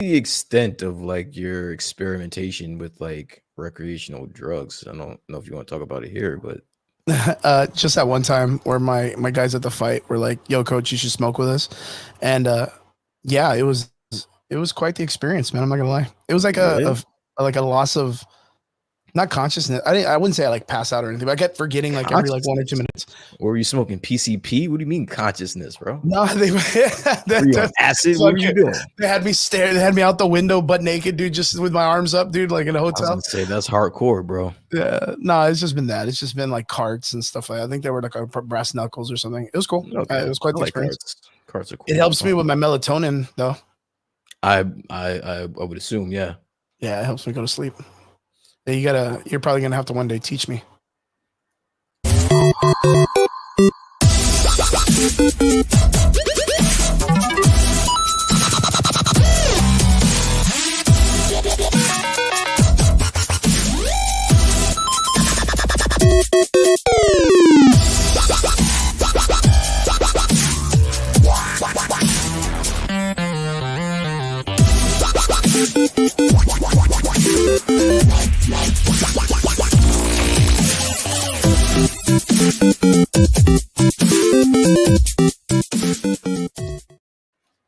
the extent of like your experimentation with like recreational drugs? I don't know if you want to talk about it here, but Just that one time where my guys at the fight were like, "Yo, coach, you should smoke with us," and yeah, it was quite the experience, man. I'm not gonna lie. It was like really? like a loss of not consciousness. I wouldn't say I like pass out or anything, but I kept forgetting like every like 1 or 2 Consciousness? minutes. Or were you smoking PCP? What do you mean consciousness, bro? No, they Were you on acid? What were you doing? they had me stare. They had me out the window, butt naked, dude, just with my arms up, dude, like in a I was hotel. gonna say that's hardcore, bro. Yeah, no, it's just been that. It's just been like carts and stuff like that. I think they were like a brass knuckles or something. It was cool. Okay, It was quite I the like experience. cards. Cards are It cool. helps me with my melatonin, though. I would assume, yeah. Yeah, it helps me go to sleep. Yeah, you're probably gonna have to one day teach me.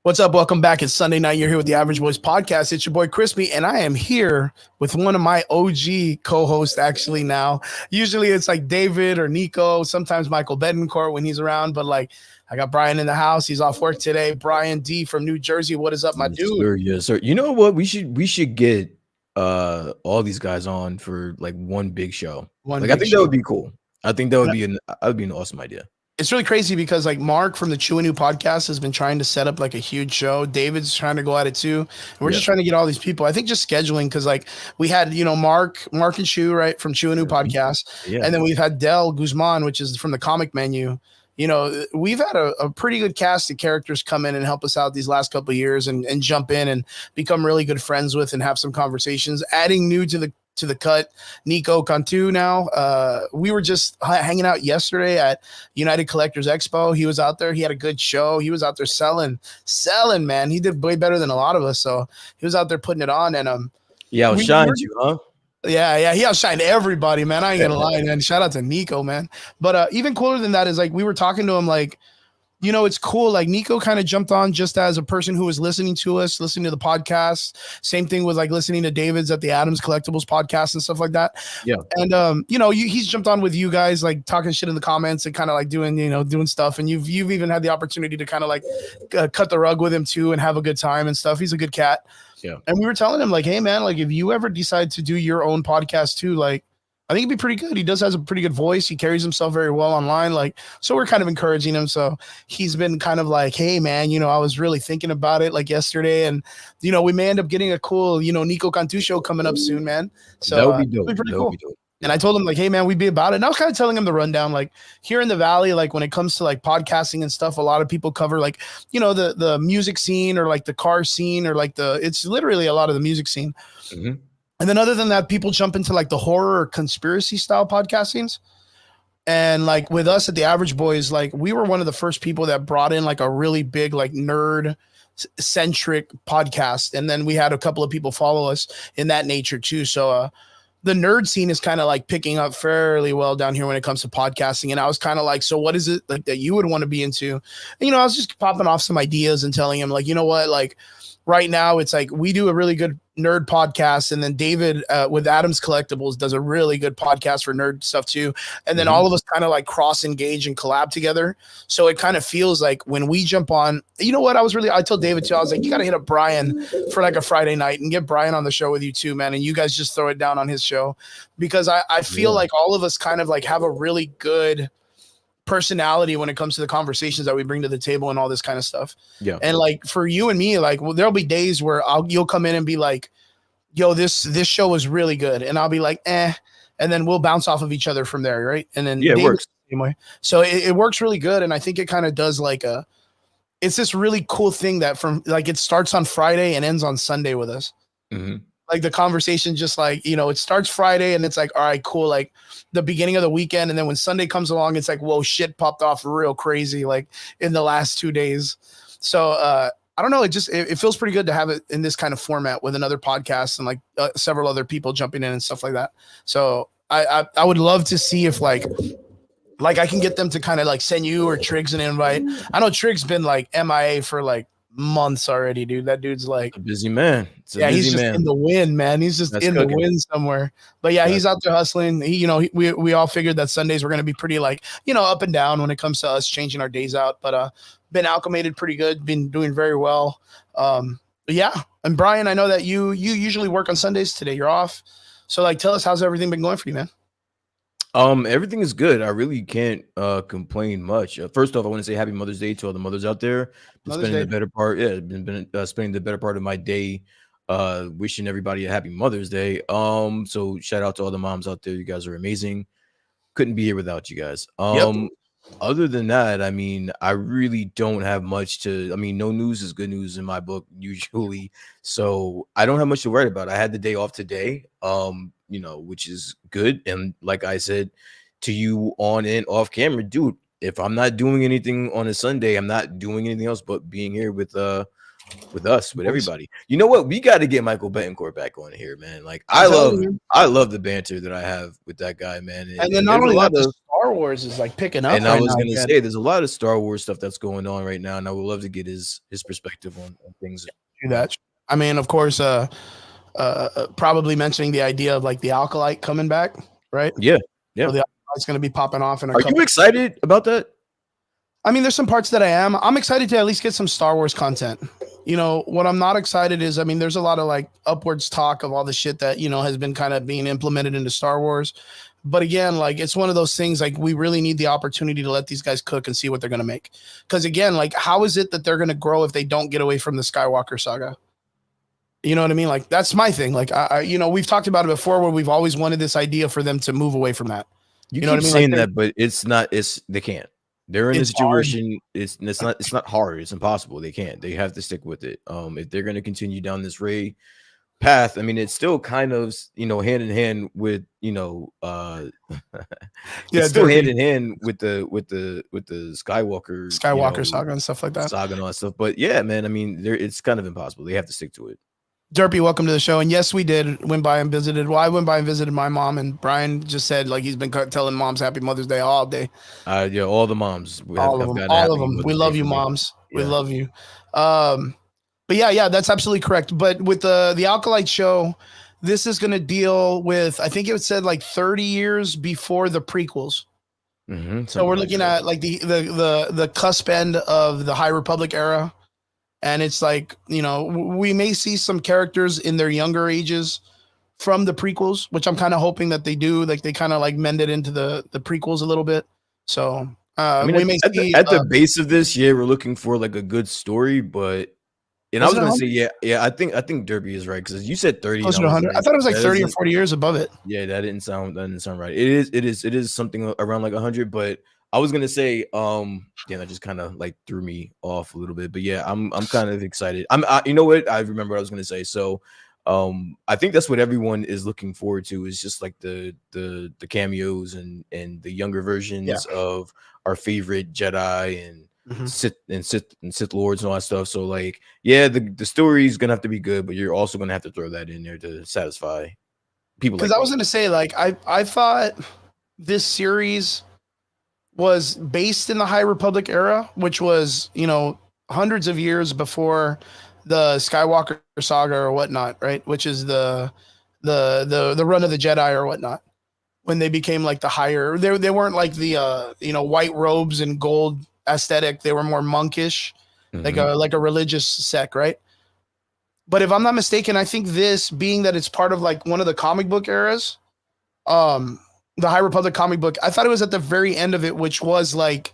What's up? Welcome back. It's Sunday night. You're here with the Average Boys podcast. It's your boy Crispy, and I am here with one of my OG co-hosts. Actually, now usually it's like David or Nico. Sometimes Michael Bedencourt when he's around, but like I got Brian in the house. He's off work today. Brian D from New Jersey. What is up, my Yes, dude? sir, yes, sir. You know what? We should get all these guys on for like one big show. One Like I big think that show. would be cool. I think that would be an awesome idea. It's really crazy because like Mark from the Chew New podcast has been trying to set up like a huge show. David's trying to go at it too. And we're just trying to get all these people. I think just scheduling because like we had, Mark and Chew, right, from Chew New podcast. Yeah. And then we've had Del Guzman, which is from the comic menu. We've had a pretty good cast of characters come in and help us out these last couple of years and jump in and become really good friends with and have some conversations. Adding new to the cut, Nico Cantu now. We were just hanging out yesterday at United Collectors Expo. He was out there. He had a good show. He was out there selling, man. He did way better than a lot of us. So he was out there putting it on. And Yeah, I'll shine you, huh? yeah, he outshined everybody, man. I ain't gonna lie, man. Shout out to Nico, man. But even cooler than that is like we were talking to him like, it's cool. Like Nico kind of jumped on just as a person who was listening to us, listening to the podcast. Same thing with like listening to David's at the Adams Collectibles podcast and stuff like that. Yeah. And he's jumped on with you guys, like talking shit in the comments and kind of like doing stuff. And you've even had the opportunity to kind of like cut the rug with him too and have a good time and stuff. He's a good cat. Yeah. And we were telling him like, hey man, like if you ever decide to do your own podcast too, like I think it'd be pretty good. He has a pretty good voice. He carries himself very well online. Like, so we're kind of encouraging him. So he's been kind of like, hey man, I was really thinking about it like yesterday. And, we may end up getting a cool, Nico Cantu show coming up soon, man. So that would be dope. It'd be pretty That cool. would be dope. And I told him like, hey man, we'd be about it. And I was kind of telling him the rundown, like here in the Valley, like when it comes to like podcasting and stuff, a lot of people cover like, the music scene or like the car scene or like it's literally a lot of the music scene. Mm-hmm. And then other than that, people jump into like the horror or conspiracy style podcastings. And like with us at the Average Boys, like we were one of the first people that brought in like a really big, like nerd centric podcast. And then we had a couple of people follow us in that nature too. So, the nerd scene is kind of like picking up fairly well down here when it comes to podcasting. And I was kind of like, so what is it like that you would want to be into? And, I was just popping off some ideas and telling him like, you know what, like right now it's like we do a really good nerd podcast. And then David with Adams Collectibles does a really good podcast for nerd stuff too. And then all of us kind of like cross engage and collab together. So it kind of feels like when we jump on, I told David too, I was like, you got to hit up Brian for like a Friday night and get Brian on the show with you too, man. And you guys just throw it down on his show because I feel like all of us kind of like have a really good personality when it comes to the conversations that we bring to the table and all this kind of stuff. Yeah. And like for you and me, like there'll be days where you'll come in and be like, yo, this show was really good. And I'll be like, and then we'll bounce off of each other from there. Right. And then it works. Anyway. So it works really good. And I think it kind of does like it's this really cool thing that from like, it starts on Friday and ends on Sunday with us. Mm-hmm. Like the conversation just like, it starts Friday and it's like, all right, cool. Like the beginning of the weekend. And then when Sunday comes along, it's like, whoa, shit popped off real crazy. Like in the last 2 days. So I don't know. It feels pretty good to have it in this kind of format with another podcast and like several other people jumping in and stuff like that. So I would love to see if like I can get them to kind of like send you or Triggs an invite. I know Triggs been like MIA for like months already, dude. That dude's like, A busy man. It's a yeah, he's busy just in man. the wind, man. He's just That's in the cooking. wind somewhere. But yeah, he's Gotcha. out there hustling. We all figured that Sundays were going to be pretty like, up and down when it comes to us changing our days out. But been acclimated pretty good. Been doing very well. But yeah. And Brian, I know that you usually work on Sundays. Today you're off. So like, tell us, how's everything been going for you, man? Everything is good. I really can't complain much. First off, I want to say Happy Mother's Day to all the mothers out there. Been Mother's spending the Day. better part, yeah, been spending the better part of my day wishing everybody a happy Mother's Day. So shout out to all the moms out there. You guys are amazing. Couldn't be here without you guys. Yep. Other than that, I mean, I really don't have much to. I mean, no news is good news in my book usually, so I don't have much to worry about. I had the day off today, which is good. And like I said to you on and off camera, dude, if I'm not doing anything on a Sunday, I'm not doing anything else but being here with us, with everybody. You know what? We got to get Michael Betancourt back on here, man. Like I love the banter that I have with that guy, man. And then not there's a only lot that, the of Star Wars is like picking up. and I Right was now, gonna say there's a lot of Star Wars stuff that's going on right now, and I would love to get his perspective on things. do that. I mean, of course, probably mentioning the idea of like the Alkalite coming back, right? Yeah, yeah. So the Alkalite's going to be popping off in a Are couple. you excited about that? I mean, there's some parts that I am. I'm excited to at least get some Star Wars content. What I'm not excited is, I mean, there's a lot of like upwards talk of all the shit that, has been kind of being implemented into Star Wars. But again, like it's one of those things like we really need the opportunity to let these guys cook and see what they're going to make. Because again, like how is it that they're going to grow if they don't get away from the Skywalker saga? You know what I mean? Like that's my thing. Like we've talked about it before where we've always wanted this idea for them to move away from that. You know keep what I mean? saying Like that, but it's not. They can't. They're in a situation. It's not hard. It's impossible. They can't. They have to stick with it. If they're going to continue down this Rey path, I mean, it's still kind of hand in hand with it's still hand in hand with the Skywalker saga and stuff like that. Saga and all that stuff. But yeah, man, I mean, it's kind of impossible. They have to stick to it. Derpy, welcome to the show. And yes, we did went by and visited. Well, I went by and visited my mom, and Brian just said like he's been telling moms Happy Mother's Day all day. Yeah, all the moms. All of them. We love you, moms. Yeah. We love you. But yeah, that's absolutely correct. But with the Alkalite show, this is going to deal with, I think it said like 30 years before the prequels. Mm-hmm, so we're looking at like the cusp end of the High Republic era. And it's like, we may see some characters in their younger ages from the prequels, which I'm kind of hoping that they do. Like they kind of like mend it into the prequels a little bit. So I mean, we may see at the base of this, yeah, we're looking for like a good story, but I was gonna say, yeah, I think Derby is right because you said 30. Closer to 100. I thought it was like 30 or 40 years above it. Yeah, that didn't sound right. It is something around like 100, but I was gonna say, that just kind of like threw me off a little bit. But yeah, I'm kind of excited. You know what? I remember what I was gonna say. So, I think that's what everyone is looking forward to is just like the cameos and the younger versions of our favorite Jedi and Sith lords and all that stuff. So like, yeah, the story is gonna have to be good, but you're also gonna have to throw that in there to satisfy people. Because I was gonna say, like, I thought this series was based in the High Republic era, which was hundreds of years before the Skywalker saga or whatnot, right? Which is the run of the Jedi or whatnot. When they became like the higher, they weren't like the white robes and gold aesthetic. They were more monkish, like a religious sect, right? But if I'm not mistaken, I think this being that it's part of like one of the comic book eras, the High Republic comic book, I thought it was at the very end of it, which was like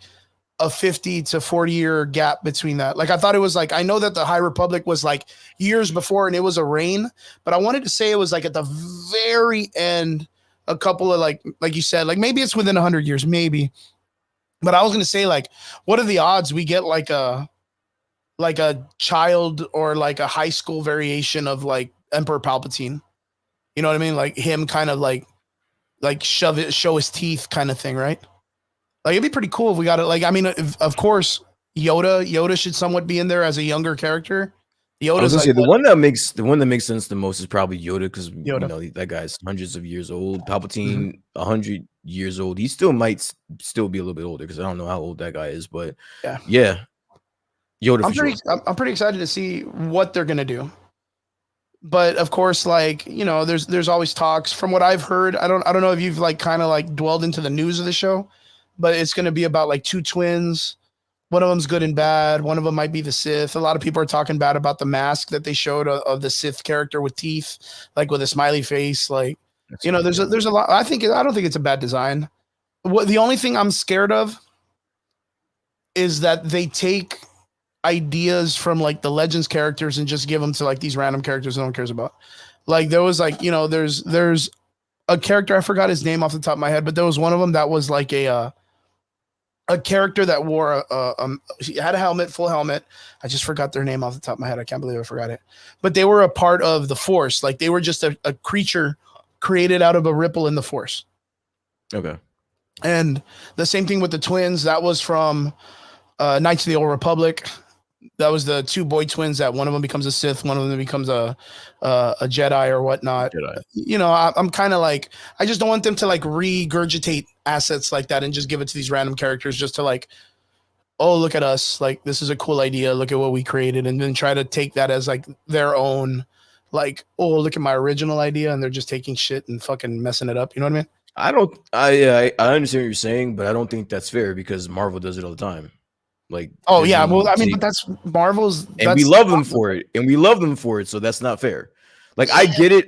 a 50 to 40 year gap between that. Like I thought it was like, I know that the High Republic was like years before and it was a reign, but I wanted to say it was like at the very end, a couple of like you said, like maybe it's within 100 years, maybe. But I was going to say like, what are the odds we get like a child or like a high school variation of like Emperor Palpatine? You know what I mean? Like him kind of like show his teeth kind of thing, right? Like it'd be pretty cool if we got it. Like, I mean, of course, Yoda should somewhat be in there as a younger character. I was Yoda's gonna like say what, the one that makes sense the most is probably Yoda because Yoda. that guy's hundreds of years old. Mhm. Palpatine, 100 years old. He still might still be a little bit older because I don't know how old that guy is, but Yeah, yeah, Yoda for sure. I'm pretty excited to see what they're gonna do. But of course, like there's always talks. From what I've heard, I don't know if you've like kind of like dwelled into the news of the show, but it's gonna be about like two twins. One of them's good and bad. One of them might be the Sith. A lot of people are talking bad about the mask that they showed of the Sith character with teeth, like with a smiley face. Like, That's gonna be there's a lot. I don't think it's a bad design. What the only thing I'm scared of is that they take ideas from like the Legends characters and just give them to like these random characters no one cares about. Like there was like there's a character, I forgot his name off the top of my head, but there was one of them that was like a character that wore he had a helmet, full helmet. I just forgot their name off the top of my head. I can't believe I forgot it. But they were a part of the Force. Like they were just a creature created out of a ripple in the Force. okay. And the same thing with the twins. That was from Knights of the Old Republic. That was the two boy twins that one of them becomes a Sith, one of them becomes a Jedi or whatnot. Jedi. I'm kind of like, I just don't want them to like regurgitate assets like that and just give it to these random characters just to like, oh, look at us. Like, this is a cool idea. Look at what we created. And then try to take that as like their own, like, oh, look at my original idea. And they're just taking shit and fucking messing it up. You know what I mean? I don't. I understand what you're saying, but I don't think that's fair because Marvel does it all the time. Like, Oh, yeah. Disney Well, I mean, take- but that's Marvel's. and we love them for it, and we love them for it. So that's not fair. Like, I get it.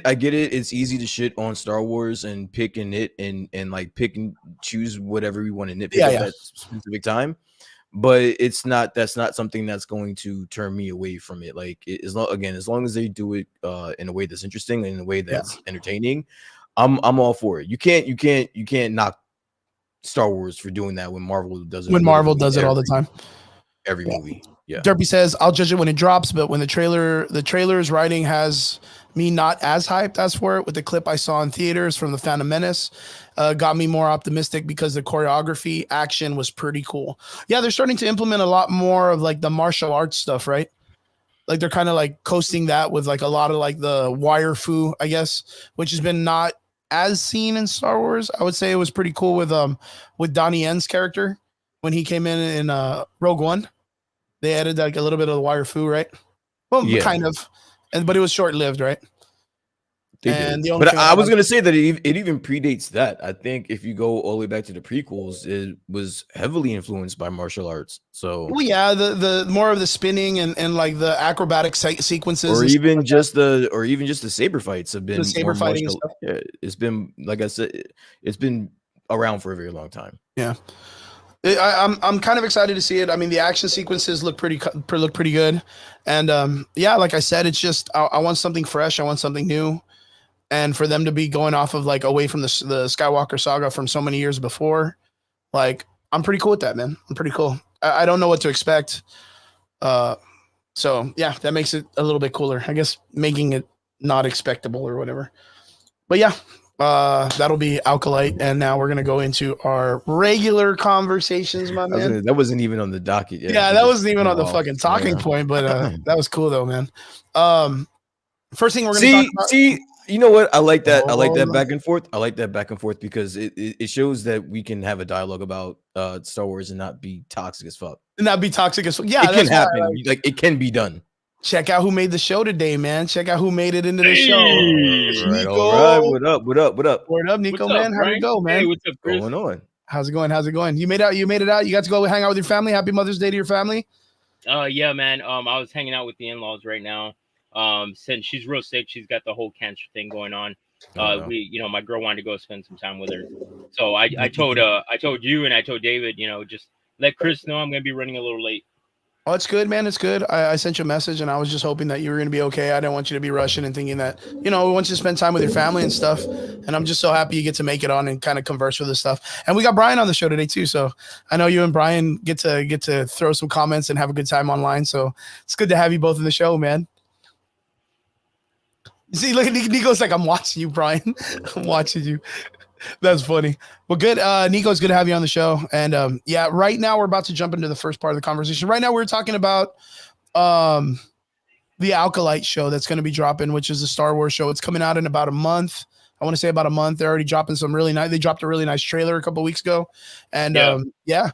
It's easy to shit on Star Wars and pick and nit and like pick and choose whatever we want to nitpick at that specific time. But it's not. That's not something that's going to turn me away from it. Like, as long as they do it in a way that's interesting and in a way that's entertaining, I'm all for it. You can't knock Star Wars for doing that when Marvel does it. When Marvel does it all the time. Every movie. Yeah. Derpy says, I'll judge it when it drops, but when the trailer's writing has me not as hyped as for it. With the clip I saw in theaters from the Phantom Menace, got me more optimistic because the choreography action was pretty cool. Yeah, they're starting to implement a lot more of like the martial arts stuff, right? Like they're kind of like coasting that with like a lot of like the wire fu, I guess, which has been not as seen in Star Wars. I would say it was pretty cool with Donnie Yen's character when he came in Rogue One. They added like a little bit of the wire fu, right? Well, kind of, but it was short lived, right? But I was gonna say that it even predates that. I think if you go all the way back to the prequels, it was heavily influenced by martial arts. So, well, yeah, the more of the spinning and like the acrobatic sequences, or even just the saber fights have been the saber fighting. Yeah, it's been, like I said, it's been around for a very long time. Yeah. I'm kind of excited to see it. I mean, the action sequences look pretty good, and yeah, like I said, it's just I want something fresh. I want something new, and for them to be going off of like away from the Skywalker saga from so many years before, like I'm pretty cool with that, man. I'm pretty cool. I don't know what to expect, so yeah, that makes it a little bit cooler, I guess, making it not expectable or whatever. But yeah. That'll be Alkalite, and now we're gonna go into our regular conversations, my man. That wasn't even on the docket yet. Yeah, that wasn't even on the fucking talking point, but that was cool though, man. First thing we're gonna talk about. See, you know what? I like that. I like that back and forth. I like that back and forth because it shows that we can have a dialogue about Star Wars and not be toxic as fuck. And not be toxic as fuck. Yeah, it can happen. Like it can be done. Check out who made the show today, man. Check out who made it into the show. All right. What up? Word up, Nico, man. How'd it go, man? Hey, what's up, Chris? What's going on? How's it going? You made it out. You got to go hang out with your family. Happy Mother's Day to your family. Yeah, man. I was hanging out with the in-laws right now. Since she's real sick, she's got the whole cancer thing going on. My girl wanted to go spend some time with her. So I told you and I told David, just let Chris know I'm gonna be running a little late. Oh, it's good, man. It's good. I sent you a message, and I was just hoping that you were going to be okay. I didn't want you to be rushing and thinking that, we want you to spend time with your family and stuff. And I'm just so happy you get to make it on and kind of converse with this stuff. And we got Brian on the show today too. So I know you and Brian get to throw some comments and have a good time online. So it's good to have you both in the show, man. You see, look, Nico's like, I'm watching you, Brian. I'm watching you. That's funny. Well, good. Nico, it's good to have you on the show. And yeah, right now we're about to jump into the first part of the conversation. Right now we're talking about the Alkalite show that's going to be dropping, which is a Star Wars show. It's coming out in about a month. I want to say about a month. They're already dropping some really nice. They dropped a really nice trailer a couple weeks ago, and yeah.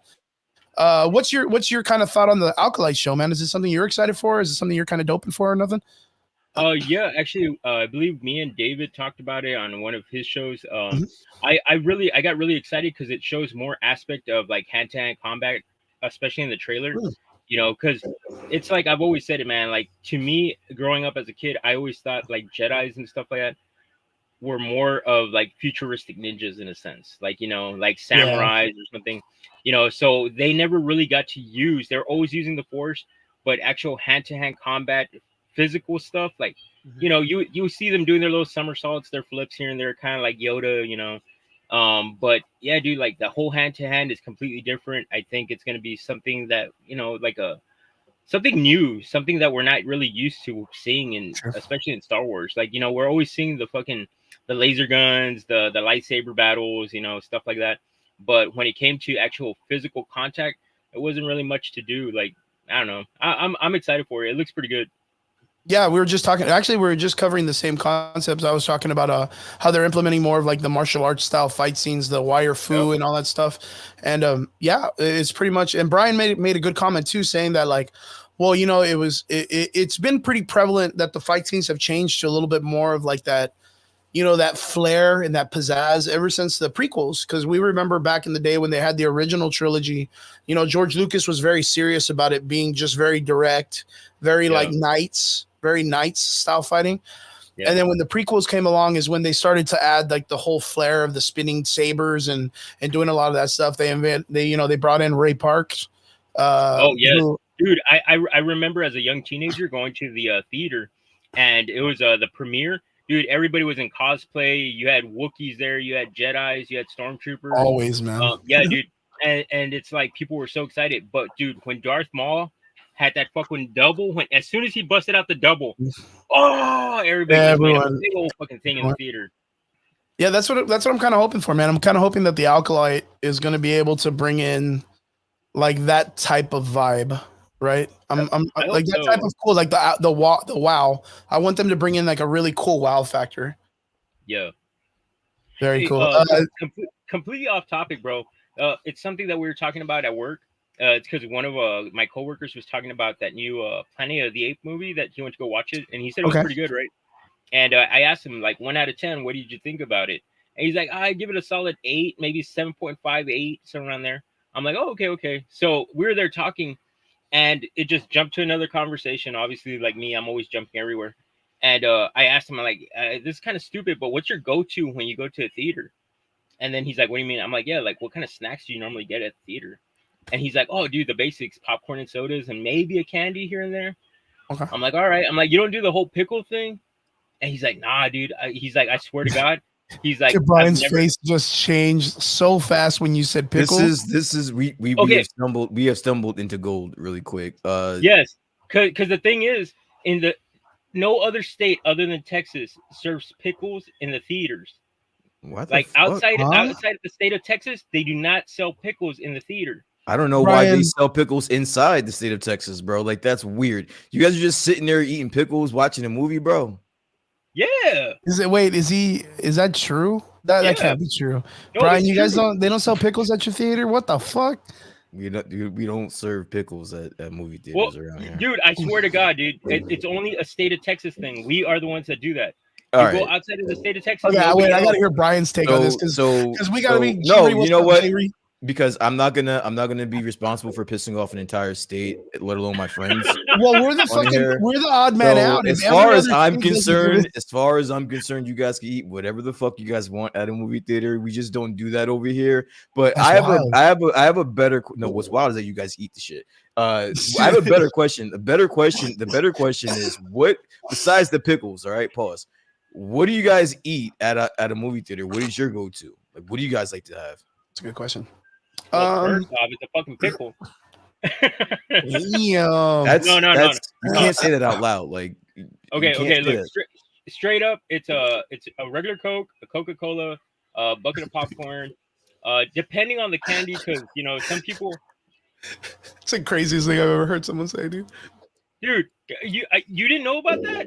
What's your kind of thought on the Alkalite show, man? Is it something you're excited for? Is it something you're kind of doping for or nothing? Yeah, actually, I believe me and David talked about it on one of his shows. I got really excited because it shows more aspect of like hand-to-hand combat, especially in the trailer. You know, because it's like I've always said it, man. Like to me, growing up as a kid, I always thought like Jedis and stuff like that were more of like futuristic ninjas in a sense, like, you know, like samurais or something, you know. So they never really got to use. They're always using the Force, but actual hand-to-hand combat, physical stuff, like you know, you see them doing their little somersaults, their flips here and there, kind of like Yoda, you know. But yeah, dude, like the whole hand-to-hand is completely different. I think it's going to be something that, you know, like something new, something that we're not really used to seeing in, especially in Star Wars. Like, you know, we're always seeing the laser guns, the lightsaber battles, you know, stuff like that. But when it came to actual physical contact, it wasn't really much to do. Like, I don't know. I'm excited for it. It looks pretty good. Yeah, we were just talking. Actually, we were just covering the same concepts. I was talking about how they're implementing more of like the martial arts style fight scenes, the wire fu and all that stuff. And yeah, it's pretty much. And Brian made a good comment too, saying that like, well, you know, it's been pretty prevalent that the fight scenes have changed to a little bit more of like that, you know, that flair and that pizzazz ever since the prequels. Because we remember back in the day when they had the original trilogy, you know, George Lucas was very serious about it being just very direct, very like very knights style fighting. And then when the prequels came along is when they started to add like the whole flair of the spinning sabers and doing a lot of that stuff. They brought in Ray Parks. Dude, I remember as a young teenager going to the theater, and it was the premiere. Dude, everybody was in cosplay. You had Wookiees there. You had Jedis. You had Stormtroopers. Always, man. Yeah, dude. And it's like people were so excited. But, dude, when Darth Maul had that fucking double, as soon as he busted out the double, everybody made a big old fucking thing in the theater. Yeah, that's what I'm kind of hoping for, man. I'm kind of hoping that the Alkalite is going to be able to bring in like that type of vibe. Right, I'm like that type of cool, like the wow. I want them to bring in like a really cool wow factor. Yeah, very cool. Completely off topic, bro. It's something that we were talking about at work. It's because one of my coworkers was talking about that new Planet of the Apes movie that he went to go watch it, and he said it was pretty good, right? And I asked him like 1 out of 10, what did you think about it? And he's like, I give it a solid 8, maybe 7.58, somewhere around there. I'm like, oh, okay. So we were there talking. And it just jumped to another conversation. Obviously, like me, I'm always jumping everywhere. And I asked him, like, this is kind of stupid, but what's your go-to when you go to a theater? And then he's like, what do you mean? I'm like, yeah, like, what kind of snacks do you normally get at the theater? And he's like, oh, dude, the basics, popcorn and sodas, and maybe a candy here and there. Okay. I'm like, all right. I'm like, you don't do the whole pickle thing? And he's like, nah, dude. He's like, I swear to God. He's like, Brian's face just changed so fast when you said pickle. This is we have stumbled into gold really quick. Yes, because the thing is, no other state other than Texas serves pickles in the theaters. What? Like outside of the state of Texas, they do not sell pickles in the theater. I don't know why they sell pickles inside the state of Texas, bro. Like that's weird. You guys are just sitting there eating pickles, watching a movie, bro. Yeah. Is that true? That can't be true. No, Brian, you guys don't sell pickles at your theater? What the fuck? We don't serve pickles at movie theaters around here. Dude, I swear to God, dude. It's only a state of Texas thing. We are the ones that do that. Go outside of the state of Texas. Okay, wait, I gotta hear Brian's take on this because we gotta be you know what? Because I'm not gonna be responsible for pissing off an entire state, let alone my friends. Well, we're the odd man out. As far as I'm concerned, you guys can eat whatever the fuck you guys want at a movie theater. We just don't do that over here. But I have a better. No, what's wild is that you guys eat the shit. I have a better question. The better question is what besides the pickles. All right, pause. What do you guys eat at a movie theater? What is your go-to? Like, what do you guys like to have? That's a good question. First off, it's a fucking pickle. No. You can't say that out loud. Like, okay. Look, straight up, it's a regular Coke, a Coca-Cola, bucket of popcorn, depending on the candy, because some people. It's the craziest thing I've ever heard someone say, dude. Dude, you didn't know about that?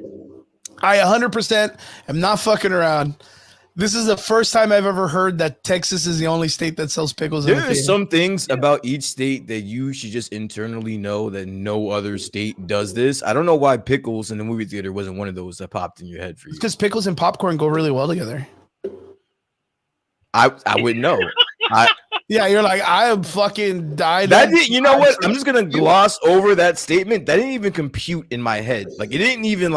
I 100% am not fucking around. This is the first time I've ever heard that Texas is the only state that sells pickles. There are some things about each state that you should just internally know that no other state does this. I don't know why pickles in the movie theater wasn't one of those that popped in your head for you. Because pickles and popcorn go really well together. I wouldn't know. Yeah, you're like, I am fucking died. You know what? I'm just gonna gloss over that statement. That didn't even compute in my head. Like it didn't even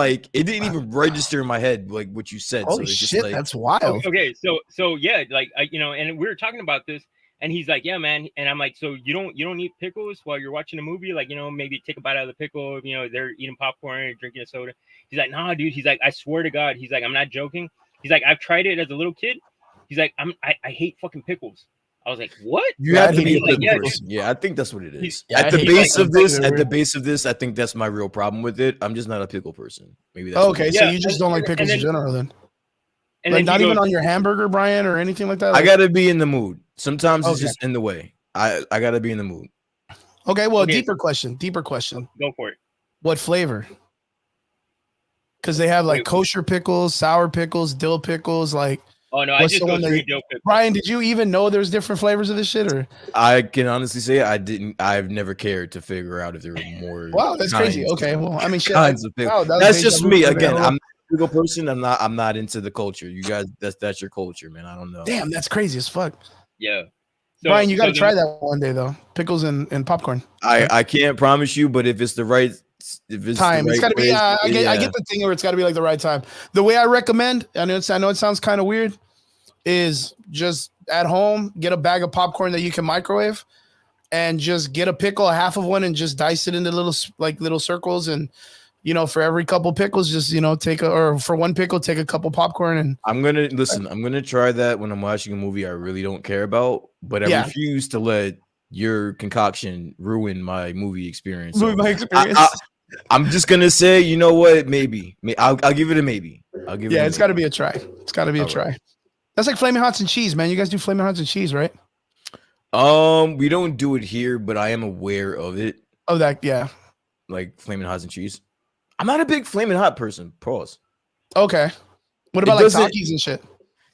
register in my head like what you said. Holy so it's shit, just like, that's wild. Okay, so yeah, like and we were talking about this, and he's like, yeah, man, and I'm like, so you don't eat pickles while you're watching a movie, like maybe take a bite out of the pickle, they're eating popcorn, drinking a soda. He's like, nah, dude. He's like, I swear to God, he's like, I'm not joking. He's like, I've tried it as a little kid. He's like, I hate fucking pickles. I was like, what? You have to be a pickle person. Yeah, I think that's what it is. At the base of this, I think that's my real problem with it. I'm just not a pickle person. Maybe that's okay. So you just don't like pickles in general, then? And like not even on your hamburger, Brian, or anything like that. Like, I gotta be in the mood. Sometimes it's just in the way. I gotta be in the mood. Okay. Well, deeper question. Go for it. What flavor? Because they have like kosher pickles, sour pickles, dill pickles, like. Oh no, I just go straight dill pickles. Brian, did you even know there's different flavors of this shit? Or I can honestly say I didn't. I've never cared to figure out if there were more. Wow, that's crazy. Okay, well, I mean, shit. Kinds of pickles. That's just me. Again, I'm a pickle person. I'm not into the culture. You guys, that's your culture, man. I don't know. Damn, that's crazy as fuck. Yeah. Brian, you got to try that one day though. Pickles and popcorn. I can't promise you, but if it's the right. If it's time, it's got to be. I get the thing where it's got to be like the right time. The way I recommend, I know it sounds kind of weird, is just at home get a bag of popcorn that you can microwave, and just get a pickle, half of one, and just dice it into little circles, and for every couple pickles, just for one pickle, take a couple popcorn. And I'm gonna try that when I'm watching a movie I really don't care about, but I refuse to let your concoction ruin my movie experience. I'm just gonna say, you know what? Maybe I'll give it a maybe. It's got to be a try. It's got to be a try. Right. That's like Flaming Hots and cheese, man. You guys do Flaming Hots and cheese, right? We don't do it here, but I am aware of it. Oh, that yeah. Like Flaming Hots and cheese. I'm not a big Flaming Hot person. Pause. Okay. What about like Takis and shit?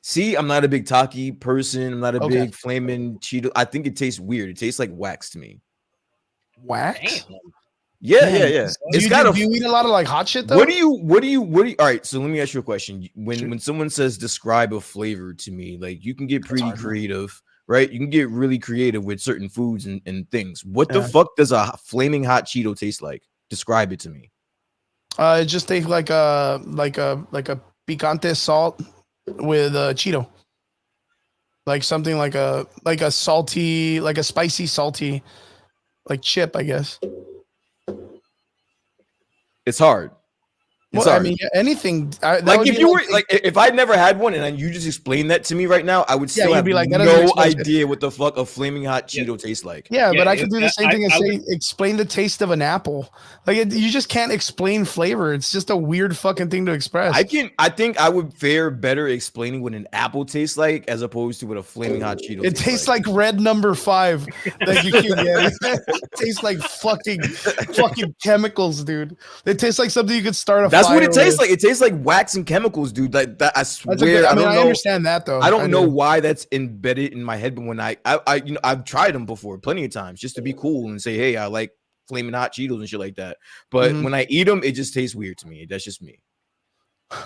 See, I'm not a big Taki person. I'm not a big Flaming Cheeto. I think it tastes weird. It tastes like wax to me. Wax? Damn. Yeah. Do you eat a lot of like hot shit though? What do you all right, so let me ask you a question. When someone says describe a flavor to me, like you can get pretty creative, right? You can get really creative with certain foods and things. What the fuck does a flaming hot Cheeto taste like? Describe it to me. It just tastes like a picante salt with a Cheeto. Like something like a salty, like a spicy salty like chip, I guess. It's hard. I mean, anything. Like if you were like, if I'd never had one and you just explained that to me right now, I would still have like, no idea what the fuck a flaming hot Cheeto tastes like. Yeah, but I could do the same thing and say, explain the taste of an apple. Like you just can't explain flavor. It's just a weird fucking thing to express. I think I would fare better explaining what an apple tastes like as opposed to what a flaming hot Cheeto. It tastes like red number 5 that you can get. It tastes like fucking chemicals, dude. It tastes like something you could start a. That's what it tastes like. It tastes like wax and chemicals, dude. Like that, I swear. I understand that though. I don't know why that's embedded in my head, but when I've tried them before plenty of times just to be cool and say, hey, I like flaming hot Cheetos and shit like that. But when I eat them, it just tastes weird to me. That's just me.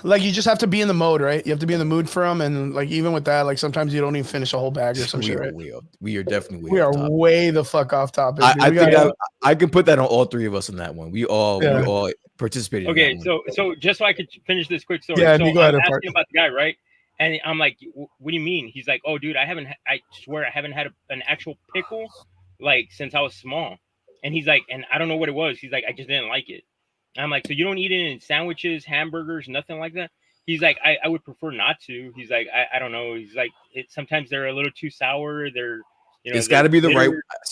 Like you just have to be in the mode, right? You have to be in the mood for them, and like even with that, like sometimes you don't even finish a whole bag or some shit. Right? We are definitely way the fuck off topic. I think I can put that on all three of us on that one. We all participated. Okay, in that so just so I could finish this quick story. Yeah, so go ahead. I'm asking about the guy, right? And I'm like, what do you mean? He's like, oh, dude, I swear I haven't had an actual pickle like since I was small. And he's like, and I don't know what it was. He's like, I just didn't like it. I'm like, so you don't eat it in sandwiches, hamburgers, nothing like that? He's like, I would prefer not to. He's like, I don't know. He's like, sometimes they're a little too sour. They're, it's got to be the right.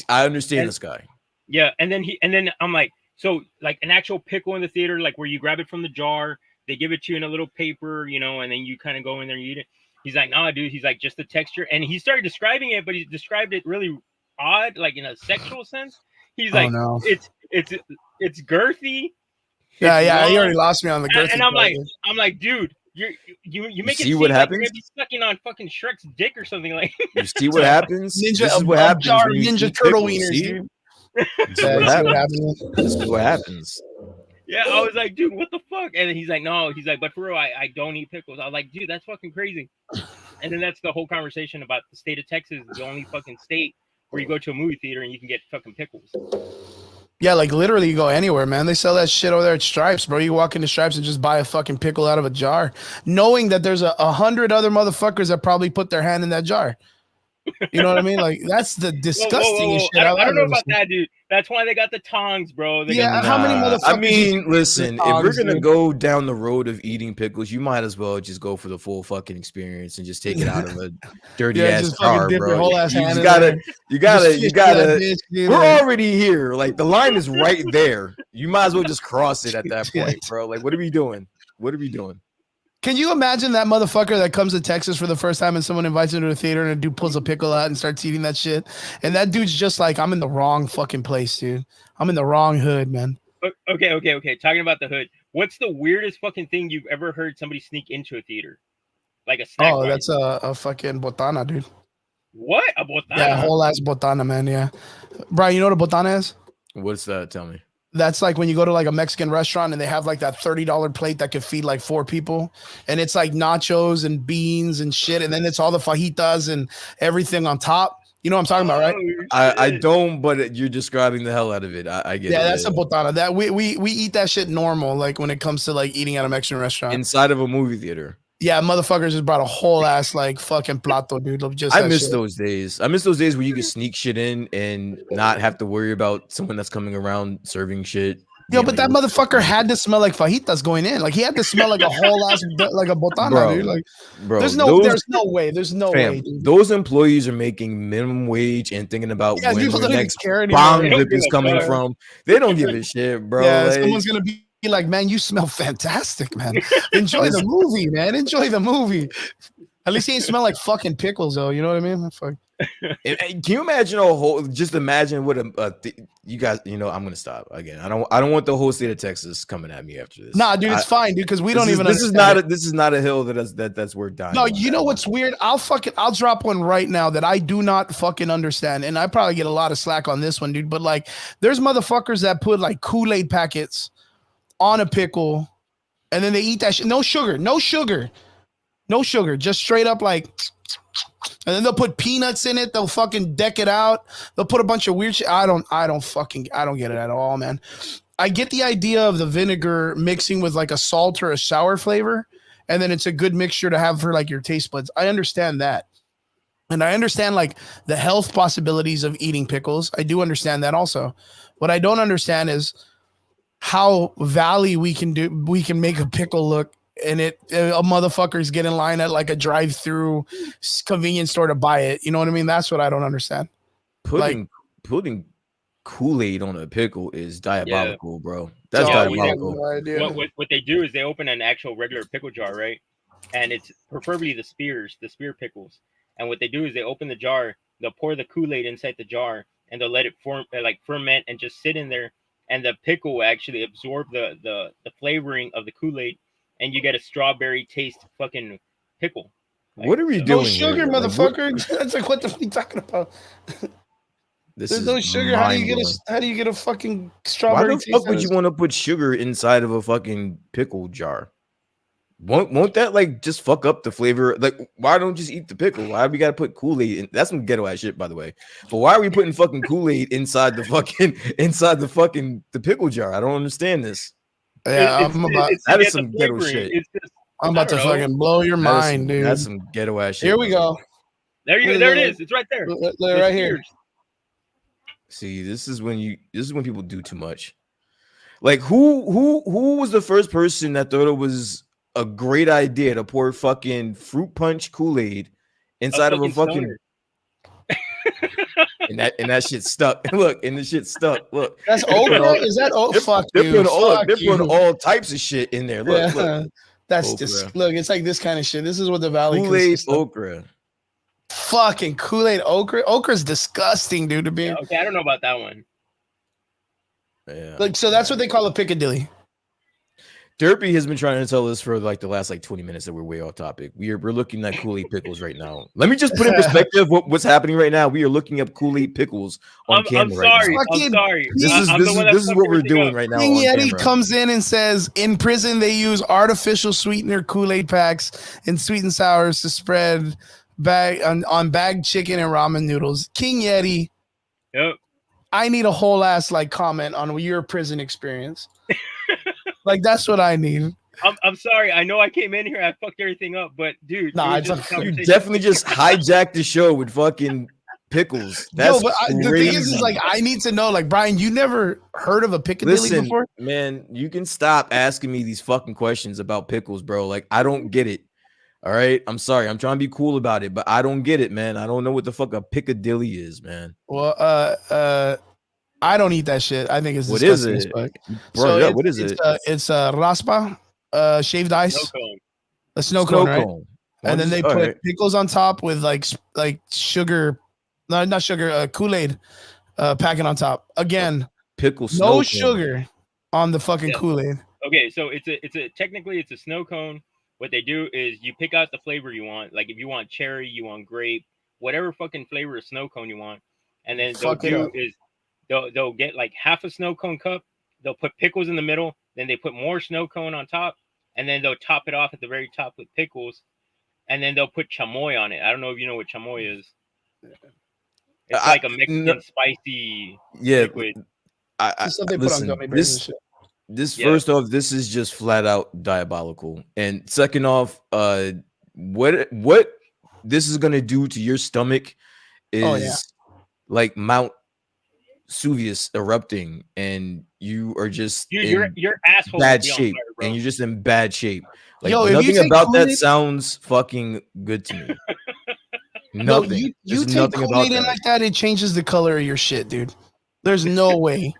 I understand this guy. Yeah, and then I'm like, so like an actual pickle in the theater, like where you grab it from the jar, they give it to you in a little paper, and then you kind of go in there and eat it. He's like, nah, dude. He's like, just the texture. And he started describing it, but he described it really odd, like in a sexual sense. He's like, no. it's girthy. Yeah, it's yeah. long. You already lost me on the girthy. And I'm like, dude, you make it see seem what like happens? you're gonna be sucking on fucking Shrek's dick or something like. You see what happens? Ninja, this is what happens. jar When you Ninja eat Turtle pickles, wieners, see? dude. This is what happens. This is what happens. Yeah, I was like, dude, what the fuck? And then he's like, no, he's like, but for real, I don't eat pickles. I was like, dude, that's fucking crazy. And then that's the whole conversation about the state of Texas is the only fucking state where you go to a movie theater and you can get fucking pickles. Yeah, like literally you go anywhere, man. They sell that shit over there at Stripes, bro. You walk into Stripes and just buy a fucking pickle out of a jar, knowing that there's 100 other motherfuckers that probably put their hand in that jar. You know what I mean? Like that's the disgusting shit. I don't know about that, dude. That's why they got the tongs, bro. How many motherfuckers? I mean, listen, if we're gonna go down the road of eating pickles, you might as well just go for the full fucking experience and just take it out of a dirty ass jar, bro. You gotta. We're already here. Like the line is right there. You might as well just cross it at that point, bro. Like, what are we doing? What are we doing? Can you imagine that motherfucker that comes to Texas for the first time and someone invites him to a theater and a dude pulls a pickle out and starts eating that shit? And that dude's just like, I'm in the wrong fucking place, dude. I'm in the wrong hood, man. Okay. Talking about the hood. What's the weirdest fucking thing you've ever heard somebody sneak into a theater? Like a snack bar? That's a fucking botana, dude. What? A botana? Yeah, a whole ass botana, man. Yeah. Brian, you know what a botana is? What's that? Tell me. That's like when you go to like a Mexican restaurant and they have like that $30 plate that could feed like 4 people. And it's like nachos and beans and shit. And then it's all the fajitas and everything on top. You know what I'm talking about, right? I don't, but you're describing the hell out of it. I get it. Yeah, that's a botana. That we eat that shit normal, like when it comes to like eating at a Mexican restaurant. Inside of a movie theater. Yeah, motherfuckers just brought a whole ass like fucking plato, dude. Just I miss those days. I miss those days where you could sneak shit in and not have to worry about someone that's coming around serving shit. Yo, but that motherfucker had to smell like fajitas going in. Like he had to smell like a whole ass like a botana, dude. Like, bro, there's no way. There's no way. Dude. Those employees are making minimum wage and thinking about where the next bong rip is coming from. They don't give a shit, bro. Yeah, someone's gonna be like, man, you smell fantastic, man. Enjoy the movie, man. Enjoy the movie. At least he ain't smell like fucking pickles, though. You know what I mean? Fuck. Can you imagine just imagine what you guys, you know, I'm gonna stop again. I don't want the whole state of Texas coming at me after this. Nah, dude, it's fine, dude, because we don't even. This is not a hill that's worth dying. No, you know what's weird? I'll drop one right now that I do not fucking understand, and I probably get a lot of slack on this one, dude. But like, there's motherfuckers that put like Kool-Aid packets on a pickle, and then they eat that shit. No sugar, just straight up like. And then they'll put peanuts in it. They'll fucking deck it out. They'll put a bunch of weird shit. I don't get it at all, man. I get the idea of the vinegar mixing with like a salt or a sour flavor, and then it's a good mixture to have for like your taste buds. I understand that. And I understand like the health possibilities of eating pickles. I do understand that also. What I don't understand is how valley we can make a pickle look. And a motherfuckers get in line at like a drive-through convenience store to buy it. You know what I mean? That's what I don't understand. Putting Kool-Aid on a pickle is diabolical, bro. That's diabolical. What they do is they open an actual regular pickle jar, right? And it's preferably the spear pickles. And what they do is they open the jar, they'll pour the Kool-Aid inside the jar, and they'll let it ferment and just sit in there. And the pickle will actually absorb the flavoring of the Kool-Aid. And you get a strawberry taste fucking pickle. Like, what are we doing? No sugar, motherfucker. That's like, what the fuck are you talking about? There's no sugar. How do you get a fucking strawberry? Why the fuck would you want to put sugar inside of a fucking pickle jar? Won't that like just fuck up the flavor? Like, why don't you just eat the pickle? Why we gotta put Kool-Aid in? That's some ghetto ass shit, by the way. But why are we putting fucking Kool-Aid inside the pickle jar? I don't understand this. Yeah, that is some ghetto shit. I'm about to fucking blow your mind, dude. That's some ghetto ass shit. Here we go. There it is. It's right there. Right here. See, this is when people do too much. Like, who was the first person that thought it was a great idea to pour fucking fruit punch Kool-Aid inside of a fucking and that shit stuck. Look, and the shit stuck. Look, that's okra. Is that fuck? They're putting all types of shit in there. Look. That's Okra. just look. It's like this kind of shit. This is what the valley Kool-Aid consists of. okra. Fucking Kool-Aid okra. Okra's disgusting, dude. To be Okay, I don't know about that one. Yeah. like, so that's what they call a Piccadilly. Derpy has been trying to tell us for like the last like 20 minutes that we're way off topic. We're looking at Kool-Aid pickles right now. Let me just put in perspective what's happening right now. We are looking up Kool-Aid pickles on camera I'm sorry. right now. I'm sorry. This is what we're doing right now King on Yeti camera. comes in and says, in prison they use artificial sweetener Kool-Aid packs and sweet and sours to spread on bagged chicken and ramen noodles. King Yeti, Yep. I need a whole ass like comment on your prison experience. Like that's what I need. I'm sorry. I know I came in here. I fucked everything up, but dude, Nah, it was it's just a okay. You conversation. definitely just hijacked the show with fucking pickles. That's Yo, but the thing is like I need to know, like Brian, you never heard of a Piccadilly Listen, before? man, you can stop asking me these fucking questions about pickles, bro. Like, I don't get it. All right. I'm sorry. I'm trying to be cool about it, but I don't get it, man. I don't know what the fuck a Piccadilly is, man. Well, I don't eat that shit. I think it's What is disgusting as it? fuck. Bro, yeah, what is it? It's raspa, shaved ice, No cone. a snow cone, right? cone. And then they All put right. pickles on top with like sugar, no, not sugar, Kool-Aid, packing on top. Again, pickle snow no cone. sugar on the fucking Yeah. Kool-Aid. Okay, so technically it's a snow cone. What they do is you pick out the flavor you want. Like if you want cherry, you want grape, whatever fucking flavor of snow cone you want. And then they'll get like half a snow cone cup. They'll put pickles in the middle. Then they put more snow cone on top. And then they'll top it off at the very top with pickles. And then they'll put chamoy on it. I don't know if you know what chamoy is. It's like a Mexican spicy liquid. Stuff they put on gummy bears and shit. First off, this is just flat out diabolical. And second off, what this is gonna do to your stomach is like Mount Vesuvius erupting, and you are just your asshole bad shape, and you're just in bad shape. Like, yo, nothing about Kool-Aid, that sounds fucking good to me. Nothing. You take Kool-Aid in like that, it changes the color of your shit, dude. There's no way.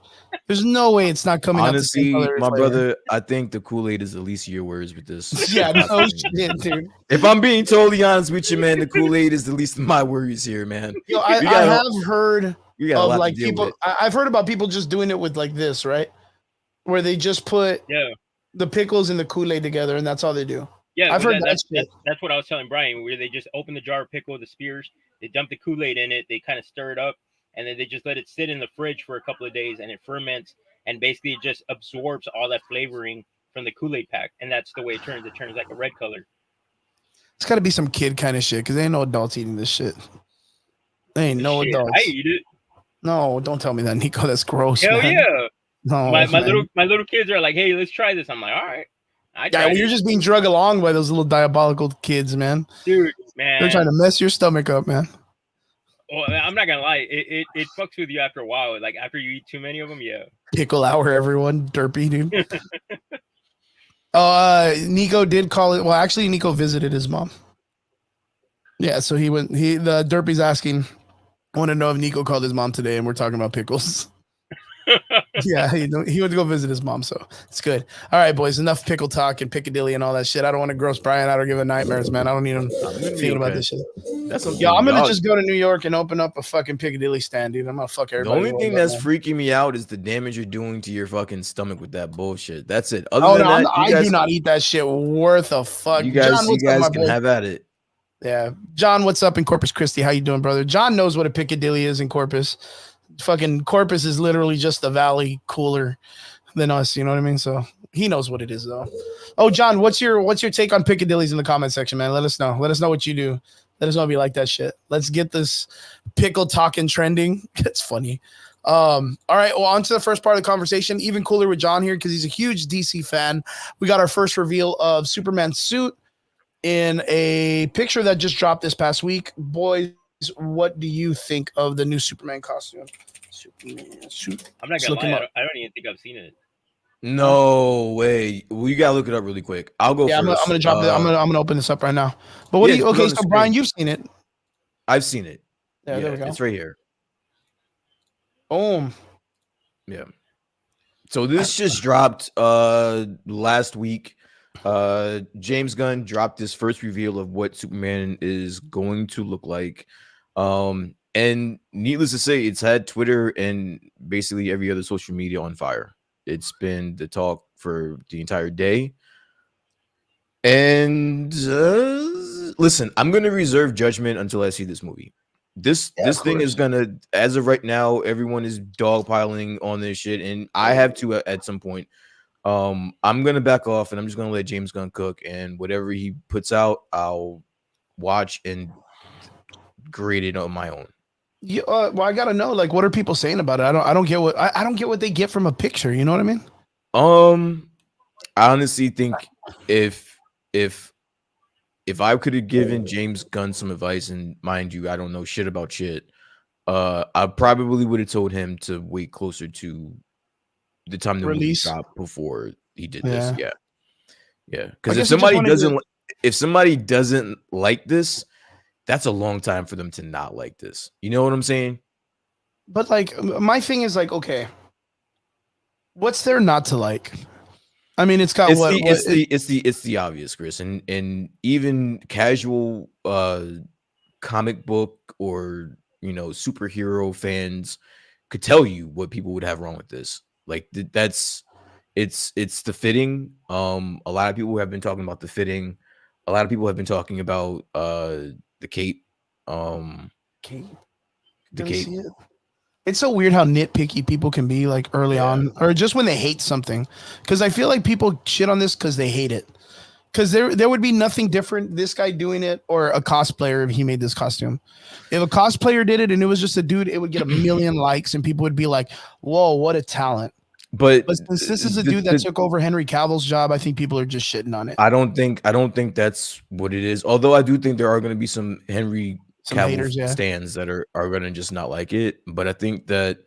There's no way it's not coming out the same color. My brother, I think the Kool-Aid is at least your words with this. Yeah, no shit, dude. If I'm being totally honest with you, man, the Kool-Aid is the least of my worries here, man. Yo, I have heard of like people. I've heard about people just doing it with like this, right? Where they just put the pickles and the Kool-Aid together, and that's all they do. Yeah, I've heard that's what I was telling Brian. Where they just open the jar of pickle, the spears, they dump the Kool-Aid in it, they kind of stir it up, and then they just let it sit in the fridge for a couple of days, and it ferments, and basically it just absorbs all that flavoring from the Kool-Aid pack, and that's the way it turns. It turns like a red color. It's got to be some kid kind of shit because there ain't no adults eating this shit. There ain't no adults. I eat it. No, don't tell me that, Nico. That's gross. Hell man. yeah. No, my little kids are like, hey, let's try this. I'm like, all right. You're just being drug along by those little diabolical kids, man. Dude, man. They're trying to mess your stomach up, man. Well, I'm not gonna lie, it fucks with you after a while. Like after you eat too many of them, yeah. Pickle hour, everyone, derpy, dude. Nico did call it. Well, actually, Nico visited his mom. Yeah, so the derpy's asking. I want to know if Nico called his mom today, and we're talking about pickles. Yeah, he went to go visit his mom, so it's good. All right, boys, enough pickle talk and Piccadilly and all that shit. I don't want to gross Brian out or give him nightmares, man. I don't need him thinking about this shit. I'm gonna just go to New York and open up a fucking Piccadilly stand, dude. I'm gonna fuck everybody. The only thing that's freaking me out is the damage you're doing to your fucking stomach with that bullshit. That's it. I do not eat that shit worth a fuck. You guys can have at it. Yeah, John, what's up in Corpus Christi? How you doing, brother? John knows what a Piccadilly is in Corpus. Fucking Corpus is literally just the valley cooler than us, you know what I mean? So he knows what it is, though. Oh, John, what's your take on Piccadillys in the comment section, man? Let us know. Let us know what you do. Let us know if you like that shit. Let's get this pickle talking trending. It's funny. All right, well, on to the first part of the conversation. Even cooler with John here because he's a huge DC fan. We got our first reveal of Superman's suit in a picture that just dropped this past week. Boys, what do you think of the new Superman costume? Superman suit. I'm not gonna lie, I don't even think I've seen it. No way. Well, you gotta look it up really quick. I'll go first. I'm gonna drop it. I'm gonna open this up right now. But what do you? Okay, so Brian, you've seen it. I've seen it. Yeah, there we go. It's right here. Boom. Yeah. So this just dropped last week. James Gunn dropped his first reveal of what Superman is going to look like. And needless to say, it's had Twitter and basically every other social media on fire. It's been the talk for the entire day. And listen, I'm gonna reserve judgment until I see this movie. This thing is gonna, as of right now, everyone is dogpiling on this shit, and I have to at some point. I'm gonna back off, and I'm just gonna let James Gunn cook, and whatever he puts out, I'll watch and grade it on my own. Yeah, well, I gotta know, like, what are people saying about it? I don't get what I don't get what they get from a picture. You know what I mean? I honestly think if I could have given James Gunn some advice, and mind you, I don't know shit about shit, I probably would have told him to wait closer to the time the movie dropped before he did this. Yeah. Because if somebody doesn't like this, that's a long time for them to not like this. You know what I'm saying? But like, my thing is like, okay, what's there not to like? I mean, it's got it's the obvious, Chris, and even casual comic book or superhero fans could tell you what people would have wrong with this. Like it's the fitting. A lot of people have been talking about the fitting. A lot of people have been talking about the cape. The cape. It's so weird how nitpicky people can be, like, early on, or just when they hate something. Because I feel like people shit on this because they hate it. Because there would be nothing different, this guy doing it or a cosplayer, if he made this costume. If a cosplayer did it and it was just a dude, it would get a million likes and people would be like, whoa, what a talent. But since this is a dude that took over Henry Cavill's job, I think people are just shitting on it. I don't think that's what it is. Although I do think there are going to be some Henry Cavill stands that are going to just not like it. But I think that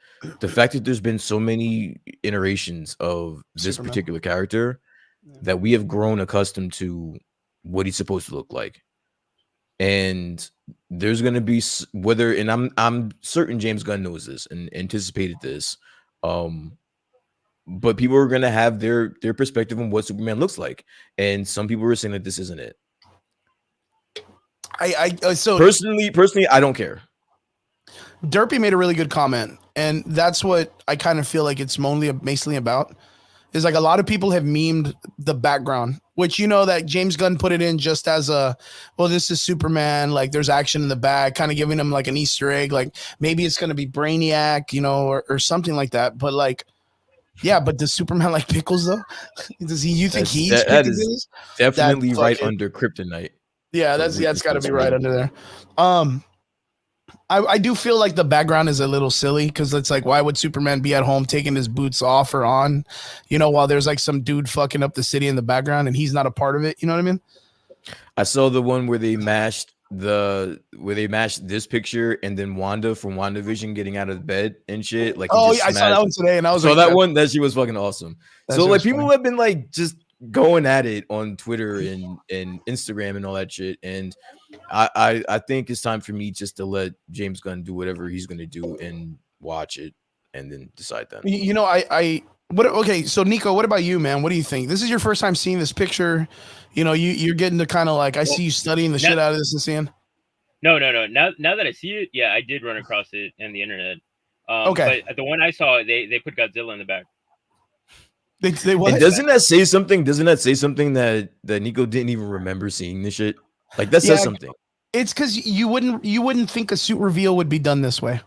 the fact that there's been so many iterations of this particular character that we have grown accustomed to what he's supposed to look like. And there's going to be and I'm certain James Gunn knows this and anticipated this. But people are going to have their perspective on what Superman looks like. And some people were saying that this isn't it. So personally, I don't care. Derpy made a really good comment, and that's what I kind of feel like it's mainly about. Is like a lot of people have memed the background, which that James Gunn put it in just as this is Superman, like there's action in the back, kind of giving him like an Easter egg, like maybe it's going to be Brainiac, or something like that. But like, yeah, but does Superman like pickles though? Does he? You think that is definitely right under kryptonite? Yeah, that's got to be right under there. I do feel like the background is a little silly because it's like, why would Superman be at home taking his boots off or on, while there's like some dude fucking up the city in the background and he's not a part of it. You know what I mean? I saw the one where they mashed this picture and then Wanda from WandaVision getting out of the bed and shit. Like, I saw that one today and I was that she was fucking awesome. So like people have been like just going at it on Twitter and Instagram and all that shit. And I think it's time for me just to let James Gunn do whatever he's going to do and watch it and then decide then. Okay, so Nico, what about you, man? What do you think? This is your first time seeing this picture. You're getting to kind of like, I see you studying the shit out of this and seeing. No. Now that I see it, yeah, I did run across it on the internet. Okay. But the one I saw, they put Godzilla in the back. Doesn't that say something? Doesn't that say something that Nico didn't even remember seeing this shit? Like that says something. It's because you wouldn't think a suit reveal would be done this way.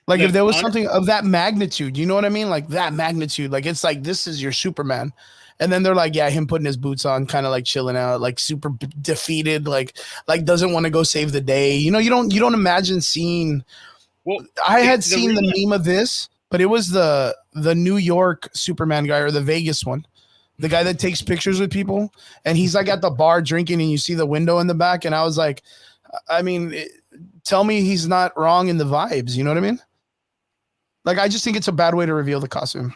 Like if there was something of that magnitude, you know what I mean? Like that magnitude, like it's like this is your Superman, and then they're like, yeah, him putting his boots on, kind of like chilling out, like super defeated, like doesn't want to go save the day. You don't imagine seeing. Well, I had seen the meme of this, but it was the New York Superman guy or the Vegas one, the guy that takes pictures with people, and he's like at the bar drinking, and you see the window in the back, and I was like, I mean, tell me he's not wrong in the vibes. You know what I mean? Like, I just think it's a bad way to reveal the costume.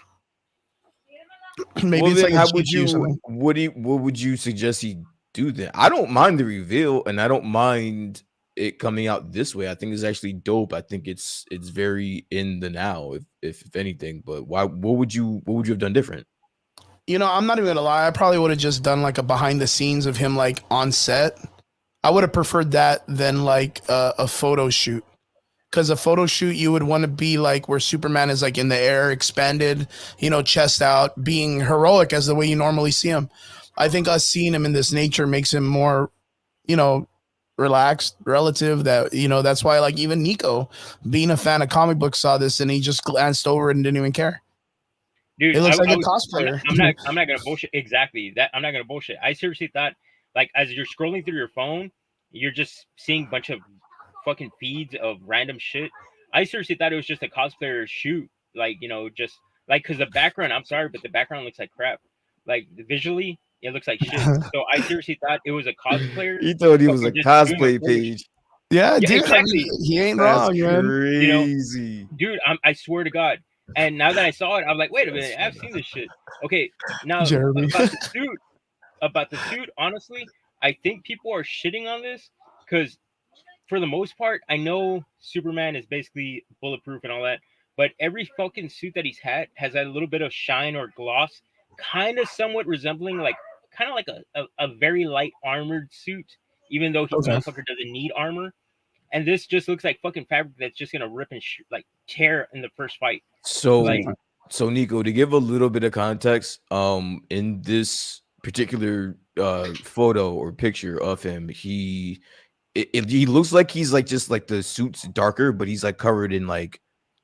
Maybe it's like, how would you? What would you suggest he do then? I don't mind the reveal, and I don't mind it coming out this way. I think it's actually dope. I think it's very in the now, if anything. But why? What would you have done different? You know, I'm not even gonna lie. I probably would have just done like a behind the scenes of him like on set. I would have preferred that than like a photo shoot. Because a photo shoot, you would want to be like where Superman is like in the air, expanded, you know, chest out, being heroic as the way you normally see him. I think us seeing him in this nature makes him more, you know, relaxed, relative. That, you know, that's why like even Nico, being a fan of comic books, saw this and he just glanced over it and didn't even care. Dude, It looks like I a was, cosplayer. I'm not gonna bullshit. Exactly that. I'm not gonna bullshit. I seriously thought, like, as you're scrolling through your phone, you're just seeing a bunch of fucking feeds of random shit. I seriously thought it was just a cosplayer shoot, like, you know, just like, because the background. I'm sorry, but the background looks like crap. Like visually, it looks like shit. So I seriously thought it was a cosplayer. He thought he was a Fucking just doing a cosplay photo shoot. page. Yeah, Yeah, dude. I exactly. mean, he ain't That's wrong, man. You know, crazy. dude, I swear to God. And now that I saw it, I'm like, wait a minute, I've seen this shit. Okay, now Jeremy. about the suit, honestly, I think people are shitting on this because for the most part, I know Superman is basically bulletproof and all that, but every fucking suit that he's had has a little bit of shine or gloss, kind of somewhat resembling like kind of like a very light armored suit, even though he Okay. motherfucker doesn't need armor. And this just looks like fucking fabric that's just gonna rip and like tear in the first fight. So, Like, so Nico, to give a little bit of context, in this particular photo or picture of him, he looks like he's like just like the suit's darker, but he's like covered in like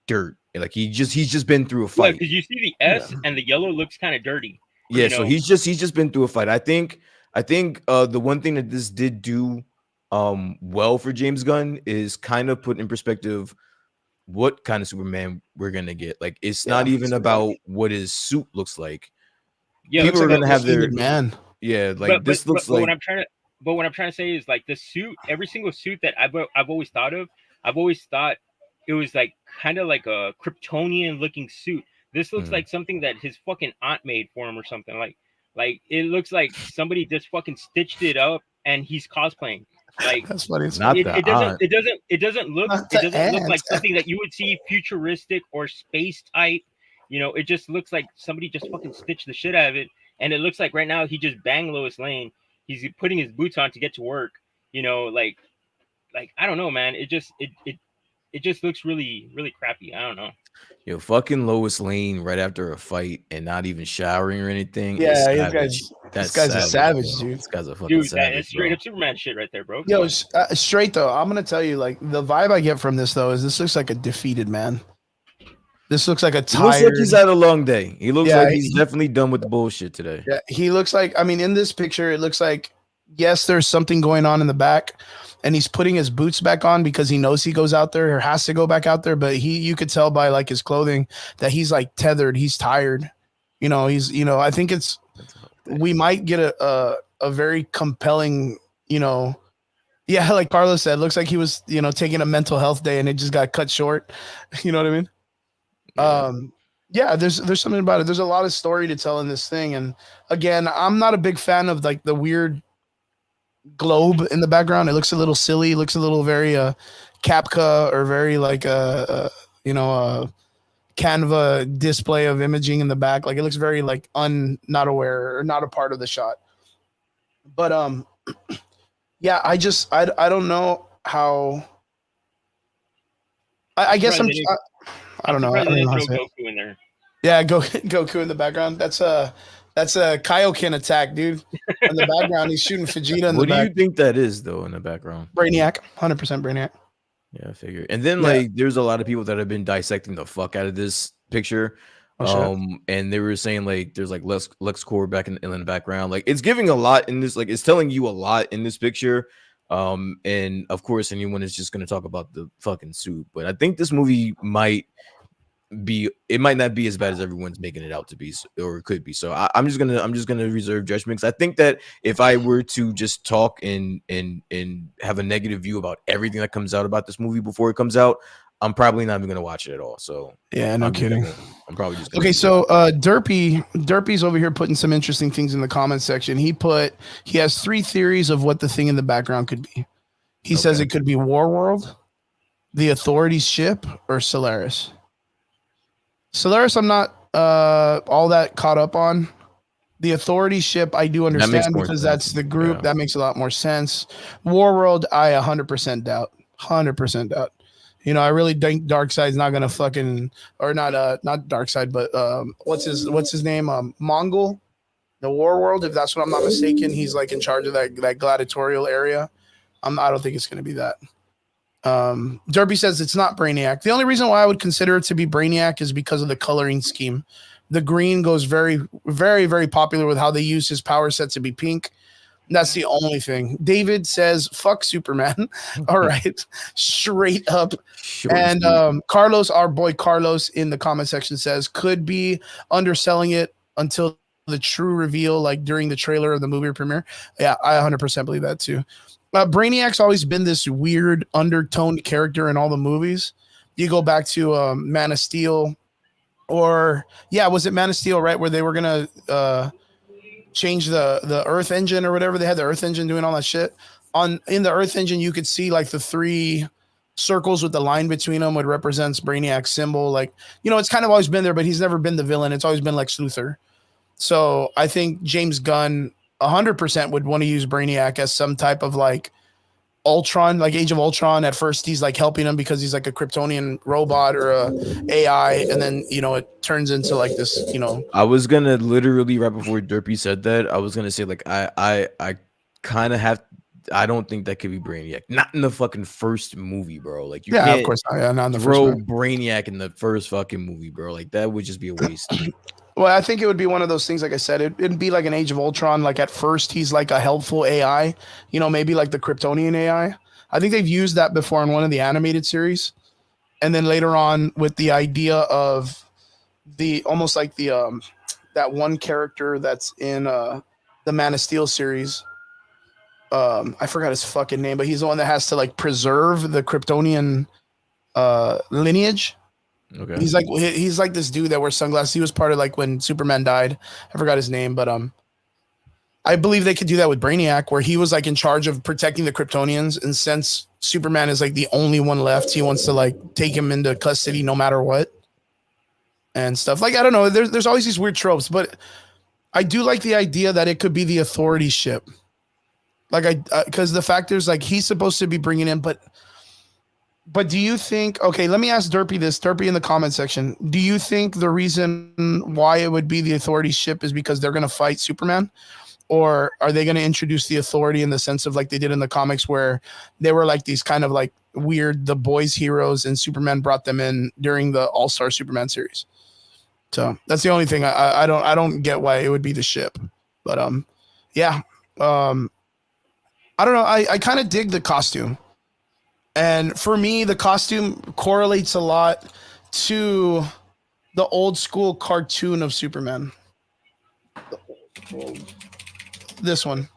dirt. And, like he's just been through a yeah, fight. because you see the S and the yellow looks kind of dirty. Yeah, You so know, he's just been through a fight. I think the one thing that this did do well for James Gunn is kind of put in perspective what kind of Superman we're gonna get. Like it's not even about what his suit looks like. yeah. People are Like gonna a have their defeated man. yeah, like this looks But like what I'm trying to say is like the suit, every single suit that I've always thought of, I've always thought it was like kind of like a Kryptonian looking suit. This looks Mhm. like something that his fucking aunt made for him or something. Like it looks like somebody just fucking stitched it up and he's cosplaying. Like That's funny. It's not it, the it doesn't aunt. it doesn't look not it the doesn't look like ant. something that you would see futuristic or space type. You know, it just looks like somebody just fucking stitched the shit out of it. And it looks like right now he just banged Lois Lane. He's putting his boots on to get to work. You know, like I don't know, man. It just looks really really crappy. I don't know. Yo, fucking Lois Lane right after a fight and not even showering or anything is Yeah, savage. That's this guy's a savage, bro. dude. This guy's a fucking Dude, savage, that's straight bro. up Superman shit right there, bro. Yo, straight though, I'm gonna tell you, like the vibe I get from this though is this looks like a defeated man. This looks like a He looks tired. like he's had a long day. He looks Yeah, like he's definitely done with the bullshit today. Yeah, he looks like. I mean, in this picture, it looks like yes, there's something going on in the back, and he's putting his boots back on because he knows he goes out there or has to go back out there. But you could tell by like his clothing that he's like tethered. He's tired. You know, I think we might get a very compelling. You know, yeah, like Carlos said, looks like he was taking a mental health day and it just got cut short. You know what I mean? Yeah. Yeah, there's something about it. There's a lot of story to tell in this thing, and again, I'm not a big fan of like the weird globe in the background. It looks a little silly. It looks a little very Capca or very like Canva display of imaging in the back. Like it looks very like not aware or not a part of the shot. But yeah, I don't know how. I guess I don't know. I don't know how to say it. Goku in there. Yeah, Goku in the background. That's a Kaioken attack, dude. In the background, he's shooting Vegeta in the What do back. you think that is though in the background? Brainiac, 100% Brainiac. Yeah, I figure. And then Yeah. like there's a lot of people that have been dissecting the fuck out of this picture. Oh, And they were saying like there's like LexCorp back in the background. Like it's giving a lot in this, like it's telling you a lot in this picture. And of course anyone is just gonna talk about the fucking suit. But I think this movie might not be as bad as everyone's making it out to be, or it could be. So I'm just gonna reserve judgment, because I think that if I were to just talk and have a negative view about everything that comes out about this movie before it comes out, I'm probably not even gonna watch it at all. So yeah, no kidding. I'm probably just gonna Okay, so Derpy's over here putting some interesting things in the comment section. He has 3 theories of what the thing in the background could be. He says it could be Warworld, the Authority's ship, or Solaris. Solaris, I'm not all that caught up on. The Authority ship, I do understand more because sense. that's the group. Yeah. That makes a lot more sense. Warworld, I 100% doubt. 100% doubt. You know, I really think Darkseid's not gonna fucking, or not Darkseid, but what's his name? Mongol, the Warworld. If that's what I'm not mistaken, he's like in charge of that gladiatorial area. I don't think it's gonna be that. Derby says it's not Brainiac. The only reason why I would consider it to be Brainiac is because of the coloring scheme. The green goes very, very, very popular with how they use his power set to be pink. That's the only thing. David says, fuck Superman. All right. Straight up. Short And sweet. Carlos, our boy Carlos in the comment section says, could be underselling it until the true reveal, like during the trailer of the movie premiere. Yeah, I 100% believe that too. Brainiac's always been this weird undertoned character in all the movies. You go back to Man of Steel, or was it Man of Steel, right? Where they were gonna change the Earth engine or whatever. They had the Earth engine doing all that shit. In the Earth engine, you could see like the 3 circles with the line between them would represents Brainiac's symbol. Like, you know, it's kind of always been there, but he's never been the villain. It's always been Lex Luthor. So I think James Gunn 100% would want to use Brainiac as some type of like Ultron, like Age of Ultron. At first, he's like helping him because he's like a Kryptonian robot or a AI, and then it turns into like this. I was gonna literally right before Derpy said that, I was gonna say like I kind of have. I don't think that could be Brainiac. Not in the fucking first movie, bro. Like you can't of course not. Yeah, not in the throw first movie. Brainiac in the first fucking movie, bro. Like that would just be a waste. Well, I think it would be one of those things. Like I said, it'd be like an Age of Ultron. Like at first, he's like a helpful AI. Maybe like the Kryptonian AI. I think they've used that before in one of the animated series, and then later on with the idea of the almost like the that one character that's in the Man of Steel series. I forgot his fucking name, but he's the one that has to like preserve the Kryptonian lineage. Okay. He's like this dude that wears sunglasses. He was part of like when Superman died. I forgot his name, but I believe they could do that with Brainiac, where he was like in charge of protecting the Kryptonians, and since Superman is like the only one left, he wants to like take him into custody no matter what, and stuff. Like I don't know. There's always these weird tropes, but I do like the idea that it could be the Authority ship. Like because the fact is like he's supposed to be bringing in, but do you think, okay, let me ask Derpy in the comment section. Do you think the reason why it would be the Authority ship is because they're going to fight Superman? Or are they going to introduce the Authority in the sense of like they did in the comics where they were like these kind of like weird, the boys heroes, and Superman brought them in during the All-Star Superman series? So that's the only thing I don't get why it would be the ship. But I don't know. I kind of dig the costume. And for me, the costume correlates a lot to the old school cartoon of Superman. This one.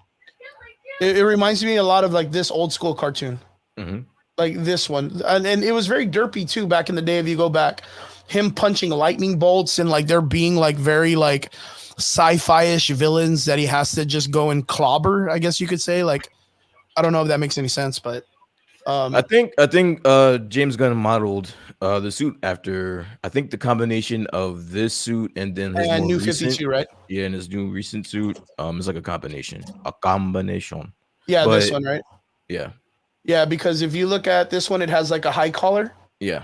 It reminds me a lot of like this old school cartoon. Mm-hmm. Like this one. And it was very derpy too back in the day if you go back. Him punching lightning bolts and like there being like very like sci-fi-ish villains that he has to just go and clobber, I guess you could say. Like, I don't know if that makes any sense, but I think James Gunn modeled the suit after I think the combination of this suit and then his new recent, 52, right? Yeah, and his new recent suit. It's like a combination. Yeah, But, this one, right? Yeah, because if you look at this one, it has like a high collar. Yeah.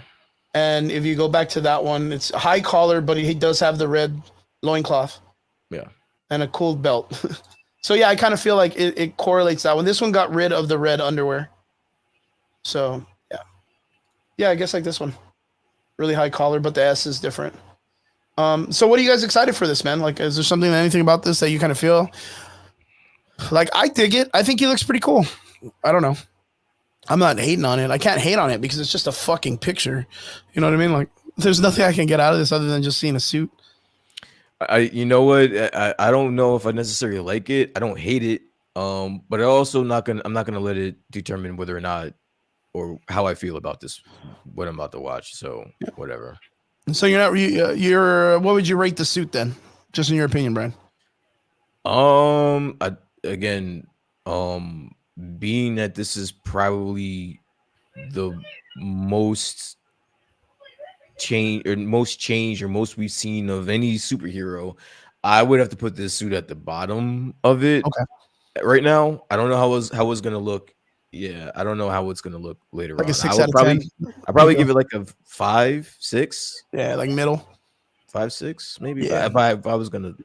And if you go back to that one, it's a high collar, but he does have the red loincloth. Yeah. And a cool belt. So yeah, I kind of feel like it correlates that one. This one got rid of the red underwear. So yeah, I guess like this one, really high collar, but the S is different. So what are you guys excited for this, man? Like, is there anything about this that you kind of feel like? I dig it. I think he looks pretty cool. I don't know. I'm not hating on it. I can't hate on it because it's just a fucking picture. You know what I mean? Like, there's nothing I can get out of this other than just seeing a suit. You know what? I don't know if I necessarily like it. I don't hate it. But I'm not gonna let it determine whether or not or how I feel about this, what I'm about to watch. So whatever. So you're what would you rate the suit then? Just in your opinion, Brian? Being that this is probably the most change or most we've seen of any superhero, I would have to put this suit at the bottom of it. Okay. Right now, I don't know how it's gonna look. Yeah, I don't know how it's gonna look later Like a on. 6 out of 10. I probably give it like a 5, 6, Yeah, like middle. 5, 6, maybe. Yeah. If I was gonna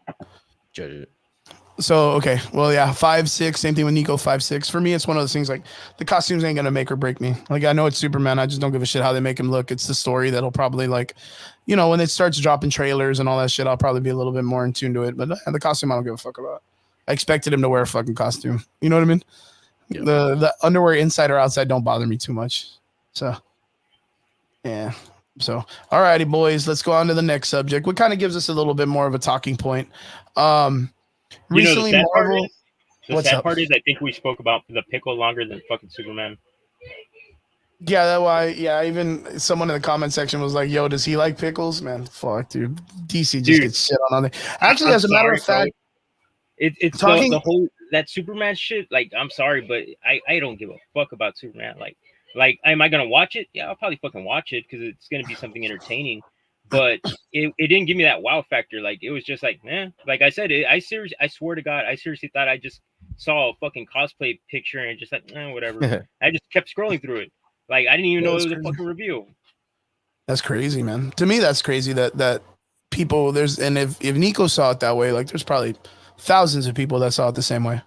judge it. So okay, well yeah, 5, 6. Same thing with Nico, 5, 6. For me, it's one of those things like the costumes ain't gonna make or break me. Like I know it's Superman, I just don't give a shit how they make him look. It's the story that'll probably like, when it starts dropping trailers and all that shit, I'll probably be a little bit more in tune to it. But the costume, I don't give a fuck about. I expected him to wear a fucking costume. You know what I mean? Yeah. The underwear inside or outside don't bother me too much. So yeah. So alrighty, boys, let's go on to the next subject. What kind of gives us a little bit more of a talking point. Recently, Marvel. The sad part is, I think we spoke about the pickle longer than fucking Superman. Yeah, that's why. Yeah, even someone in the comment section was like, "Yo, does he like pickles?" Man, fuck, dude. DC just gets shit on it. Actually, as a matter of fact, it's talking the whole that Superman shit. Like, I'm sorry, but I don't give a fuck about Superman. Like, am I gonna watch it? Yeah, I'll probably fucking watch it because it's gonna be something entertaining. But it didn't give me that wow factor. Like, it was just like, man. Like I said, I swear to God, I seriously thought I just saw a fucking cosplay picture and just like, whatever. I just kept scrolling through it. Like, I didn't even know it was a fucking review. That's crazy, man. To me, that's crazy that people if Nico saw it that way, like there's probably thousands of people that saw it the same way.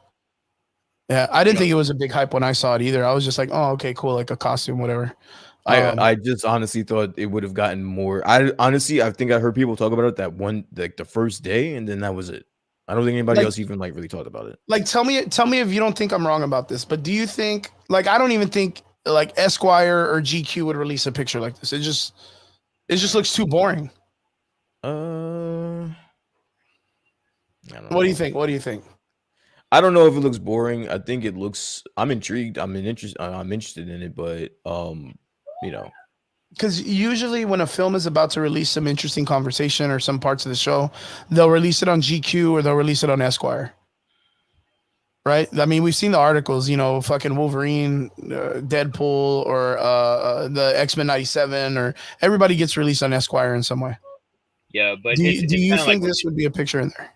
Yeah, I didn't think it was a big hype when I saw it either. I was just like, oh, okay, cool, like a costume, whatever. I just honestly thought it would have gotten more. I think I heard people talk about it that one, like the first day, and then that was it. I don't think anybody else even like really talked about it. Like, tell me if you don't think I'm wrong about this, but do you think, like, I don't even think like Esquire or GQ would release a picture like this. It just looks too boring. I don't know. What do you think? What do you think? I don't know if it looks boring. I think it looks. I'm intrigued. I'm interested in it, but because usually when a film is about to release some interesting conversation or some parts of the show, they'll release it on GQ or they'll release it on Esquire. Right? I mean, we've seen the articles, fucking Wolverine, Deadpool, or the X-Men 97, or everybody gets released on Esquire in some way. Yeah, but do you think this would be a picture in there?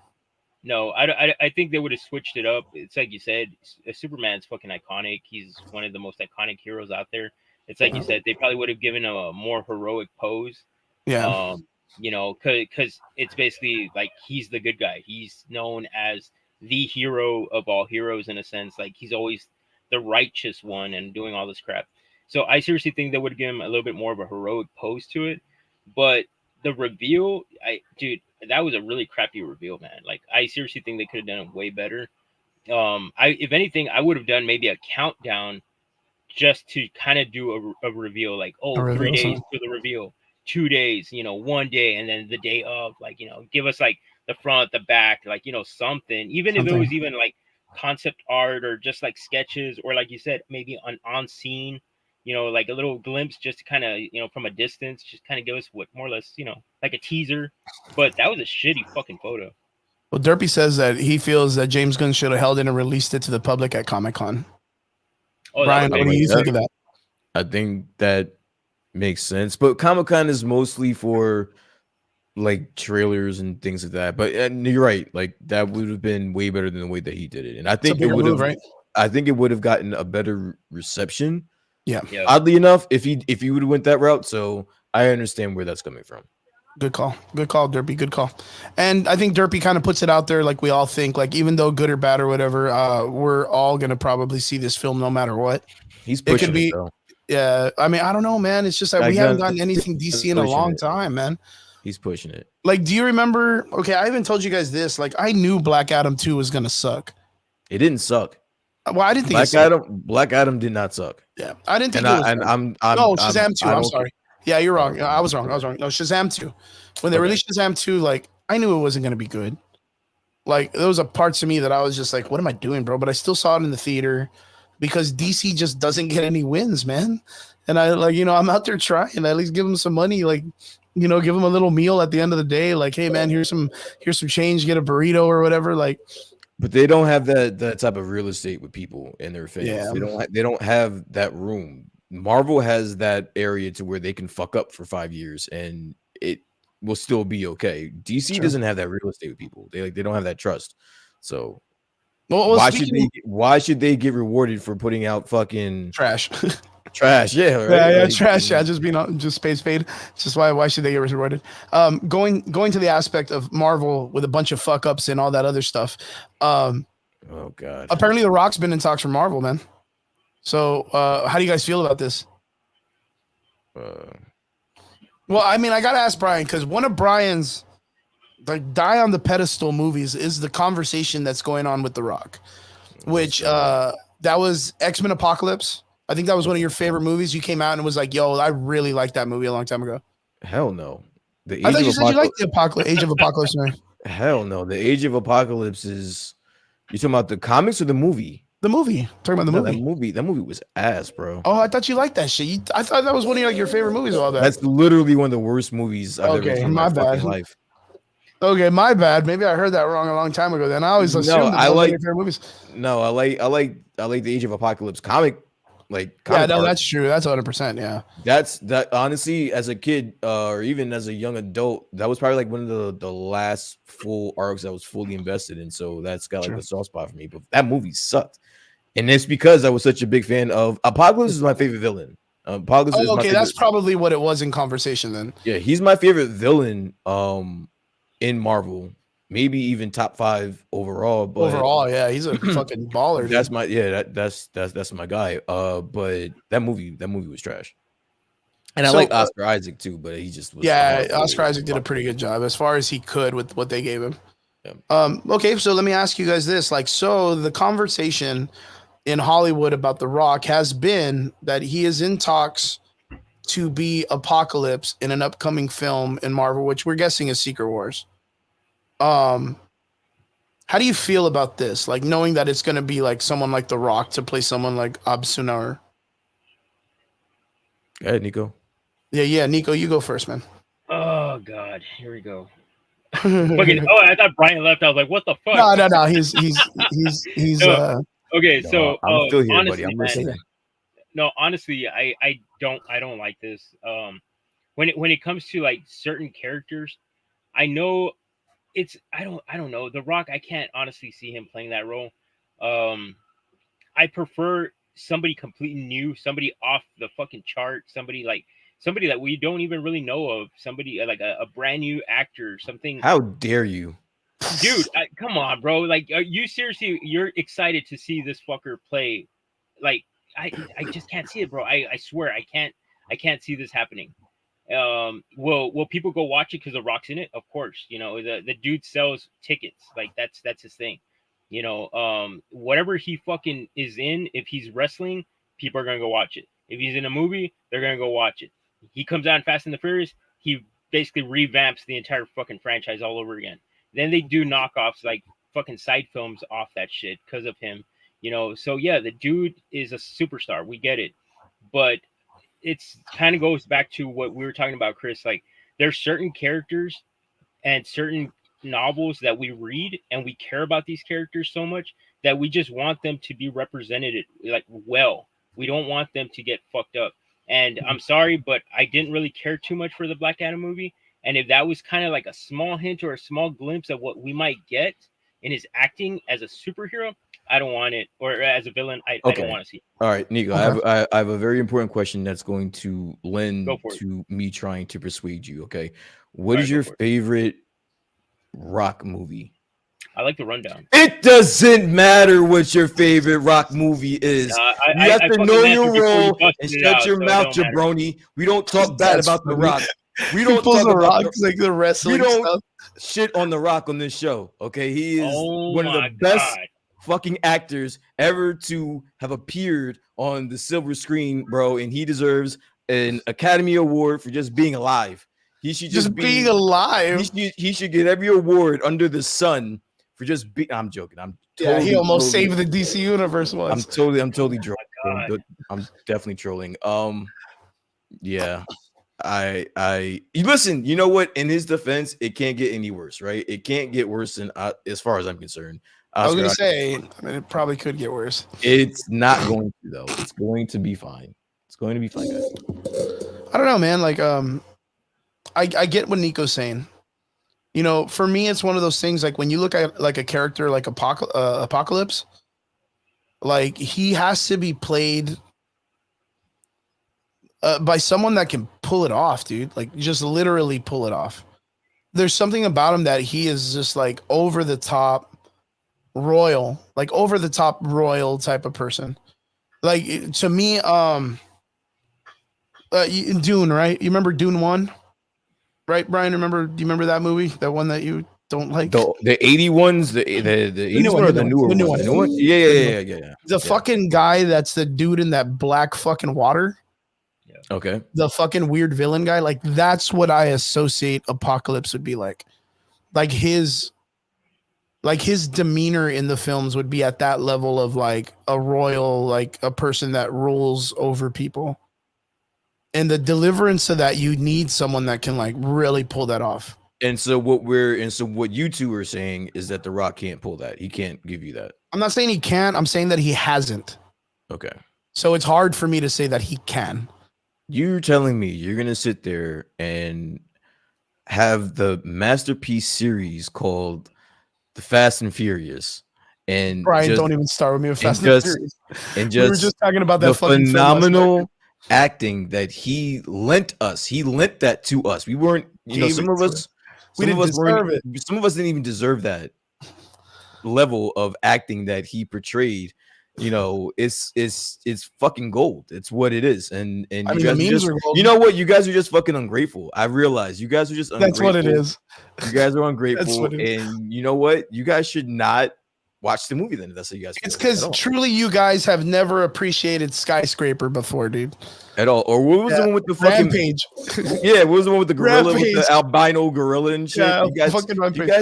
No, I think they would have switched it up. It's like you said, Superman's fucking iconic. He's one of the most iconic heroes out there. It's like you said, they probably would have given him a more heroic pose. Yeah. Because it's basically like he's the good guy. He's known as the hero of all heroes in a sense. Like, he's always the righteous one and doing all this crap. So I seriously think they would give him a little bit more of a heroic pose to it. But the reveal, that was a really crappy reveal, man. Like, I seriously think they could have done it way better. If anything, I would have done maybe a countdown just to kind of do a reveal, like, 3 days for the reveal, 2 days, 1 day, and then the day of, like, give us like the front, the back, like, something, even if it was even like concept art or just like sketches, or like you said, maybe on scene, like a little glimpse, just to kind of, from a distance, just kind of give us what more or less, like a teaser. But that was a shitty fucking photo. Well, Derpy says that he feels that James Gunn should have held it and released it to the public at Comic-Con. Brian, what do you think of that? I think that makes sense, but Comic-Con is mostly for like trailers and things like that. But you're right, like that would have been way better than the way that he did it, and I think it would have. Right? I think it would have gotten a better reception. Yeah. Oddly enough, if he would have went that route, so I understand where that's coming from. Good call, Derpy. Good call. And I think Derpy kind of puts it out there, like we all think, like even though good or bad or whatever, we're all gonna probably see this film no matter what. He's pushing it, though. Yeah, I mean, I don't know, man. It's just like we haven't gotten anything DC in a long time, man. He's pushing it. Like, do you remember? Okay, I even told you guys this. Like, I knew Black Adam 2 was gonna suck. It didn't suck. Well, I didn't think Black Adam did not suck. Yeah, I didn't think it was. Shazam 2. I'm sorry. Yeah, you're wrong. I was wrong. No, Shazam 2. When they released Shazam 2, like, I knew it wasn't gonna be good. Like, there was a parts of me that I was just like, what am I doing, bro? But I still saw it in the theater because DC just doesn't get any wins, man. And I I'm out there trying. At least give them some money, like, give them a little meal at the end of the day. Like, hey, man, here's some change. Get a burrito or whatever. Like, but they don't have that type of real estate with people in their face. Yeah. They don't have that room. Marvel has that area to where they can fuck up for 5 years, and will still be okay. DC doesn't have that real estate with people. They don't have that trust. So why should they get rewarded for putting out fucking trash? Trash, yeah, right? Yeah, trash. Yeah, just space fade. Just why should they get rewarded? Going to the aspect of Marvel with a bunch of fuck ups and all that other stuff. Oh god. Apparently, The Rock's been in talks for Marvel, man. So, how do you guys feel about this? Well, I mean, I gotta ask Brian because one of Brian's like die on the pedestal movies is the conversation that's going on with The Rock, which that was X-Men Apocalypse. I think that was one of your favorite movies. You came out and was like, "Yo, I really liked that movie a long time ago." Hell no. I thought you said you liked the Age of Apocalypse. Man. Hell no. The Age of Apocalypse is. You talking about the comics or the movie? The movie. Talking about the movie. That movie was ass, bro. Oh, I thought you liked that shit. I thought that was one of your favorite movies. All that. That's literally one of the worst movies I've ever seen in my fucking life. Okay, my bad. Maybe I heard that wrong a long time ago. Then I always assumed that was your favorite movies. No, I like the Age of Apocalypse comic. That's true. That's 100%. Yeah. That honestly, as a kid, or even as a young adult, that was probably like one of the last full arcs I was fully invested in. So that's got like a soft spot for me. But that movie sucked, and it's because I was such a big fan of Apocalypse. Is my favorite villain. Apocalypse. Oh, okay, that's probably what it was in conversation then. Yeah, he's my favorite villain. In Marvel. Maybe even top 5 overall. But overall, yeah, he's a fucking baller. That's that's my guy. But that movie was trash. And I like Oscar Isaac too, but he just was. Yeah, Oscar Isaac did a pretty good job as far as he could with what they gave him. Yeah. Okay, so let me ask you guys this: so the conversation in Hollywood about The Rock has been that he is in talks to be Apocalypse in an upcoming film in Marvel, which we're guessing is Secret Wars. How do you feel about this? Like knowing that it's going to be like someone like The Rock to play someone like Absunar. Go ahead, Nico. Yeah, Nico, you go first, man. Oh God, here we go. I thought Brian left. I was like, what the fuck? No. He's okay. So I'm still here, honestly, buddy. I'm listening. No, honestly, I don't like this. When it comes to like certain characters, I know. I don't know. The Rock, I can't honestly see him playing that role. I prefer somebody completely new, somebody off the fucking chart, somebody that we don't even really know of, somebody like a brand new actor, something. How dare you? Dude, come on, bro. Like, are you seriously, you're excited to see this fucker play? Like, I just can't see it, bro. I swear I can't see this happening. Will people go watch it because The Rock's in it? Of course, the dude sells tickets. Like that's his thing. Whatever he fucking is in, if he's wrestling, people are gonna go watch it. If he's in a movie, they're gonna go watch it. He comes out in Fast and the Furious, he basically revamps the entire fucking franchise all over again. Then they do knockoffs like fucking side films off that shit because of him. So yeah, the dude is a superstar. We get it, but it's kind of goes back to what we were talking about, Chris. Like there's certain characters and certain novels that we read and we care about these characters so much that we just want them to be represented like well. We don't want them to get fucked up. And I'm sorry, but I didn't really care too much for the Black Adam movie. And if that was kind of like a small hint or a small glimpse of what we might get in his acting as a superhero, I don't want it, or as a villain, I don't want to see it. All right, Nico, I have a very important question that's going to lend to me trying to persuade you. Okay, what is your favorite Rock movie? I like The Rundown. It doesn't matter what your favorite Rock movie is. You have to know your role and shut your mouth, jabroni. We don't talk bad about The Rock. We don't talk about like the wrestling stuff. Shit on The Rock on this show. Okay, he is one of the best fucking actors ever to have appeared on the silver screen, bro, and he deserves an Academy Award for just being alive. He should just being alive. He should get every award under the sun for just being. I'm joking. He almost saved the DC universe once. I'm totally trolling. I'm definitely trolling. Yeah. I listen, you know what? In his defense, it can't get any worse, right? It can't get worse than as far as I'm concerned. I was gonna say, it probably could get worse. It's not going to though. It's going to be fine. It's going to be fine, guys. I don't know, man. Like, I get what Nico's saying. You know, for me, it's one of those things like when you look at like a character like Apocalypse, like he has to be played by someone that can pull it off, dude. Like just literally pull it off. There's something about him that he is just like over the top royal, like over the top royal type of person. Like to me, Dune, right? You remember Dune 1? Right, Brian? Do you remember that movie? That one that you don't like? The 80 ones, the 80s one or the newer one? The new one? Yeah. The fucking guy that's the dude in that black fucking water. Yeah. Okay. The fucking weird villain guy. Like that's what I associate Apocalypse would be like. Like his demeanor in the films would be at that level of like a royal, like a person that rules over people. And the deliverance of that, you need someone that can like really pull that off. And so what you two are saying is that The Rock can't pull that. He can't give you that. I'm not saying he can't. I'm saying that he hasn't. Okay. So it's hard for me to say that he can. You're telling me you're gonna sit there and have the masterpiece series called The Fast and Furious, and Brian, don't even start with me with Fast and Furious. And we were just talking about that the fucking phenomenal acting that he lent us. He lent that to us. We weren't, some of us didn't even deserve that level of acting that he portrayed. It's fucking gold. It's what it is. And you guys are just, you know what? You guys are just fucking ungrateful. I realize you guys are just ungrateful. That's what it is. You guys are ungrateful. And you know what? You guys should not watch the movie then. If that's what you guys feel. It's because truly you guys have never appreciated Skyscraper before, dude. At all. Or what was the one with the fucking Rampage? Yeah, what was the one with the gorilla, with the albino gorilla and shit? Yeah, you guys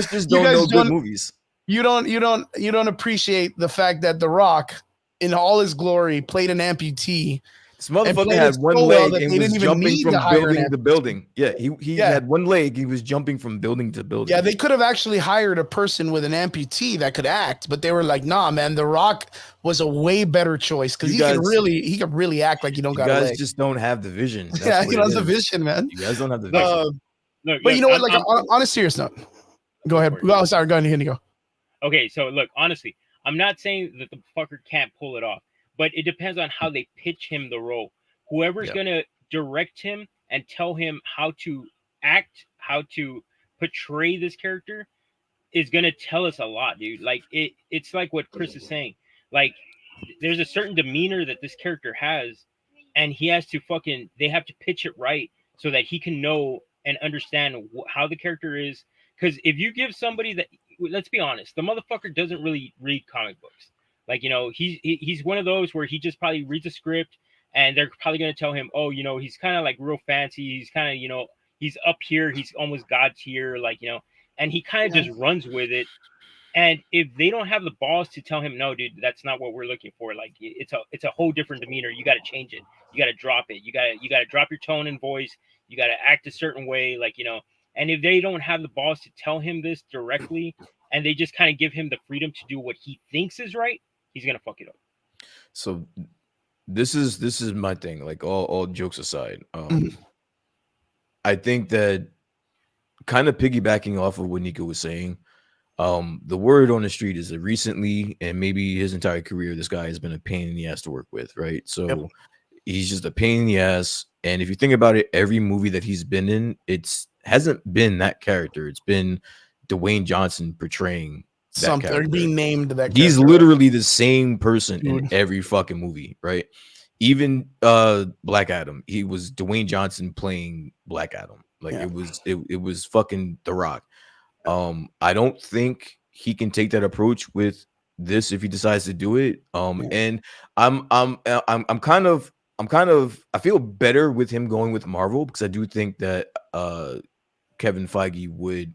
just don't know good movies. You don't appreciate the fact that The Rock, in all his glory, played an amputee. This motherfucker had one leg and was jumping from building to building. Yeah, he had one leg. He was jumping from building to building. Yeah, they could have actually hired a person with an amputee that could act, but they were like, "Nah, man, The Rock was a way better choice because he could really act like you don't got a leg." You guys just don't have the vision. Yeah, he has the vision, man. You guys don't have the vision. But you know what? Like on a serious note, go ahead. Oh, sorry, go ahead. Go. Okay, so look, honestly, I'm not saying that the fucker can't pull it off, but it depends on how they pitch him the role. Whoever's gonna direct him and tell him how to act, how to portray this character, is gonna tell us a lot, dude. Like it's like what Chris is saying. Like there's a certain demeanor that this character has, and he has to they have to pitch it right so that he can know and understand how the character is. Because if you give somebody that, let's be honest, the motherfucker doesn't really read comic books. Like, he's one of those where he just probably reads a script and they're probably going to tell him, oh, he's kind of like real fancy. He's kind of, he's up here. He's almost God tier, and he kind of just runs with it. And if they don't have the balls to tell him, no, dude, that's not what we're looking for. Like it's a whole different demeanor. You got to change it. You got to drop it. You got to drop your tone and voice. You got to act a certain way. And if they don't have the balls to tell him this directly, and they just kind of give him the freedom to do what he thinks is right, he's gonna fuck it up. So this is my thing. Like all jokes aside, I think that kind of piggybacking off of what Nico was saying, the word on the street is that recently, and maybe his entire career, this guy has been a pain in the ass to work with, right? So he's just a pain in the ass. And if you think about it, every movie that he's been in, hasn't been that character. It's been Dwayne Johnson portraying that something character. Being named that character. He's literally the same person in every fucking movie, right? Even Black Adam, he was Dwayne Johnson playing Black Adam. Like it was fucking The Rock. I don't think he can take that approach with this if he decides to do it. And I'm kind of I feel better with him going with Marvel because I do think that Kevin Feige would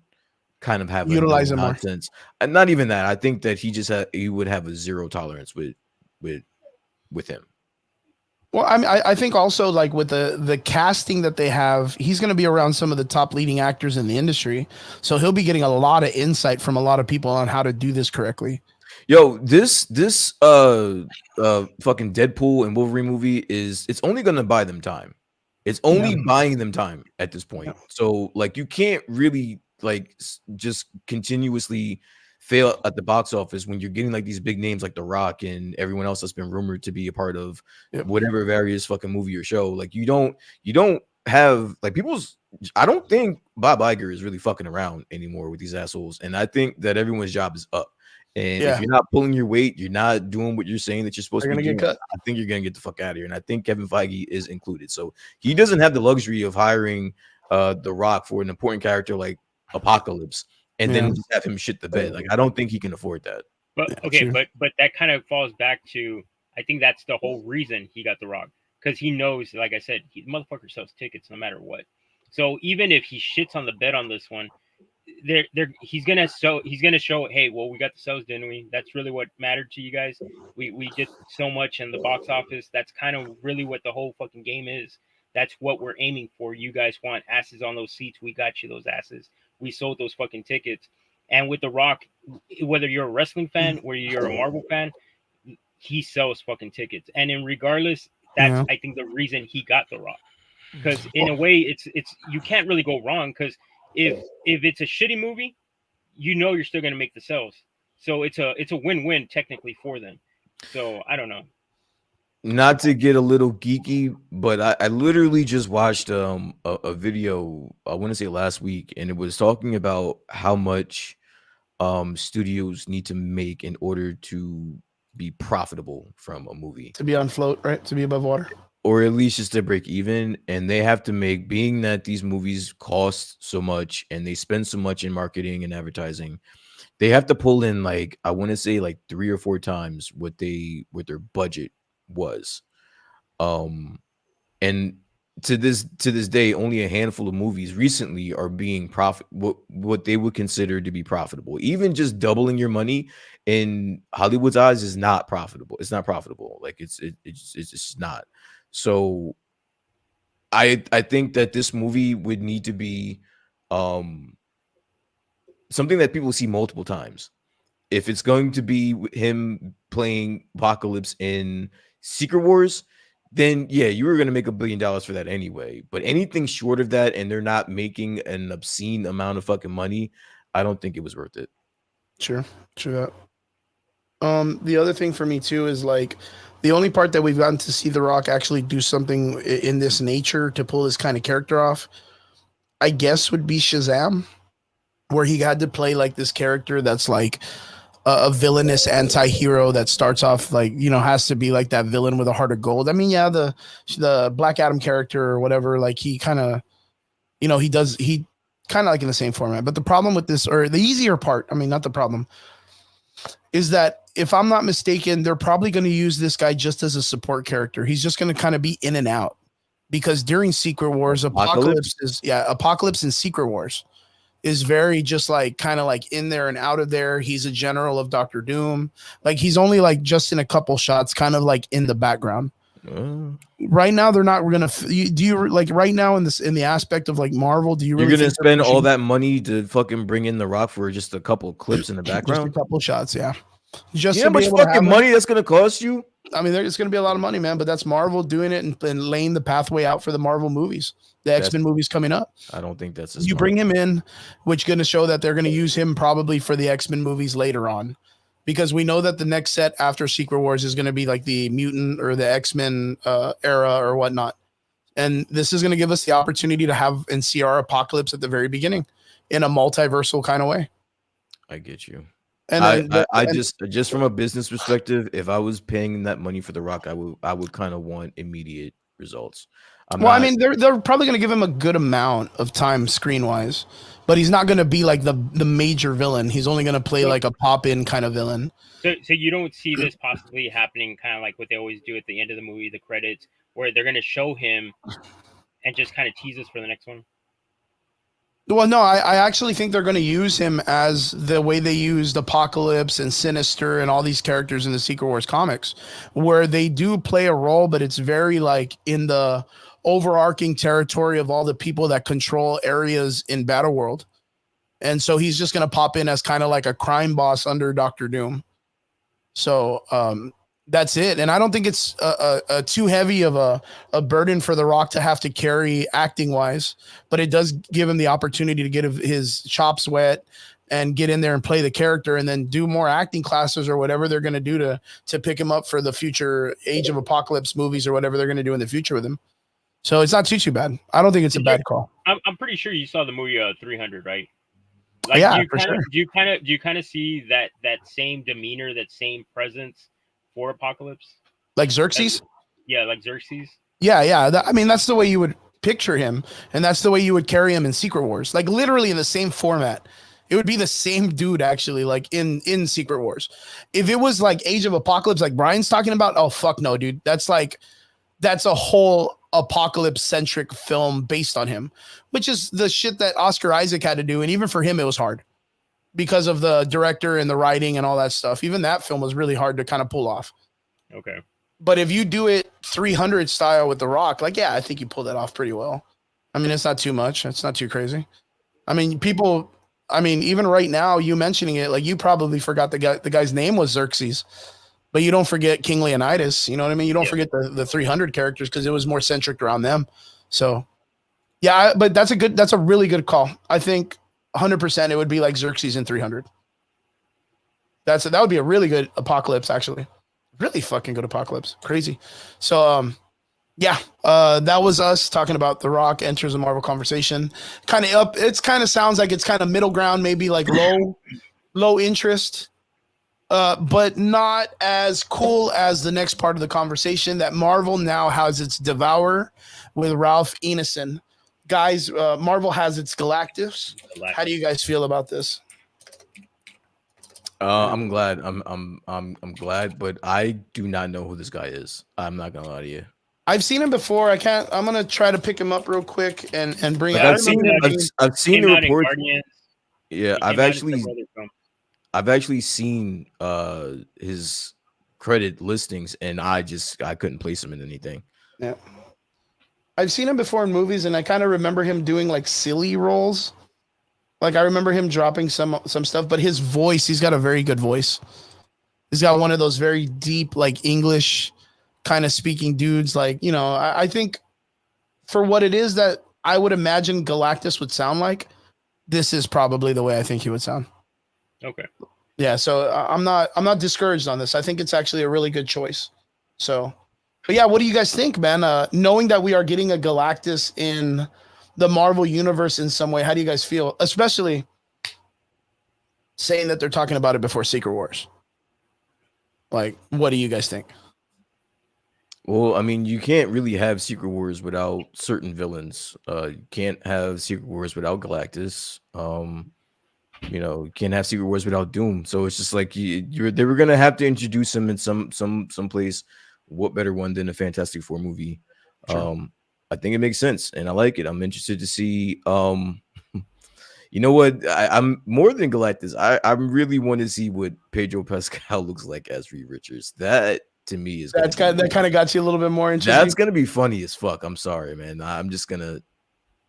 kind of have utilize him nonsense. And not even that. I think that he would have a zero tolerance with him. Well, I think also like with the casting that they have, he's going to be around some of the top leading actors in the industry. So he'll be getting a lot of insight from a lot of people on how to do this correctly. Yo, this fucking Deadpool and Wolverine movie it's only going to buy them time. It's only buying them time at this point. So like you can't really like just continuously fail at the box office when you're getting like these big names like The Rock and everyone else that's been rumored to be a part of whatever various fucking movie or show. Like you don't have like people's. I don't think Bob Iger is really fucking around anymore with these assholes, and I think that everyone's job is up. And if you're not pulling your weight, you're not doing what you're saying that you're supposed to be doing, I think you're gonna get the fuck out of here. And I think Kevin Feige is included. So he doesn't have the luxury of hiring The Rock for an important character like Apocalypse and then just have him shit the bed. Like I don't think he can afford that. But okay, but that kind of falls back to, I think that's the whole reason he got The Rock, because he knows, like I said, the motherfucker sells tickets no matter what. So even if he shits on the bed on this one, he's gonna show, hey, well, we got the sales, didn't we? That's really what mattered to you guys. We did so much in the box office. That's kind of really what the whole fucking game is. That's what we're aiming for. You guys want asses on those seats. We got you those asses. We sold those fucking tickets. And with The Rock, whether you're a wrestling fan, whether you're a Marvel fan, he sells fucking tickets. And in regardless, that's I think the reason he got The Rock. Because in a way, it's you can't really go wrong, because if it's a shitty movie, you know you're still gonna make the sales. So it's a win-win technically for them. So I don't know. Not to get a little geeky, but I literally just watched a video, I want to say last week, and it was talking about how much studios need to make in order to be profitable from a movie. To be on float, right? To be above water. Or at least just to break even. And they have to make, being that these movies cost so much and they spend so much in marketing and advertising, they have to pull in like, I want to say like 3 or 4 times what their budget was. And to this day, only a handful of movies recently are being what they would consider to be profitable. Even just doubling your money in Hollywood's eyes is not profitable. It's not profitable. Like it's just not. So I think that this movie would need to be something that people see multiple times. If it's going to be him playing Apocalypse in Secret Wars, then yeah, you were going to make $1 billion for that anyway. But anything short of that, and they're not making an obscene amount of fucking money, I don't think it was worth it. Sure that. The other thing for me too is like the only part that we've gotten to see The Rock actually do something in this nature to pull this kind of character off, I guess, would be Shazam, where he had to play like this character that's like a villainous anti-hero that starts off like, you know, has to be like that villain with a heart of gold. I mean, yeah, the Black Adam character or whatever, like he kind of, you know, he kind of like in the same format. But the problem with this, or the easier part, I mean, not the problem, is that if I'm not mistaken, they're probably going to use this guy just as a support character. He's just going to kind of be in and out, because during Secret Wars, Apocalypse and Secret Wars is very just like kind of like in there and out of there. He's a general of Doctor Doom. Like he's only like just in a couple shots, kind of like in the background. Right now, they're not going to. Do you like right now in the aspect of like Marvel? Do you really? You're going to spend all that money to fucking bring in The Rock for just a couple of clips in the background? Just a couple shots, yeah. Just you know how much fucking money that's going to cost you? I mean, it's going to be a lot of money, man. But that's Marvel doing it and laying the pathway out for the Marvel movies, the X-Men movies coming up. I don't think that's. You bring him in, which is going to show that they're going to use him probably for the X-Men movies later on, because we know that the next set after Secret Wars is going to be like the mutant or the X-Men era or whatnot. And this is going to give us the opportunity to have and see our Apocalypse at the very beginning in a multiversal kind of way. I get you. And I just from a business perspective, if I was paying that money for The Rock, I would kind of want immediate results. I mean, they're probably going to give him a good amount of time screen wise, but he's not going to be like the major villain. He's only going to play like a pop in kind of villain. So you don't see this possibly happening, kind of like what they always do at the end of the movie, the credits, where they're going to show him and just kind of tease us for the next one? Well, no, I actually think they're going to use him as the way they used Apocalypse and Sinister and all these characters in the Secret Wars comics, where they do play a role, but it's very like in the overarching territory of all the people that control areas in Battleworld. And so he's just going to pop in as kind of like a crime boss under Doctor Doom. So That's it. And I don't think it's a too heavy of a burden for The Rock to have to carry acting wise, but it does give him the opportunity to get his chops wet and get in there and play the character and then do more acting classes or whatever they're going to do to pick him up for the future Age of Apocalypse movies or whatever they're going to do in the future with him. So it's not too bad. I don't think it's a bad call. I'm pretty sure you saw the movie 300, right? Like, yeah, do you kind of see that same demeanor, that same presence for Apocalypse? Like Xerxes? Like Xerxes. Yeah. I mean, that's the way you would picture him, and that's the way you would carry him in Secret Wars. Like literally in the same format. It would be the same dude actually, like in Secret Wars. If it was like Age of Apocalypse, like Brian's talking about, oh fuck no, dude. That's a whole apocalypse-centric film based on him, which is the shit that Oscar Isaac had to do, and even for him, it was hard because of the director and the writing and all that stuff. Even that film was really hard to kind of pull off. Okay. But if you do it 300 style with The Rock, like, yeah, I think you pull that off pretty well. I mean, it's not too much. It's not too crazy. I mean, even right now, you mentioning it, like you probably forgot the guy's name was Xerxes. But you don't forget King Leonidas. You know what I mean? You don't forget the 300 characters because it was more centric around them. So, yeah, but that's a really good call. I think 100% it would be like Xerxes in 300. That would be a really good Apocalypse, actually. Really fucking good Apocalypse. Crazy. So, that was us talking about The Rock enters the Marvel conversation. Kind of up. It's kind of sounds like it's kind of middle ground, maybe like low interest. But not as cool as the next part of the conversation that Marvel now has its Devourer with Ralph Ineson. Guys, Marvel has its Galactus. How do you guys feel about this? I'm glad. I'm glad, but I do not know who this guy is. I'm not gonna lie to you. I've seen him before. I'm gonna try to pick him up real quick and bring. Like, I've seen the report. Yeah, I've actually seen his credit listings, and I couldn't place him in anything. Yeah, I've seen him before in movies, and I kind of remember him doing like silly roles. Like I remember him dropping some stuff, but his voice, he's got a very good voice. He's got one of those very deep, like English kind of speaking dudes. Like, you know, I think for what it is that I would imagine Galactus would sound like, this is probably the way I think he would sound. Okay. Yeah, so I'm not discouraged on this. I think it's actually a really good choice. So, but yeah, what do you guys think, man? Knowing that we are getting a Galactus in the Marvel universe in some way, how do you guys feel? Especially saying that they're talking about it before Secret Wars. Like, what do you guys think? Well, I mean, you can't really have Secret Wars without certain villains. You can't have Secret Wars without Galactus. You know, you can't have Secret Wars without Doom. So it's just like they were gonna have to introduce him in some place. What better one than a Fantastic Four movie? Sure. I think it makes sense, and I like it. I'm interested to see. You know what? I'm more than Galactus. I really want to see what Pedro Pascal looks like as Reed Richards. That to me is that kind of got you a little bit more interested. That's gonna be funny as fuck. I'm sorry, man. I'm just gonna.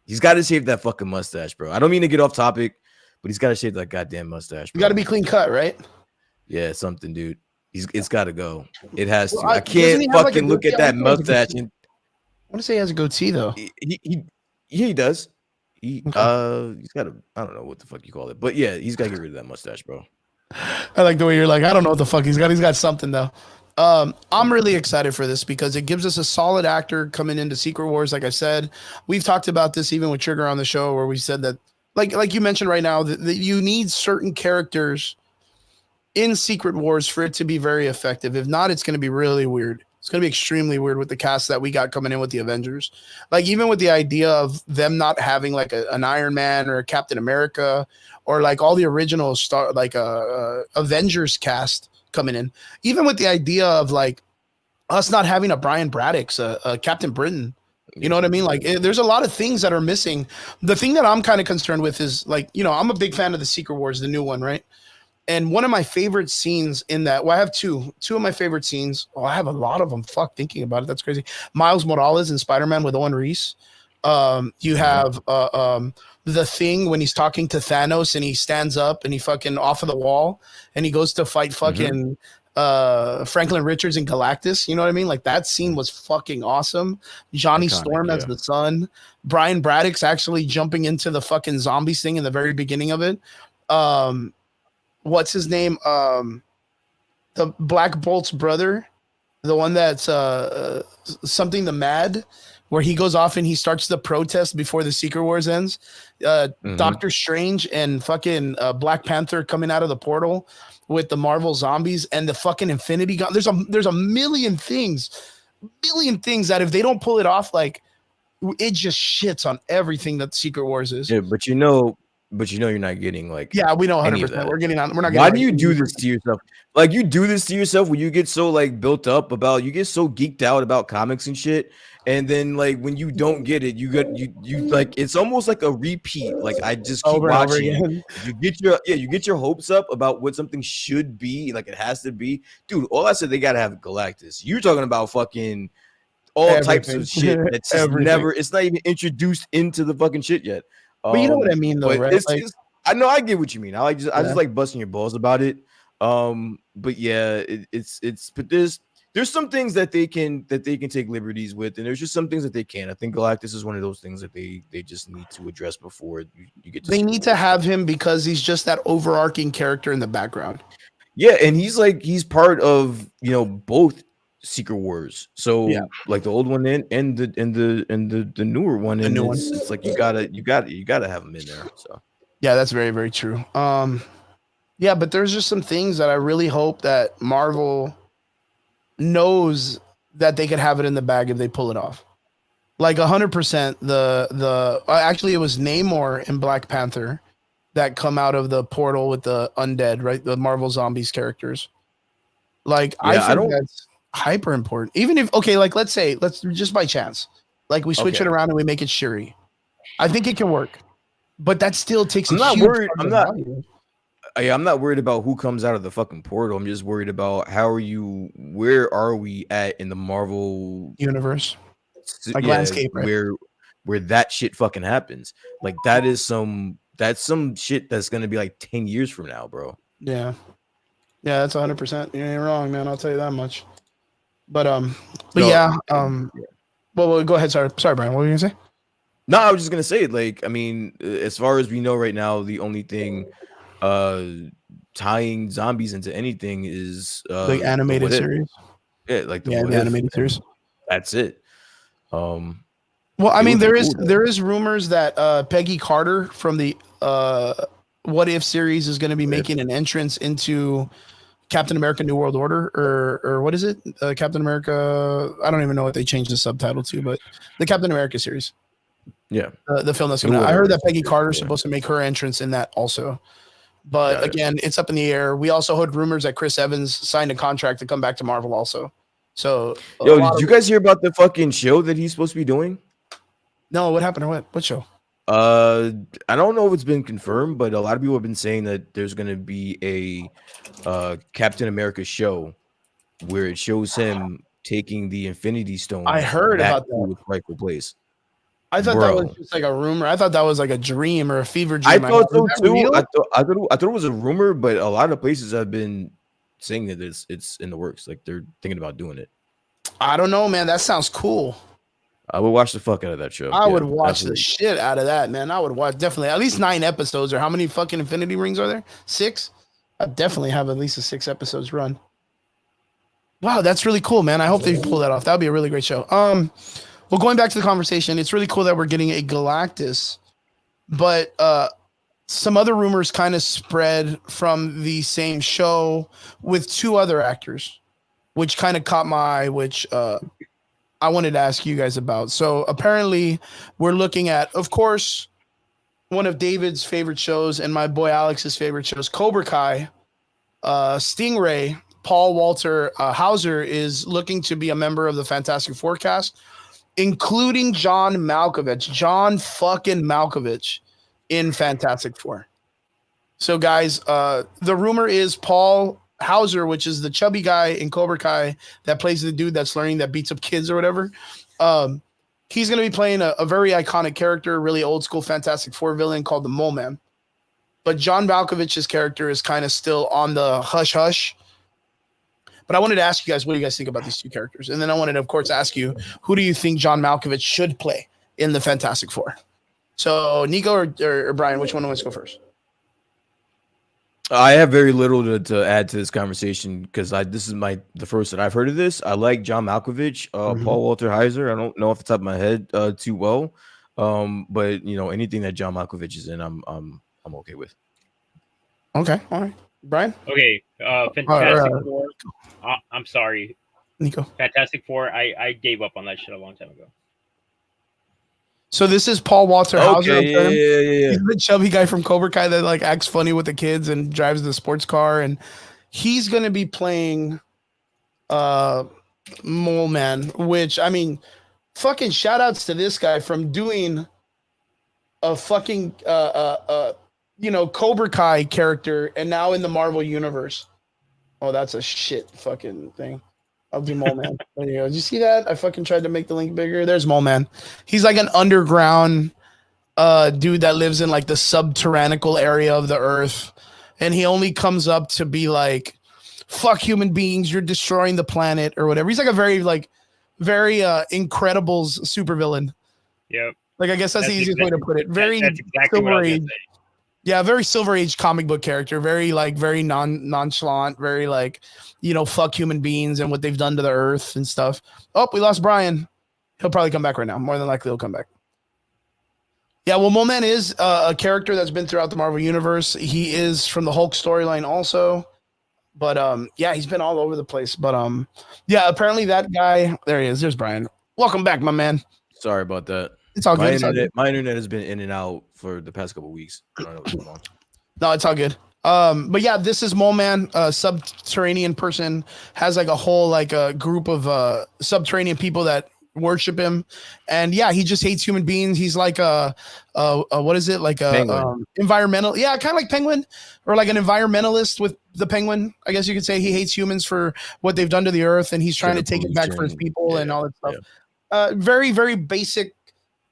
He's got to shave that fucking mustache, bro. I don't mean to get off topic, but he's got to shave that goddamn mustache. Bro. You got to be clean cut, right? Yeah, something, dude. It's got to go. It has to. I can't fucking look at that mustache. And I want to say he has a goatee though. He does. He's got a. I don't know what the fuck you call it, but yeah, he's got to get rid of that mustache, bro. I like the way you're like, I don't know what the fuck he's got. He's got something though. I'm really excited for this because it gives us a solid actor coming into Secret Wars. Like I said, we've talked about this even with Trigger on the show, where we said that, like you mentioned right now, that you need certain characters in Secret Wars for it to be very effective. If not, it's going to be really weird. It's going to be extremely weird with the cast that we got coming in with the Avengers. Like even with the idea of them not having like an Iron Man or a Captain America or like all the original Avengers cast coming in, even with the idea of like us not having a Brian Braddock's a Captain Britain, you know what I mean? Like there's a lot of things that are missing. The thing that I'm kind of concerned with is like, you know, I'm a big fan of the Secret Wars, the new one, right? And one of my favorite scenes in that, well, I have two of my favorite scenes. Oh, I have a lot of them. Fuck, thinking about it, that's crazy. Miles Morales in Spider-Man with Owen Reese. You have the Thing when he's talking to Thanos and he stands up and he fucking off of the wall and he goes to fight fucking Franklin Richards and Galactus. You know what I mean? Like that scene was fucking awesome. Johnny Storm as the son. Brian Braddock's actually jumping into the fucking zombies thing in the very beginning of it. What's his name? The Black Bolt's brother, the one that's something the Mad, where he goes off and he starts the protest before the Secret Wars ends. Doctor Strange and fucking Black Panther coming out of the portal with the Marvel zombies and the fucking Infinity Gun. There's a million things that if they don't pull it off, like it just shits on everything that Secret Wars is. Yeah, but you know you're not getting like we know 100%. We're getting on. We're not. Why do you do this to yourself? Like you do this to yourself when you get so like built up about, you get so geeked out about comics and shit, and then like when you don't get it, you like it's almost like a repeat. Like I just keep watching. You get your hopes up about what something should be, like it has to be. Dude, all I said, they gotta have Galactus. You're talking about fucking all types of shit that's just never. It's not even introduced into the fucking shit yet. But you know what I mean, though, right? I know, I get what you mean. I just like busting your balls about it. But yeah, but there's some things that they can take liberties with, and there's just some things that they can't. I think Galactus is one of those things that they just need to address before you get to. They need to have him because he's just that overarching character in the background. Yeah, and he's part of both Secret Wars. So like the old one and the newer one, and it's like you gotta have him in there. So yeah, that's very, very true. Yeah, but there's just some things that I really hope that Marvel knows that they could have it in the bag if they pull it off. Like 100%. The actually it was Namor in Black Panther that come out of the portal with the undead, right? The Marvel Zombies characters. Like I think that's hyper important. Even if like let's just by chance, like we switch it around and we make it Shuri. I think it can work, but that still takes. I'm not worried. I'm not worried about who comes out of the fucking portal. I'm just worried about where are we at in the Marvel universe, like landscape, right? Where that shit fucking happens. Like that's some shit that's gonna be like 10 years from now, bro. Yeah, that's 100%. You ain't wrong, man. I'll tell you that much. But well, go ahead. Sorry, Brian. What were you gonna say? No, I was just gonna say, like, I mean, as far as we know right now, the only thing tying zombies into anything is the animated series. Yeah, like the animated series. That's it. Well, I mean, there is rumors that Peggy Carter from the What If series is going to be making an entrance into Captain America New World Order, or what is it? Captain America. I don't even know what they changed the subtitle to, but the Captain America series. Yeah. The film that's coming out. I heard that Peggy Carter is supposed to make her entrance in that also. But again, it's up in the air. We also heard rumors that Chris Evans signed a contract to come back to Marvel also. So did you guys hear about the fucking show that he's supposed to be doing? No, what happened or what? What show? I don't know if it's been confirmed, but a lot of people have been saying that there's gonna be a Captain America show where it shows him taking the Infinity Stone. I heard about that with rightful place. I thought that was just like a rumor. I thought that was like a dream or a fever dream. I thought so too. I thought it was a rumor, but a lot of places have been saying that it's in the works. Like they're thinking about doing it. I don't know, man. That sounds cool. I would watch the fuck out of that show. I would watch the shit out of that, man. I would watch definitely at least 9 episodes. Or how many fucking Infinity Rings are there? 6? I definitely have at least a 6 episodes run. Wow, that's really cool, man. I hope they pull that off. That would be a really great show. Well, going back to the conversation, it's really cool that we're getting a Galactus, but some other rumors kind of spread from the same show with 2 other actors, which kind of caught my eye, which I wanted to ask you guys about. So apparently we're looking at, of course, one of David's favorite shows and my boy Alex's favorite shows, Cobra Kai. Stingray, Paul Walter Hauser, is looking to be a member of the Fantastic Four cast, including John fucking Malkovich in Fantastic Four. So guys, the rumor is Paul Hauser, which is the chubby guy in Cobra Kai that plays the dude that's learning that beats up kids or whatever. He's going to be playing a very iconic character, really old school Fantastic Four villain called the Mole Man. But John Malkovich's character is kind of still on the hush hush. But I wanted to ask you guys, what do you guys think about these two characters? And then I wanted to, of course, ask you, who do you think John Malkovich should play in the Fantastic Four? So Nico or Brian, which one wants to go first? I have very little to add to this conversation because this is the first that I've heard of this. I like John Malkovich, Paul Walter Heiser. I don't know off the top of my head too well, but anything that John Malkovich is in, I'm okay with. Okay, all right, Brian. Okay, Fantastic Four. I'm sorry, Nico. Fantastic Four. I gave up on that shit a long time ago. So this is Paul Walter Hauser. Yeah. He's the chubby guy from Cobra Kai that like acts funny with the kids and drives the sports car, and he's gonna be playing Mole Man, which I mean, fucking shout outs to this guy from doing a fucking Cobra Kai character and now in the Marvel universe. Oh, that's a shit fucking thing. I'll do Mole Man. There you go. Did you see that? I fucking tried to make the link bigger. There's Mole Man. He's like an underground dude that lives in like the subterranean area of the earth. And he only comes up to be like, fuck human beings, you're destroying the planet or whatever. He's like a very Incredibles supervillain. Yep. Like, I guess that's the easiest way to put it. Very that's exactly what I was gonna say. Yeah, very Silver Age comic book character. Very nonchalant. Very fuck human beings and what they've done to the earth and stuff. Oh, we lost Brian. He'll probably come back right now. More than likely, he'll come back. Yeah, well, Mole Man is a character that's been throughout the Marvel universe. He is from the Hulk storyline also. But yeah, he's been all over the place. But yeah, apparently that guy. There he is. There's Brian. Welcome back, my man. Sorry about that. It's all good. My internet has been in and out for the past couple of weeks. I don't know what's going on. No, it's all good. But yeah, this is Mole Man, a subterranean person, has like a whole a group of subterranean people that worship him, and yeah, he just hates human beings. He's like what is it, like a environmental, yeah, kind of like Penguin, or like an environmentalist with the Penguin, I guess you could say. He hates humans for what they've done to the earth, and he's trying to take it back for his people and all that stuff. Yeah. Very, very basic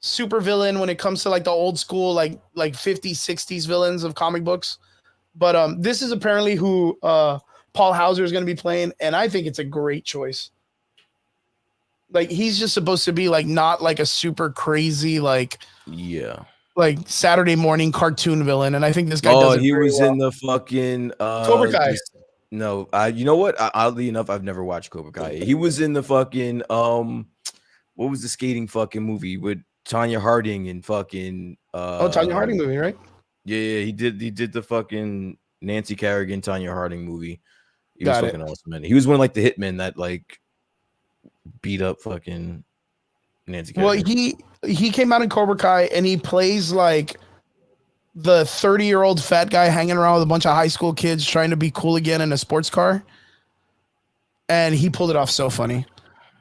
super villain when it comes to like the old school like 50s 60s villains of comic books. But this is apparently who Paul Hauser is going to be playing, and I think it's a great choice. Like, he's just supposed to be like not like a super crazy like Saturday morning cartoon villain, and I think this guy does it he very was well. In the fucking Cobra Kai. No, you know what? Oddly enough, I've never watched Cobra Kai. He was in the fucking what was the skating fucking movie with Tanya Harding and fucking Tanya Harding movie, right? Yeah, he did the fucking Nancy Kerrigan Tanya Harding movie. He was fucking awesome, man. He was one of like the hitmen that like beat up fucking Nancy Kerrigan. Well, he came out in Cobra Kai and he plays like the 30-year-old fat guy hanging around with a bunch of high school kids trying to be cool again in a sports car. And he pulled it off so funny.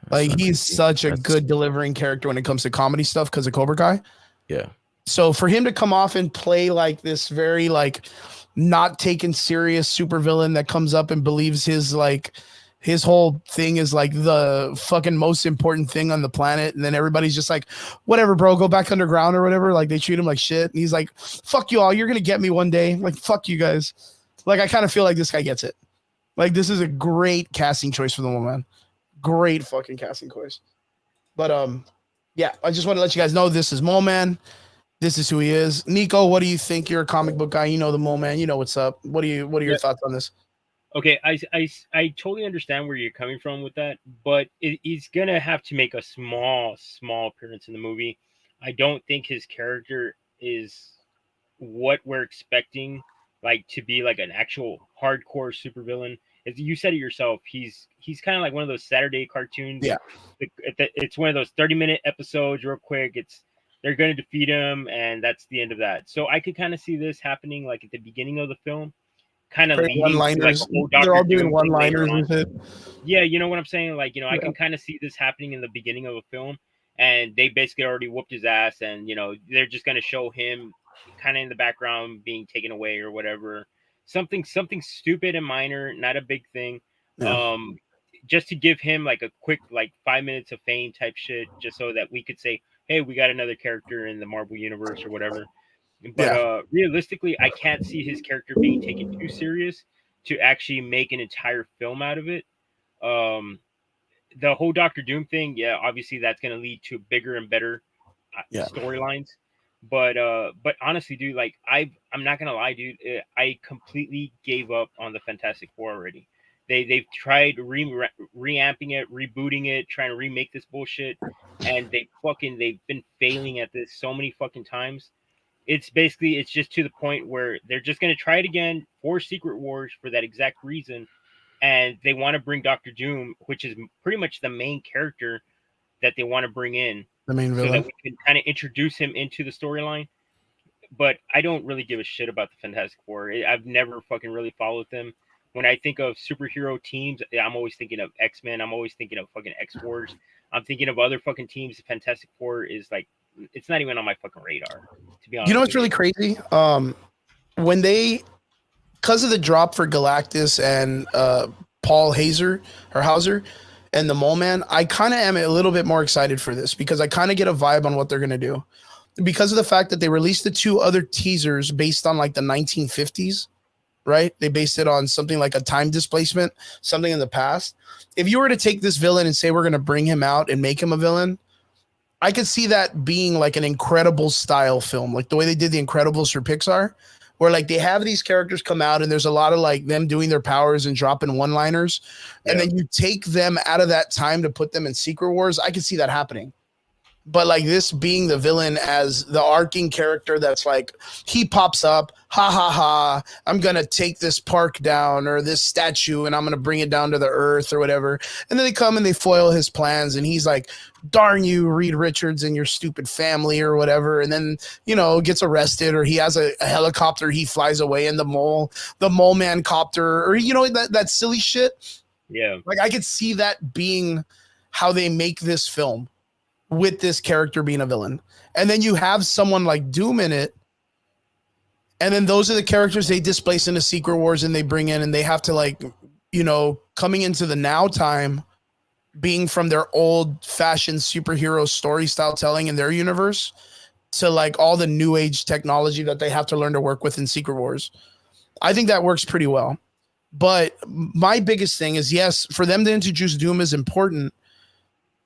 Like, he's such a good delivering character when it comes to comedy stuff because of Cobra Kai. Yeah. So for him to come off and play like this very like not taken serious supervillain that comes up and believes his whole thing is like the fucking most important thing on the planet, and then everybody's just like, whatever, bro, go back underground or whatever. Like, they treat him like shit, and he's like, fuck you all, you're gonna get me one day. Like, fuck you guys. Like, I kind of feel like this guy gets it. Like, this is a great casting choice for the woman. Great fucking casting choice. But yeah, I just want to let you guys know this is Mole Man. This is who he is. Nico, what do you think? You're a comic book guy. You know the Mole Man. You know what's up. What are your thoughts on this? Okay, I totally understand where you're coming from with that, but he's gonna have to make a small appearance in the movie. I don't think his character is what we're expecting, like, to be like an actual hardcore supervillain. As you said it yourself, he's kind of like one of those Saturday cartoons. Yeah, it's one of those 30-minute episodes, real quick. They're going to defeat him, and that's the end of that. So I could kind of see this happening like at the beginning of the film, kind of one-liners. They're all doing one-liners and shit. Yeah, you know what I'm saying? Like, I can kind of see this happening in the beginning of a film, and they basically already whooped his ass, and they're just going to show him kind of in the background being taken away or whatever. Something stupid and minor, not a big thing. Yeah. Just to give him like a quick 5 minutes of fame type shit, just so that we could say, hey, we got another character in the Marvel universe or whatever. But realistically, I can't see his character being taken too serious to actually make an entire film out of it. The whole Doctor Doom thing, yeah, obviously that's going to lead to bigger and better storylines. But honestly, dude, like I'm not gonna lie, dude, I completely gave up on the Fantastic Four already. They've tried reamping it, rebooting it, trying to remake this bullshit, and they've been failing at this so many fucking times. It's just to the point where they're just gonna try it again for Secret Wars for that exact reason, and they want to bring Doctor Doom, which is pretty much the main character that they want to bring in, the main villain, so that we can kind of introduce him into the storyline. But I don't really give a shit about the Fantastic Four. I've never fucking really followed them. When I think of superhero teams, I'm always thinking of X-Men. I'm always thinking of fucking X-Force. I'm thinking of other fucking teams. The Fantastic Four is like, it's not even on my fucking radar, to be honest. You know what's really crazy? When they, because of the drop for Galactus and Paul Hauser and the Mole Man, I kind of am a little bit more excited for this because I kind of get a vibe on what they're going to do. Because of the fact that they released the 2 other teasers based on like the 1950s, right? They based it on something like a time displacement, something in the past. If you were to take this villain and say we're going to bring him out and make him a villain, I could see that being like an Incredibles style film, like the way they did the Incredibles for Pixar, where like they have these characters come out and there's a lot of like them doing their powers and dropping one-liners. Yeah. And then you take them out of that time to put them in Secret Wars. I could see that happening. But like this being the villain as the arcing character that's like, he pops up, ha ha ha, I'm going to take this park down or this statue and I'm going to bring it down to the earth or whatever. And then they come and they foil his plans and he's like, darn you, Reed Richards and your stupid family or whatever. And then, you know, gets arrested or he has a helicopter, he flies away in the mole man copter or, you know, that silly shit. Yeah. Like I could see that being how they make this film, with this character being a villain. And then you have someone like Doom in it. And then those are the characters they displace into Secret Wars and they bring in and they have to like, you know, coming into the now time, being from their old fashioned superhero story style telling in their universe to like all the new age technology that they have to learn to work with in Secret Wars. I think that works pretty well. But my biggest thing is, yes, for them to introduce Doom is important.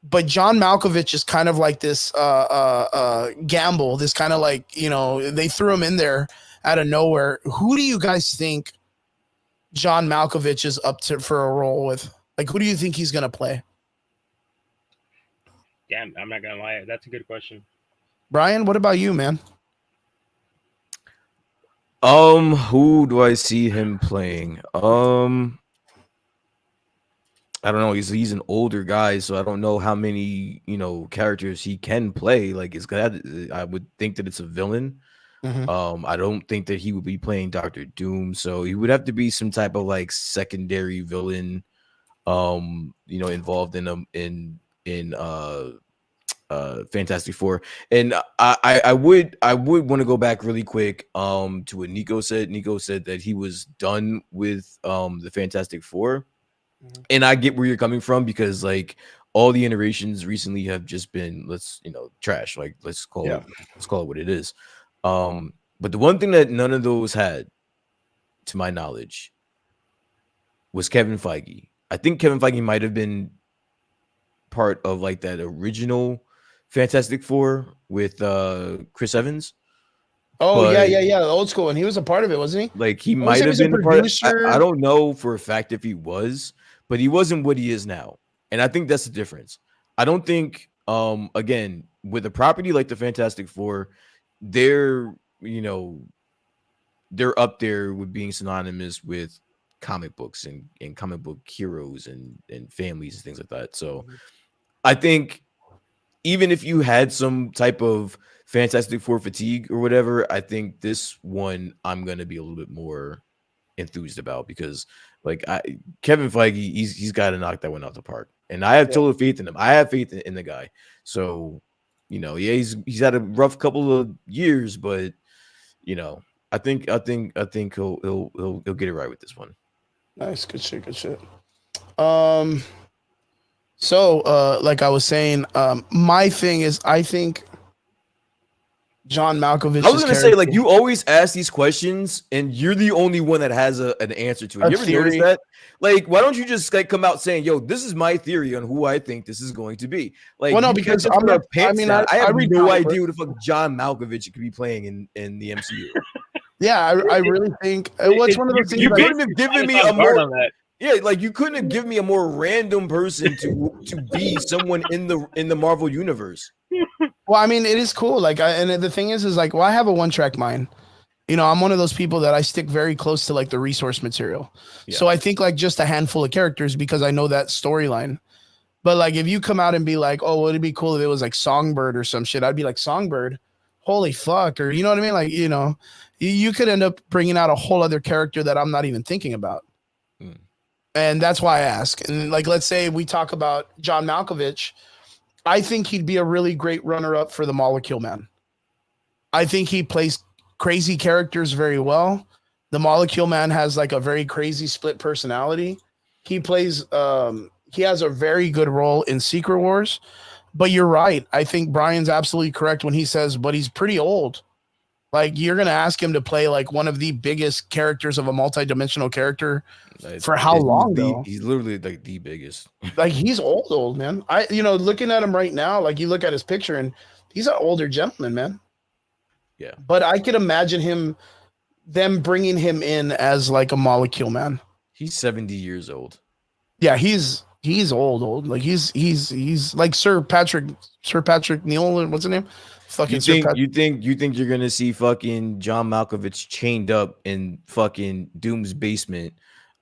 But John Malkovich is kind of like this gamble, this kind of like, you know, they threw him in there out of nowhere. Who do you guys think John Malkovich is up to for a role with? Like, who do you think he's going to play? Damn, I'm not going to lie. That's a good question. Brian, what about you, man? Who do I see him playing? I don't know. He's an older guy, so I don't know how many, you know, characters he can play. Like it's good. I would think that it's a villain. Mm-hmm. I don't think that he would be playing Doctor Doom, so he would have to be some type of like secondary villain, you know, involved in Fantastic Four. And I would want to go back really quick to what Nico said. Nico said that he was done with the Fantastic Four. Mm-hmm. And I get where you're coming from because like all the iterations recently have just been trash. Like let's call it what it is. But the one thing that none of those had, to my knowledge, was Kevin Feige. I think Kevin Feige might have been part of like that original Fantastic Four with Chris Evans. Oh, but, yeah, the old school, and he was a part of it, wasn't he? Like he might have been a part. I don't know for a fact if he was, but he wasn't what he is now, and I think that's the difference. I don't think, again, with a property like the Fantastic Four, they're up there with being synonymous with comic books and comic book heroes and families and things like that. So, I think even if you had some type of Fantastic Four fatigue or whatever, I think this one I'm gonna be a little bit more enthused about because like Kevin Feige, he's got to knock that one out the park, and I have total faith in him. I have faith in the guy. So, he's had a rough couple of years, but I think he'll get it right with this one. Nice, good shit. So like I was saying, my thing is I think John Malkovich. I was gonna say, like, you always ask these questions, and you're the only one that has an answer to it. You ever notice that? Like, why don't you just like come out saying, "Yo, this is my theory on who I think this is going to be"? Like, well, no, because I have no idea what the fuck John Malkovich could be playing in the MCU. Yeah, I really think it's one of those things. You couldn't have given me a more. Yeah, like you couldn't have given me a more random person to be someone in the Marvel universe. Well, I mean, it is cool. Like, and the thing is like, well, I have a one-track mind. You know, I'm one of those people that I stick very close to like the resource material. Yeah. So I think like just a handful of characters because I know that storyline. But like, if you come out and be like, oh, would it be cool if it was like Songbird or some shit? I'd be like, Songbird, holy fuck, or you know what I mean? Like, you know, you could end up bringing out a whole other character that I'm not even thinking about. And that's why I ask. And like, let's say we talk about John Malkovich. I think he'd be a really great runner-up for the Molecule Man. I think he plays crazy characters very well. The Molecule Man has like a very crazy split personality. He plays, he has a very good role in Secret Wars. But you're right. I think Brian's absolutely correct when he says, but he's pretty old. Like, you're going to ask him to play like one of the biggest characters of a multidimensional character for how long, though? He's literally like the biggest. Like, he's old, man. You know, looking at him right now, like you look at his picture and he's an older gentleman, man. Yeah. But I could imagine them bringing him in as like a Molecule Man. He's 70 years old. Yeah, he's old. Like he's like Sir Patrick Neal, what's his name? Fucking you think you're gonna see fucking John Malkovich chained up in fucking Doom's basement?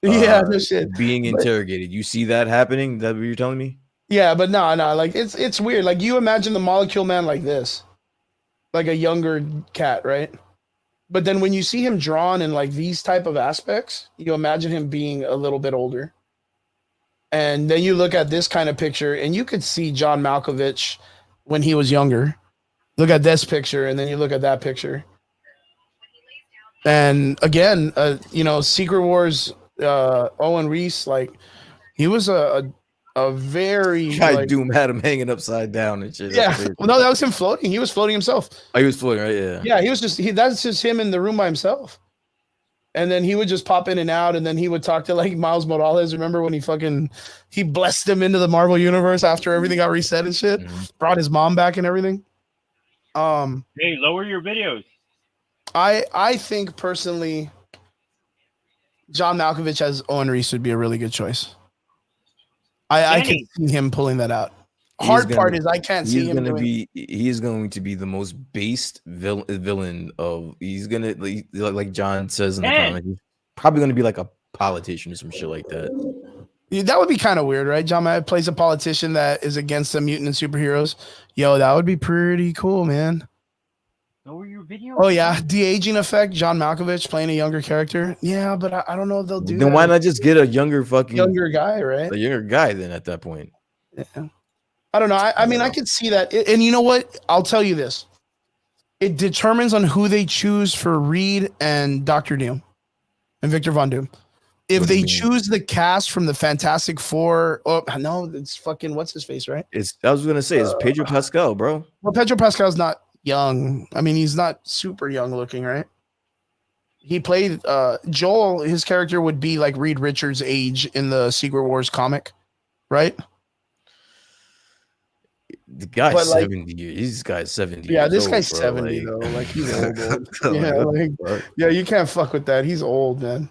Yeah, no shit. Being interrogated. You see that happening? Is that what you're telling me? Yeah, but no. Like it's weird. Like you imagine the Molecule Man like this, like a younger cat, right? But then when you see him drawn in like these type of aspects, you imagine him being a little bit older. And then you look at this kind of picture, and you could see John Malkovich when he was younger. Look at this picture, and then you look at that picture. And again, you know, Secret Wars, Owen Reese, like he was a very Doom had him hanging upside down and shit. Yeah, well, no, that was him floating. He was floating himself. Oh, he was floating, right? Yeah. Yeah, he was that's just him in the room by himself. And then he would just pop in and out, and then he would talk to like Miles Morales. Remember when he blessed him into the Marvel universe after everything got reset and shit? Mm-hmm. Brought his mom back and everything. Hey, lower your videos. I think personally, John Malkovich as Owen Reese would be a really good choice. I can see him pulling that out. Hard part is I can't see him. He's going to be the most based villain of. He's gonna like John says in the comments. He's probably gonna be like a politician or some shit like that. Yeah, that would be kind of weird, right? John Malkovich plays a politician that is against the mutant and superheroes. Yo, that would be pretty cool, man. Lower your video. Oh yeah, de-aging effect. John Malkovich playing a younger character. Yeah, but I don't know if they'll do. Then why not just get a younger guy, right? A younger guy then at that point. Yeah. I don't know. I mean, I could see that. And you know what? I'll tell you this. It determines on who they choose for Reed and Dr. Doom and Victor Von Doom. If they choose the cast from the Fantastic Four, no, it's fucking what's his face, right? I was gonna say it's Pedro Pascal, bro. Well, Pedro Pascal's not young. I mean, he's not super young looking, right? He played Joel. His character would be like Reed Richards' age in the Secret Wars comic, right? The guy's 70 years. This guy's 70. Yeah, this guy's 70 though. Like he's old. Yeah, you can't fuck with that. He's old, man.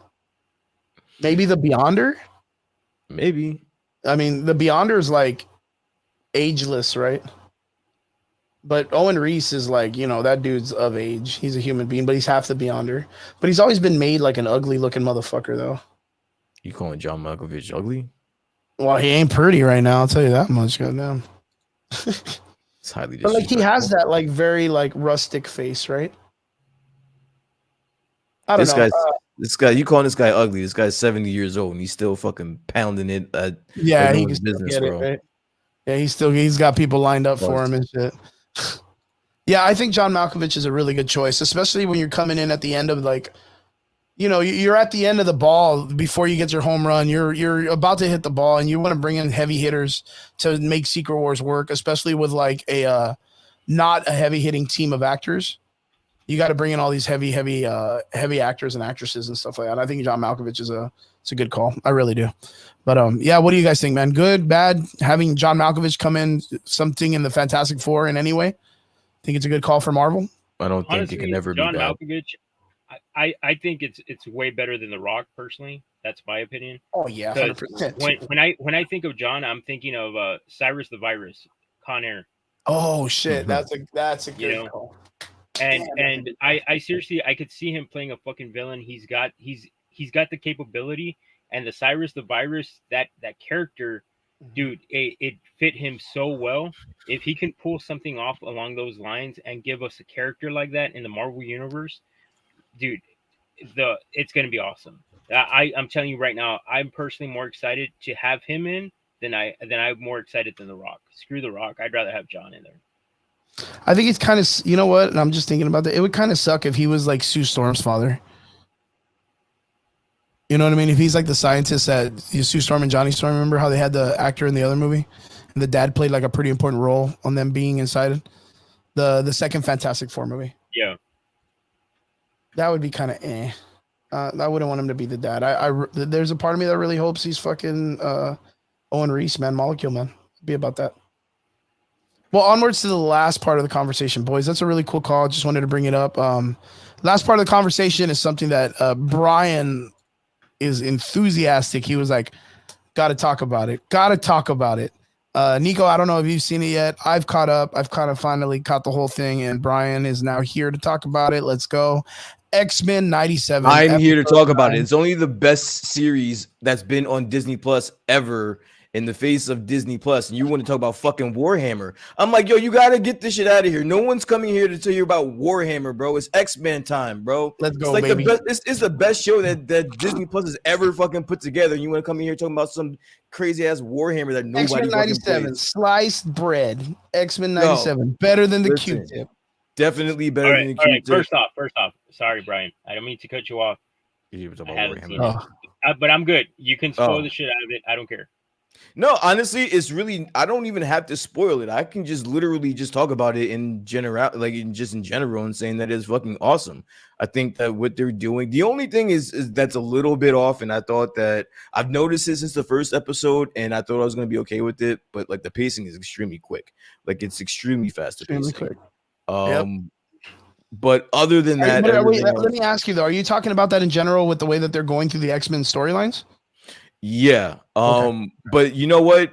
Maybe the Beyonder? Maybe. I mean, the Beyonder is like ageless, right? But Owen Reese is like, you know, that dude's of age. He's a human being, but he's half the Beyonder. But he's always been made like an ugly looking motherfucker, though. You calling John Malkovich ugly? Well, he ain't pretty right now. I'll tell you that much. Goddamn. It's highly. But like he has that like very like rustic face, right? I don't know. This guy, you calling this guy ugly? This guy's 70 years old and he's still fucking pounding it. Yeah, he can business, bro. Right? Yeah, he's got people lined up for him and shit. Yeah, I think John Malkovich is a really good choice, especially when you're coming in at the end of like, you know, you're at the end of the ball before you get your home run. You're about to hit the ball, and you want to bring in heavy hitters to make Secret Wars work, especially with like a not a heavy hitting team of actors. you got to bring in all these heavy actors and actresses and stuff like that. I think John Malkovich is it's a good call. I really do. But yeah, what do you guys think, man? Good, bad? Having John Malkovich come in something in the Fantastic Four in any way? Think it's a good call for Marvel? I don't think Honestly, it can ever John be bad. Malkovich, I think it's way better than The Rock personally. That's my opinion. Oh yeah, 100%. When I think of John, I'm thinking of Cyrus the Virus, Con Air. Oh shit, that's a good call. And I seriously, I could see him playing a fucking villain. He's got the capability, and the Cyrus the Virus, that character, dude, it fit him so well. If he can pull something off along those lines and give us a character like that in the Marvel universe, dude, it's gonna be awesome. I'm telling you right now, I'm personally more excited to have him in than I'm more excited than The Rock. Screw The Rock. I'd rather have John in there. I think it's kind of, you know what? And I'm just thinking about that. It would kind of suck if he was like Sue Storm's father. You know what I mean? If he's like the scientist that Sue Storm and Johnny Storm, remember how they had the actor in the other movie? And the dad played like a pretty important role on them being inside the second Fantastic Four movie. Yeah. That would be kind of I wouldn't want him to be the dad. There's a part of me that really hopes he's fucking Owen Reese, man. Molecule, man. Be about that. Well, onwards to the last part of the conversation, boys. That's a really cool call. Just wanted to bring it up. Last part of the conversation is something that Brian is enthusiastic. He was like, "Got to talk about it. Got to talk about it." Nico, I don't know if you've seen it yet. I've caught up. I've kind of finally caught the whole thing, and Brian is now here to talk about it. Let's go. X-Men 97. I'm here to talk about it. It's only the best series that's been on Disney Plus ever in the face of Disney Plus, and you want to talk about fucking Warhammer. I'm like, yo, you got to get this shit out of here. No one's coming here to tell you about Warhammer, bro. It's X-Men time, bro. Let's go, it's like baby. It's the best show that Disney Plus has ever fucking put together. And you want to come in here talking about some crazy ass Warhammer that nobody X-Men 97, sliced bread. X-Men 97, better than the Q-tip. Definitely better than the Q-tip. First off, sorry, Brian. I don't mean to cut you off. But I'm good. You can spoil the shit out of it. I don't care. No, honestly, it's really, I don't even have to spoil it. I can just literally just talk about it in general, like in general, and saying that it's fucking awesome. I think that what they're doing, the only thing is that's a little bit off. And I thought that I've noticed it since the first episode, and I thought I was going to be okay with it. But like the pacing is extremely quick. Like it's extremely fast. Extremely quick. But other than that, let me ask you though, are you talking about that in general with the way that they're going through the X-Men storylines? Yeah. But you know what?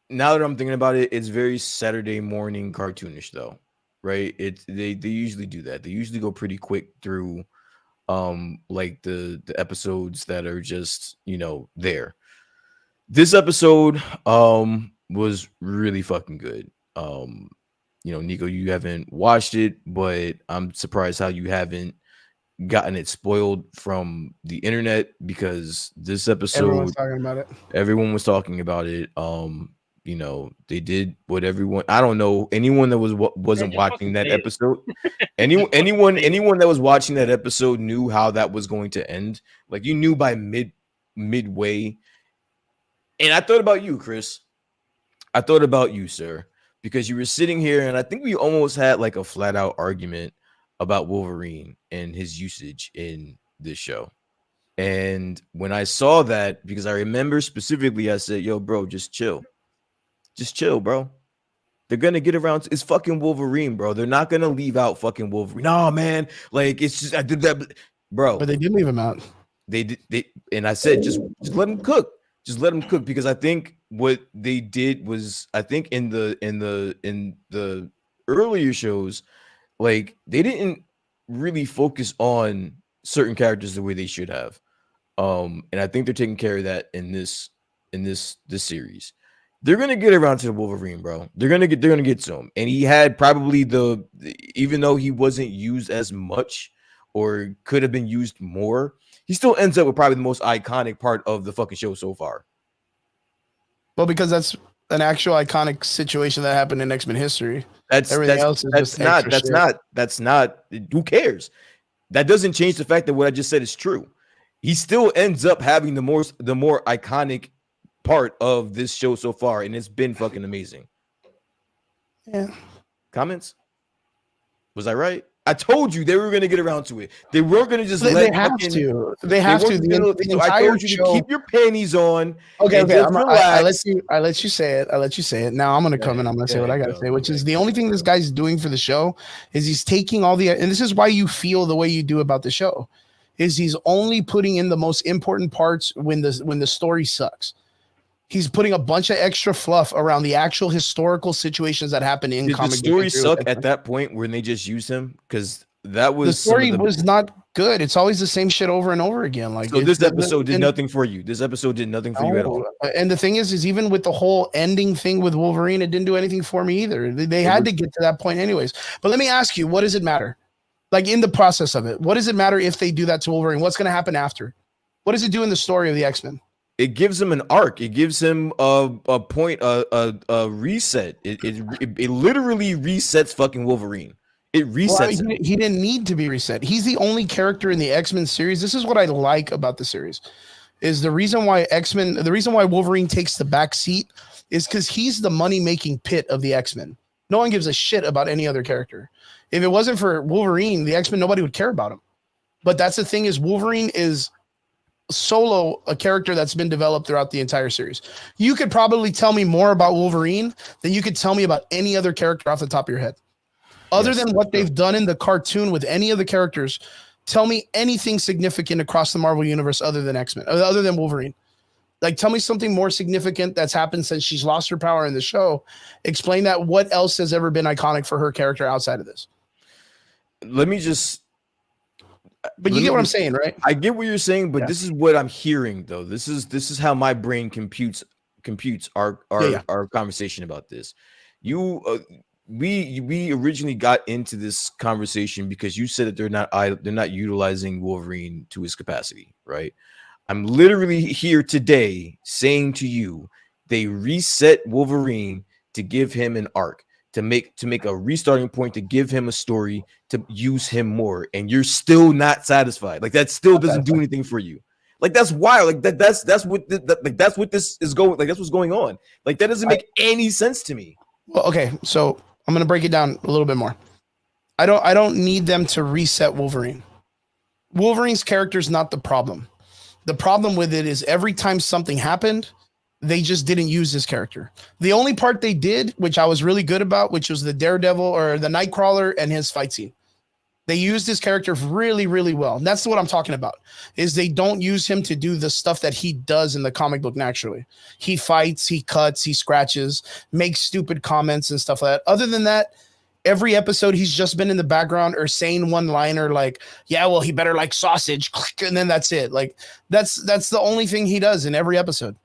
Now that I'm thinking about it, it's very Saturday morning cartoonish though, right? They usually do that. They usually go pretty quick through like the episodes that are just, you know, there. This episode was really fucking good. You know, Nico, you haven't watched it, but I'm surprised how you haven't gotten it spoiled from the internet, because this episode everyone was talking about it. You know, they did what everyone, I don't know, anyone that wasn't watching that episode, anyone that was watching that episode knew how that was going to end. Like you knew by midway. And I thought about you, Chris. I thought about you, sir, because you were sitting here and I think we almost had like a flat out argument about Wolverine and his usage in this show. And when I saw that, because I remember specifically, I said, yo, bro, just chill, bro. They're gonna get around it's fucking Wolverine, bro. They're not gonna leave out fucking Wolverine. No, man, like it's just, I did that, bro. But they did leave him out. They did, and I said, just let him cook. Just let them cook, because I think what they did was, I think in the earlier shows, like they didn't really focus on certain characters the way they should have. And I think they're taking care of that in this series. They're gonna get around to the Wolverine, bro. They're gonna get to him. And he had probably even though he wasn't used as much or could have been used more, he still ends up with probably the most iconic part of the fucking show so far. Well, because that's an actual iconic situation that happened in X-Men history. That's not. Who cares? That doesn't change the fact that what I just said is true. He still ends up having the more iconic part of this show so far, and it's been fucking amazing. Yeah. Comments? Was I right? I told you they were going to get around to it. They weren't going to just They have to. They have to. So I told you to keep your panties on. Okay, and just relax. I let you say it. Now I'm gonna come and I'm gonna say what I gotta say, which is the only thing this guy's doing for the show is he's taking all the, and this is why you feel the way you do about the show, is he's only putting in the most important parts when the story sucks. He's putting a bunch of extra fluff around the actual historical situations that happen in comic. Did the story suck at that point when they just used him? Because that was the story was not good. It's always the same shit over and over again. Like, so this episode did nothing for you. This episode did nothing for you at all. And the thing is even with the whole ending thing with Wolverine, it didn't do anything for me either. They had to get to that point anyways. But let me ask you, what does it matter? Like in the process of it, what does it matter if they do that to Wolverine? What's going to happen after? What does it do in the story of the X-Men? It gives him an arc. It gives him a point, a reset. It literally resets fucking Wolverine. It resets. Well, he didn't need to be reset. He's the only character in the X-Men series. This is what I like about the series. Is the reason why Wolverine takes the back seat is because he's the money-making pit of the X-Men. No one gives a shit about any other character. If it wasn't for Wolverine, the X-Men, nobody would care about him. But that's the thing, is Wolverine is solo a character that's been developed throughout the entire series. You could probably tell me more about Wolverine than you could tell me about any other character off the top of your head. Other than what they've done in the cartoon with any of the characters, tell me anything significant across the Marvel universe other than X-Men, other than Wolverine. Like, tell me something more significant that's happened since she's lost her power in the show. Explain that. What else has ever been iconic for her character outside of this? Let me just. But you get what I'm saying, right? I get what you're saying, but this is what I'm hearing, though. This is how my brain computes our conversation about this. We originally got into this conversation because you said that they're not utilizing Wolverine to his capacity, right? I'm literally here today saying to you, they reset Wolverine to give him an arc, to make a restarting point, to give him a story, to use him more, and you're still not satisfied. Like, that still doesn't do anything for you. Like, that's wild. Like, that's what this is going. Like, that's what's going on. Like, that doesn't make any sense to me. Well, okay, so I'm gonna break it down a little bit more. I don't need them to reset Wolverine. Wolverine's character is not the problem. The problem with it is every time something happened, they just didn't use this character. The only part they did, which I was really good about, which was the Daredevil or the Nightcrawler and his fight scene. They used his character really, really well. And that's what I'm talking about, is they don't use him to do the stuff that he does in the comic book naturally. He fights, he cuts, he scratches, makes stupid comments and stuff like that. Other than that, every episode he's just been in the background or saying one liner like, yeah, well, he better like sausage, and then that's it. Like, that's the only thing he does in every episode.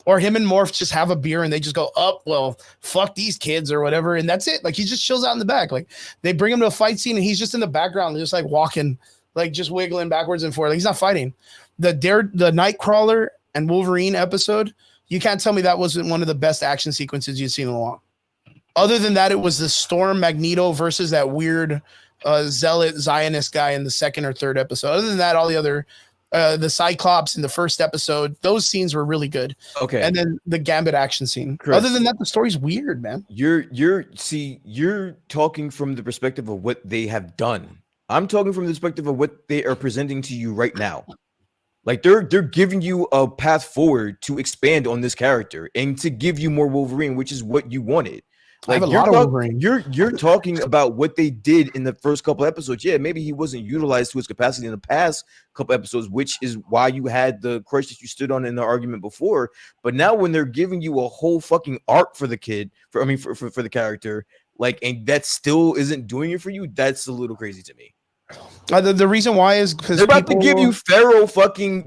Or him and Morph just have a beer and they just go, oh, well, fuck these kids or whatever. And that's it. Like, he just chills out in the back. Like, they bring him to a fight scene and he's just in the background, just like walking, like just wiggling backwards and forth. Like, he's not fighting. The Nightcrawler and Wolverine episode, you can't tell me that wasn't one of the best action sequences you've seen in a while. Other than that, it was the Storm Magneto versus that weird zealot Zionist guy in the second or third episode. Other than that, all the other the Cyclops in the first episode, those scenes were really good. Okay. And then the Gambit action scene. Chris, other than that, the story's weird, man. You're talking from the perspective of what they have done. I'm talking from the perspective of what they are presenting to you right now. Like, they're giving you a path forward to expand on this character and to give you more Wolverine, which is what you wanted. Like, I have a lot of Wolverine. You're talking about what they did in the first couple episodes. Yeah, maybe he wasn't utilized to his capacity in the past couple episodes, which is why you had the crush that you stood on in the argument before. But now when they're giving you a whole fucking arc for the kid, for the character, like, and that still isn't doing it for you, that's a little crazy to me. The reason why is because they're about to give you Pharaoh fucking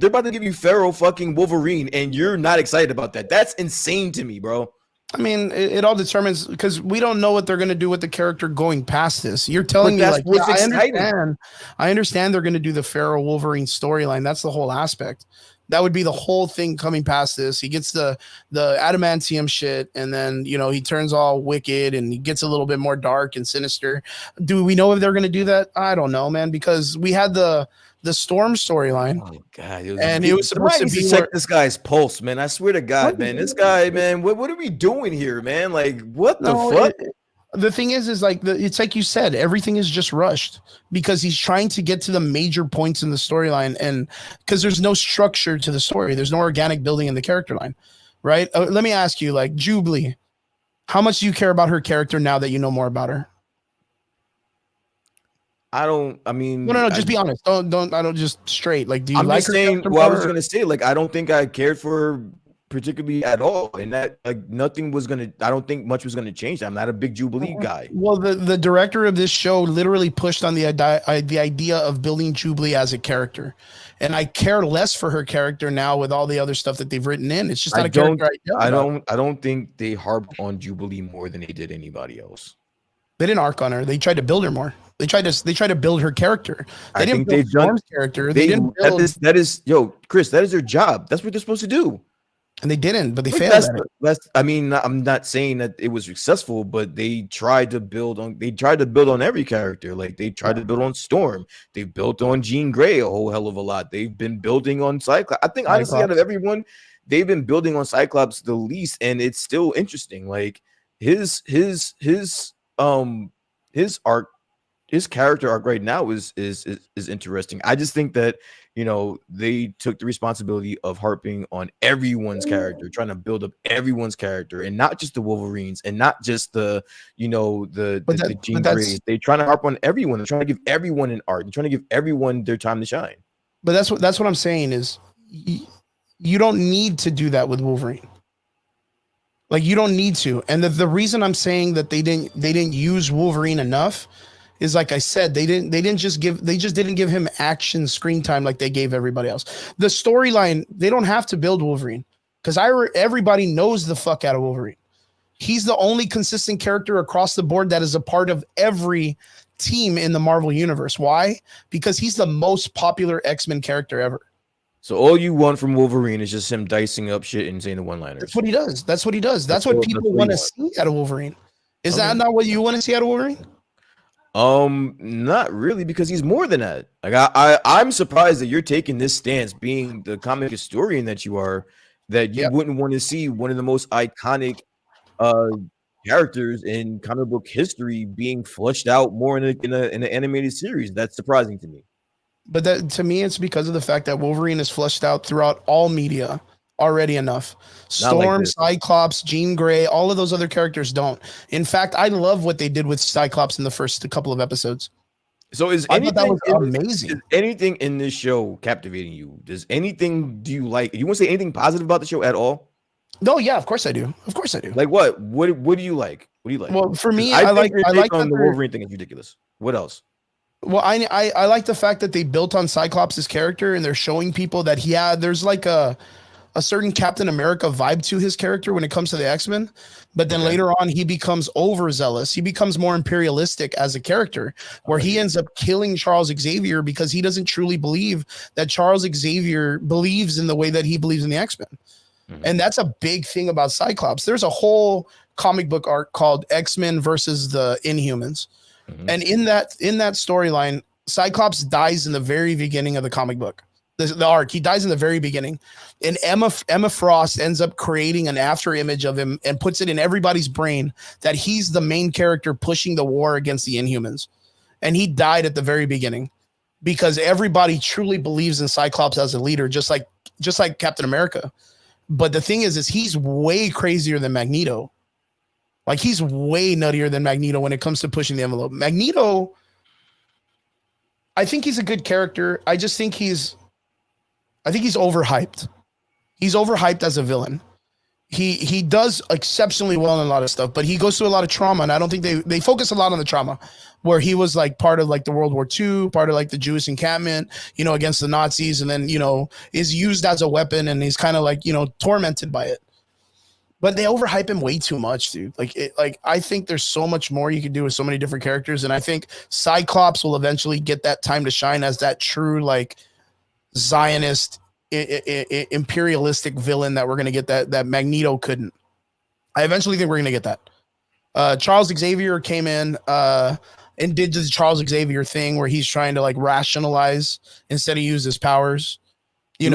Wolverine, and you're not excited about that. That's insane to me, bro. I mean, it all determines, because we don't know what they're going to do with the character going past this. You're telling me, like, yeah, I understand they're going to do the Pharaoh Wolverine storyline. That's the whole aspect. That would be the whole thing coming past this. He gets the adamantium shit, and then, you know, he turns all wicked and he gets a little bit more dark and sinister. Do we know if they're going to do that? I don't know, man, because we had the Storm storyline. Oh God! It was supposed to be check this guy's pulse, man. I swear to God, man, this guy, man. What are we doing here, man? Like, what the fuck? The thing is like it's like you said, everything is just rushed because he's trying to get to the major points in the storyline, and because there's no structure to the story, there's no organic building in the character line, right? Let me ask you, like Jubilee, how much do you care about her character now that you know more about her? I don't. I mean, no. Just be honest. Don't. I don't just straight. Like, do you I'm like just her saying. character Well, I was more? gonna say, like, I don't think I cared for her particularly at all, and that like nothing was gonna. I don't think much was gonna change. I'm not a big Jubilee guy. Well, the director of this show literally pushed on the idea of building Jubilee as a character, and I care less for her character now with all the other stuff that they've written in. It's just not a character I don't think they harped on Jubilee more than they did anybody else. They didn't arc on her. They tried to build her more. They tried to build her character. They didn't build Storm's character. They didn't build, that is Chris, that is their job. That's what they're supposed to do. And they didn't, but they failed at it. I mean, I'm not saying that it was successful, but they tried to build on every character. Like they tried to build on Storm. They built on Jean Grey a whole hell of a lot. They've been building on Cyclops. I think honestly, out of everyone, they've been building on Cyclops the least, and it's still interesting. Like his arc, his character arc right now is interesting. I just think that they took the responsibility of harping on everyone's character, trying to build up everyone's character, and not just the Wolverines, and not just the Jean Greys. They're trying to harp on everyone. They're trying to give everyone an arc. They're trying to give everyone their time to shine. But that's what I'm saying is you don't need to do that with Wolverine. Like you don't need to. And the reason I'm saying that they didn't use Wolverine enough is, like I said, they just didn't give him action screen time like they gave everybody else. The storyline, they don't have to build Wolverine because everybody knows the fuck out of Wolverine. He's the only consistent character across the board that is a part of every team in the Marvel universe. Why? Because he's the most popular X-Men character ever. So all you want from Wolverine is just him dicing up shit and saying the one-liners. That's what he does. That's what people want to see out of Wolverine. Is that not what you want to see out of Wolverine? Not really, because he's more than that. Like I'm surprised that you're taking this stance, being the comic historian that you are, that you wouldn't want to see one of the most iconic characters in comic book history being fleshed out more in an animated series. That's surprising to me. But that, to me, it's because of the fact that Wolverine is fleshed out throughout all media already enough. Storm, Cyclops, Jean Grey, all of those other characters don't. In fact, I love what they did with Cyclops in the first couple of episodes. So I thought that was amazing. Is anything in this show captivating you? Do you like? You want to say anything positive about the show at all? No, yeah, of course I do. Of course I do. Like what? What do you like? What do you like? Well, for me, I like on the Wolverine thing is ridiculous. What else? Well, I like the fact that they built on Cyclops' character and they're showing people that there's like a certain Captain America vibe to his character when it comes to the X-Men. But then later on, he becomes overzealous. He becomes more imperialistic as a character, where he ends up killing Charles Xavier because he doesn't truly believe that Charles Xavier believes in the way that he believes in the X-Men. Mm-hmm. And that's a big thing about Cyclops. There's a whole comic book arc called X-Men versus the Inhumans. Mm-hmm. And in that storyline, Cyclops dies in the very beginning of the comic book. The arc, he dies in the very beginning, and Emma Frost ends up creating an after image of him and puts it in everybody's brain that he's the main character pushing the war against the Inhumans. And he died at the very beginning because everybody truly believes in Cyclops as a leader, just like Captain America. But the thing is he's way crazier than Magneto. Like he's way nuttier than Magneto when it comes to pushing the envelope. Magneto, I think he's a good character. I think he's overhyped. He's overhyped as a villain. He does exceptionally well in a lot of stuff, but he goes through a lot of trauma, and I don't think they focus a lot on the trauma, where he was like part of like the World War II, part of like the Jewish encampment, against the Nazis, and then is used as a weapon, and he's kind of like tormented by it. But they overhype him way too much, dude. Like I think there's so much more you can do with so many different characters, and I think Cyclops will eventually get that time to shine as that true like Zionist, imperialistic villain that we're gonna get that Magneto couldn't. I eventually think we're gonna get that. Charles Xavier came in and did the Charles Xavier thing where he's trying to like rationalize instead of use his powers. That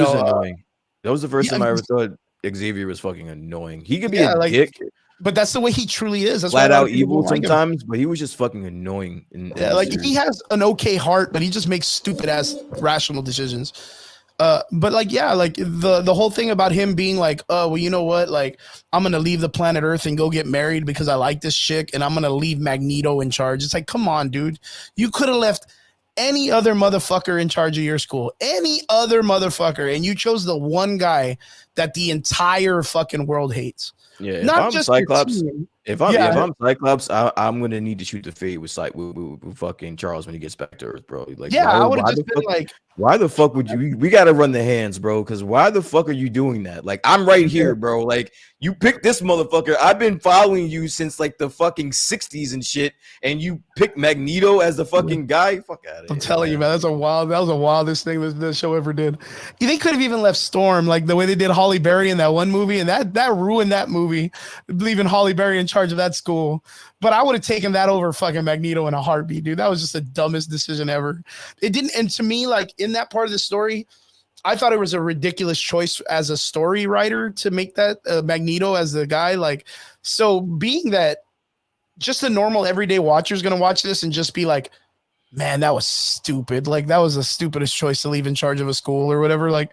was the first time I ever thought Xavier was fucking annoying. He could be a dick, But that's the way he truly is. That's flat why out evil like sometimes, but he was just fucking annoying. like he has an okay heart, but he just makes stupid ass rational decisions. But like, yeah, like the whole thing about him being like, oh, well, you know what? Like, I'm gonna leave the planet Earth and go get married because I like this chick, and I'm gonna leave Magneto in charge. It's like, come on, dude. You could have left any other motherfucker in charge of your school, any other motherfucker, and you chose the one guy that the entire fucking world hates. Yeah, if Not I'm just Cyclops, if I'm Cyclops, I'm gonna need to shoot the fade with fucking Charles when he gets back to Earth, bro. Like, yeah, I would have just been like, why the fuck would you? We gotta run the hands, bro. Because why the fuck are you doing that? Like, I'm right here, bro. Like, you picked this motherfucker. I've been following you since like the fucking 60s and shit, and you picked Magneto as the fucking guy. Fuck out of here. I'm telling you, man, that was the wildest thing the show ever did. They could have even left Storm like the way they did Halle Berry in that one movie, and that ruined that movie, leaving Halle Berry in charge of that school. But I would have taken that over fucking Magneto in a heartbeat, dude. That was just the dumbest decision ever. It didn't, and to me, like in that part of the story, I thought it was a ridiculous choice as a story writer to make that Magneto as the guy. Like, so being that just a normal everyday watcher is going to watch this and just be like, man, that was stupid. Like, that was the stupidest choice to leave in charge of a school or whatever. Like,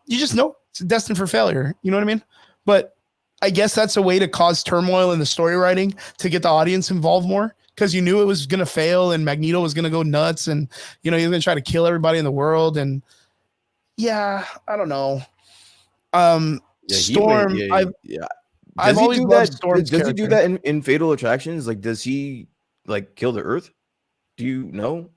you just know it's destined for failure. You know what I mean? But I guess that's a way to cause turmoil in the story writing to get the audience involved more, because you knew it was going to fail and Magneto was going to go nuts and, you know, he was going to try to kill everybody in the world. And yeah, I don't know. Storm, I've always loved Storm's Does he do that in Fatal Attractions? Like, does he like kill the Earth? Do you know?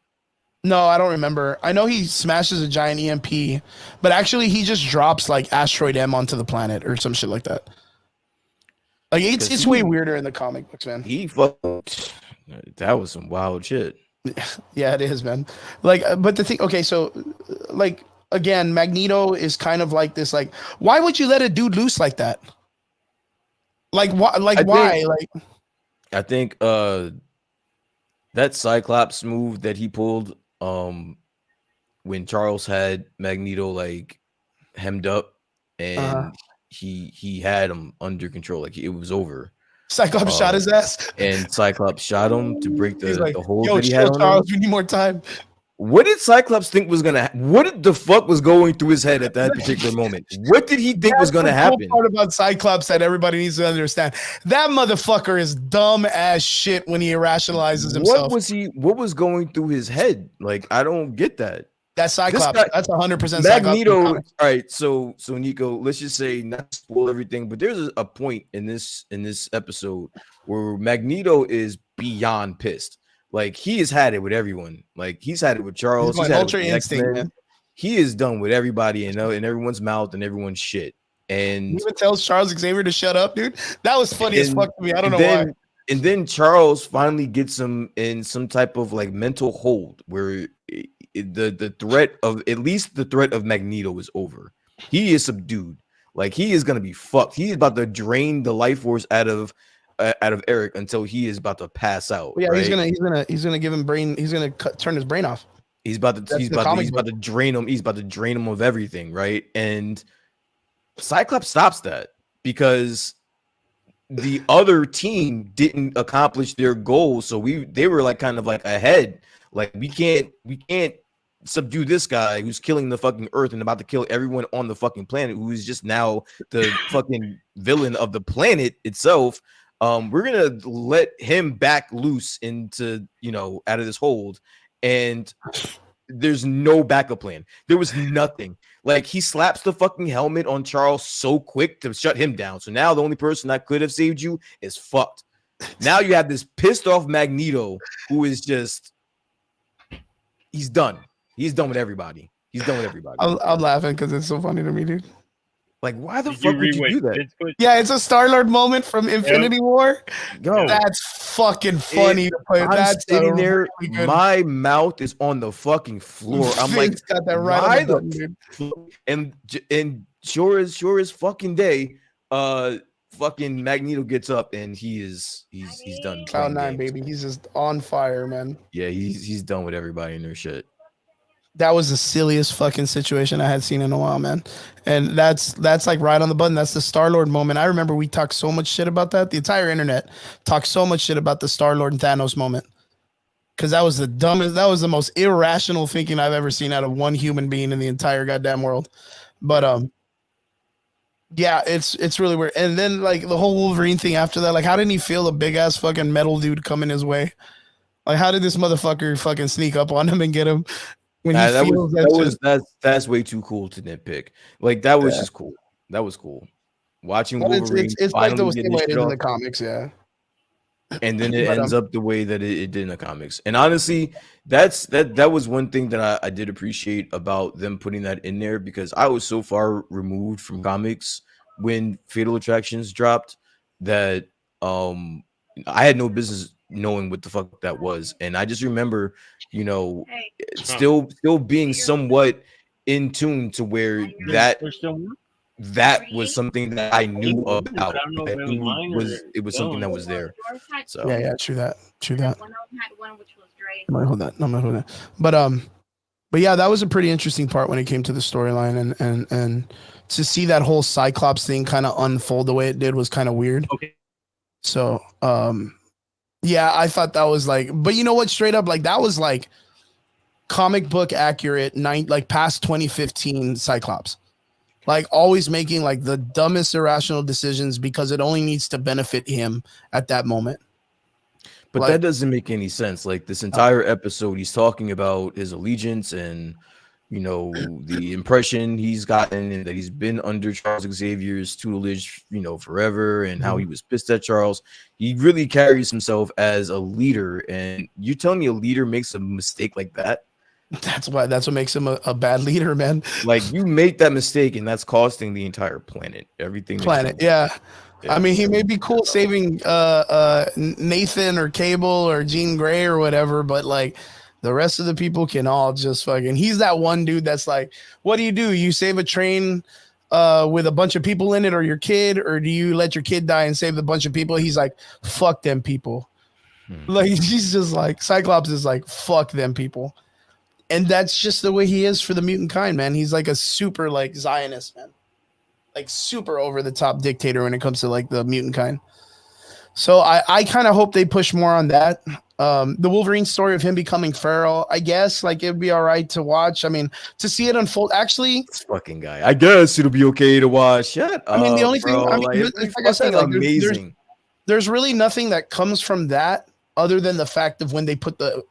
No, I don't remember. I know he smashes a giant EMP, but actually he just drops like Asteroid M onto the planet or some shit like that. Like, it's way weirder in the comic books, man. That was some wild shit. Yeah, it is, man. Like, but the thing, okay, so like again, Magneto is kind of like this. Like, why would you let a dude loose like that? Like, why? Like, why? Like, I think that Cyclops move that he pulled when Charles had Magneto like hemmed up and he had him under control, like it was over. Cyclops shot his ass, and Cyclops shot him to break the hold that he had on Charles, him. We need more time. What did Cyclops think was gonna? What the fuck was going through his head at that particular moment? What did he think was gonna happen? The part about Cyclops that everybody needs to understand: that motherfucker is dumb as shit when he rationalizes himself. What was going through his head? Like, I don't get that. That's Cyclops. That's 100% Magneto. All right, so Nico, let's just say not spoil everything, but there's a point in this episode where Magneto is beyond pissed. Like, he has had it with everyone. Like, he's had it with Charles. He's had Ultra Instinct, man. He is done with everybody and in everyone's mouth and everyone's shit. And he even tells Charles Xavier to shut up, dude. That was funny as fuck to me. I don't know why. And then Charles finally gets him in some type of like mental hold where the threat of Magneto is over. He is subdued. Like, he is gonna be fucked. He is about to drain the life force out of Eric until he is about to pass out. Yeah, right? he's gonna give him brain. He's gonna turn his brain off. He's about to drain him. He's about to drain him of everything, right? And Cyclops stops that because the other team didn't accomplish their goal, so they were like kind of like ahead. Like, we can't subdue this guy who's killing the fucking Earth and about to kill everyone on the fucking planet, who is just now the fucking villain of the planet itself. We're gonna let him back loose into, out of this hold, and there's no backup plan. There was nothing. Like, he slaps the fucking helmet on Charles so quick to shut him down. So now the only person that could have saved you is fucked. Now you have this pissed off Magneto who is just, he's done. He's done with everybody. I'm laughing because it's so funny to me, dude. Like, why the fuck would you do that? Yeah, it's a Star-Lord moment from Infinity War. Yo, that's fucking funny to play. That's sitting there. Really, my mouth is on the fucking floor. I'm like, got that right on the button, and sure as fucking day, fucking Magneto gets up and he's done. Cloud9, baby. He's just on fire, man. Yeah, he's done with everybody in their shit. That was the silliest fucking situation I had seen in a while, man. And that's like right on the button. That's the Star-Lord moment. I remember we talked so much shit about that. The entire internet talked so much shit about the Star-Lord and Thanos moment. Because that was the dumbest, that was the most irrational thinking I've ever seen out of one human being in the entire goddamn world. But yeah, it's really weird. And then like the whole Wolverine thing after that, like how didn't he feel a big ass fucking metal dude coming his way? Like how did this motherfucker fucking sneak up on him and get him when he feels that's way too cool to nitpick. Like that was just cool. That was cool. Watching Wolverine it's like the finally same get way his it shit is in off, the comics, yeah. and then it ends up the way that it did in the comics. And honestly, that was one thing that I did appreciate about them putting that in there, because I was so far removed from comics when Fatal Attractions dropped that I had no business knowing what the fuck that was. And I just remember, you know, still being somewhat in tune to where that was something that I knew about. I knew it was something that was there. So yeah, true that. I'm gonna hold that. But yeah, that was a pretty interesting part when it came to the storyline, and to see that whole Cyclops thing kind of unfold the way it did was kind of weird. Okay. So yeah, I thought that was like, but you know what, straight up, like that was like comic book accurate like past 2015 Cyclops. Like always making like the dumbest irrational decisions because it only needs to benefit him at that moment. But like, that doesn't make any sense. Like this entire episode, he's talking about his allegiance and, you know, the impression he's gotten and that he's been under Charles Xavier's tutelage, you know, forever, and how he was pissed at Charles. He really carries himself as a leader. And you're telling me a leader makes a mistake like that? That's what makes him a bad leader, man. Like you make that mistake and that's costing the entire planet. Everything. Yeah. I mean, he may be cool saving Nathan or Cable or Jean Grey or whatever, but like the rest of the people can all just fucking. He's that one dude that's like, what do? You save a train with a bunch of people in it, or your kid, or do you let your kid die and save the bunch of people? He's like, fuck them people. Like he's just like Cyclops is like, fuck them people. And that's just the way he is for the mutant kind, man. He's like a super like Zionist, man. Like super over the top dictator when it comes to like the mutant kind. So I kind of hope they push more on that. The Wolverine story of him becoming feral, I guess like it'd be all right to watch. I mean, to see it unfold, actually, this fucking guy. I guess it'll be okay to watch. Shut up. I mean, the only thing, I mean, like I said, like, amazing. There's really nothing that comes from that other than the fact of when they put the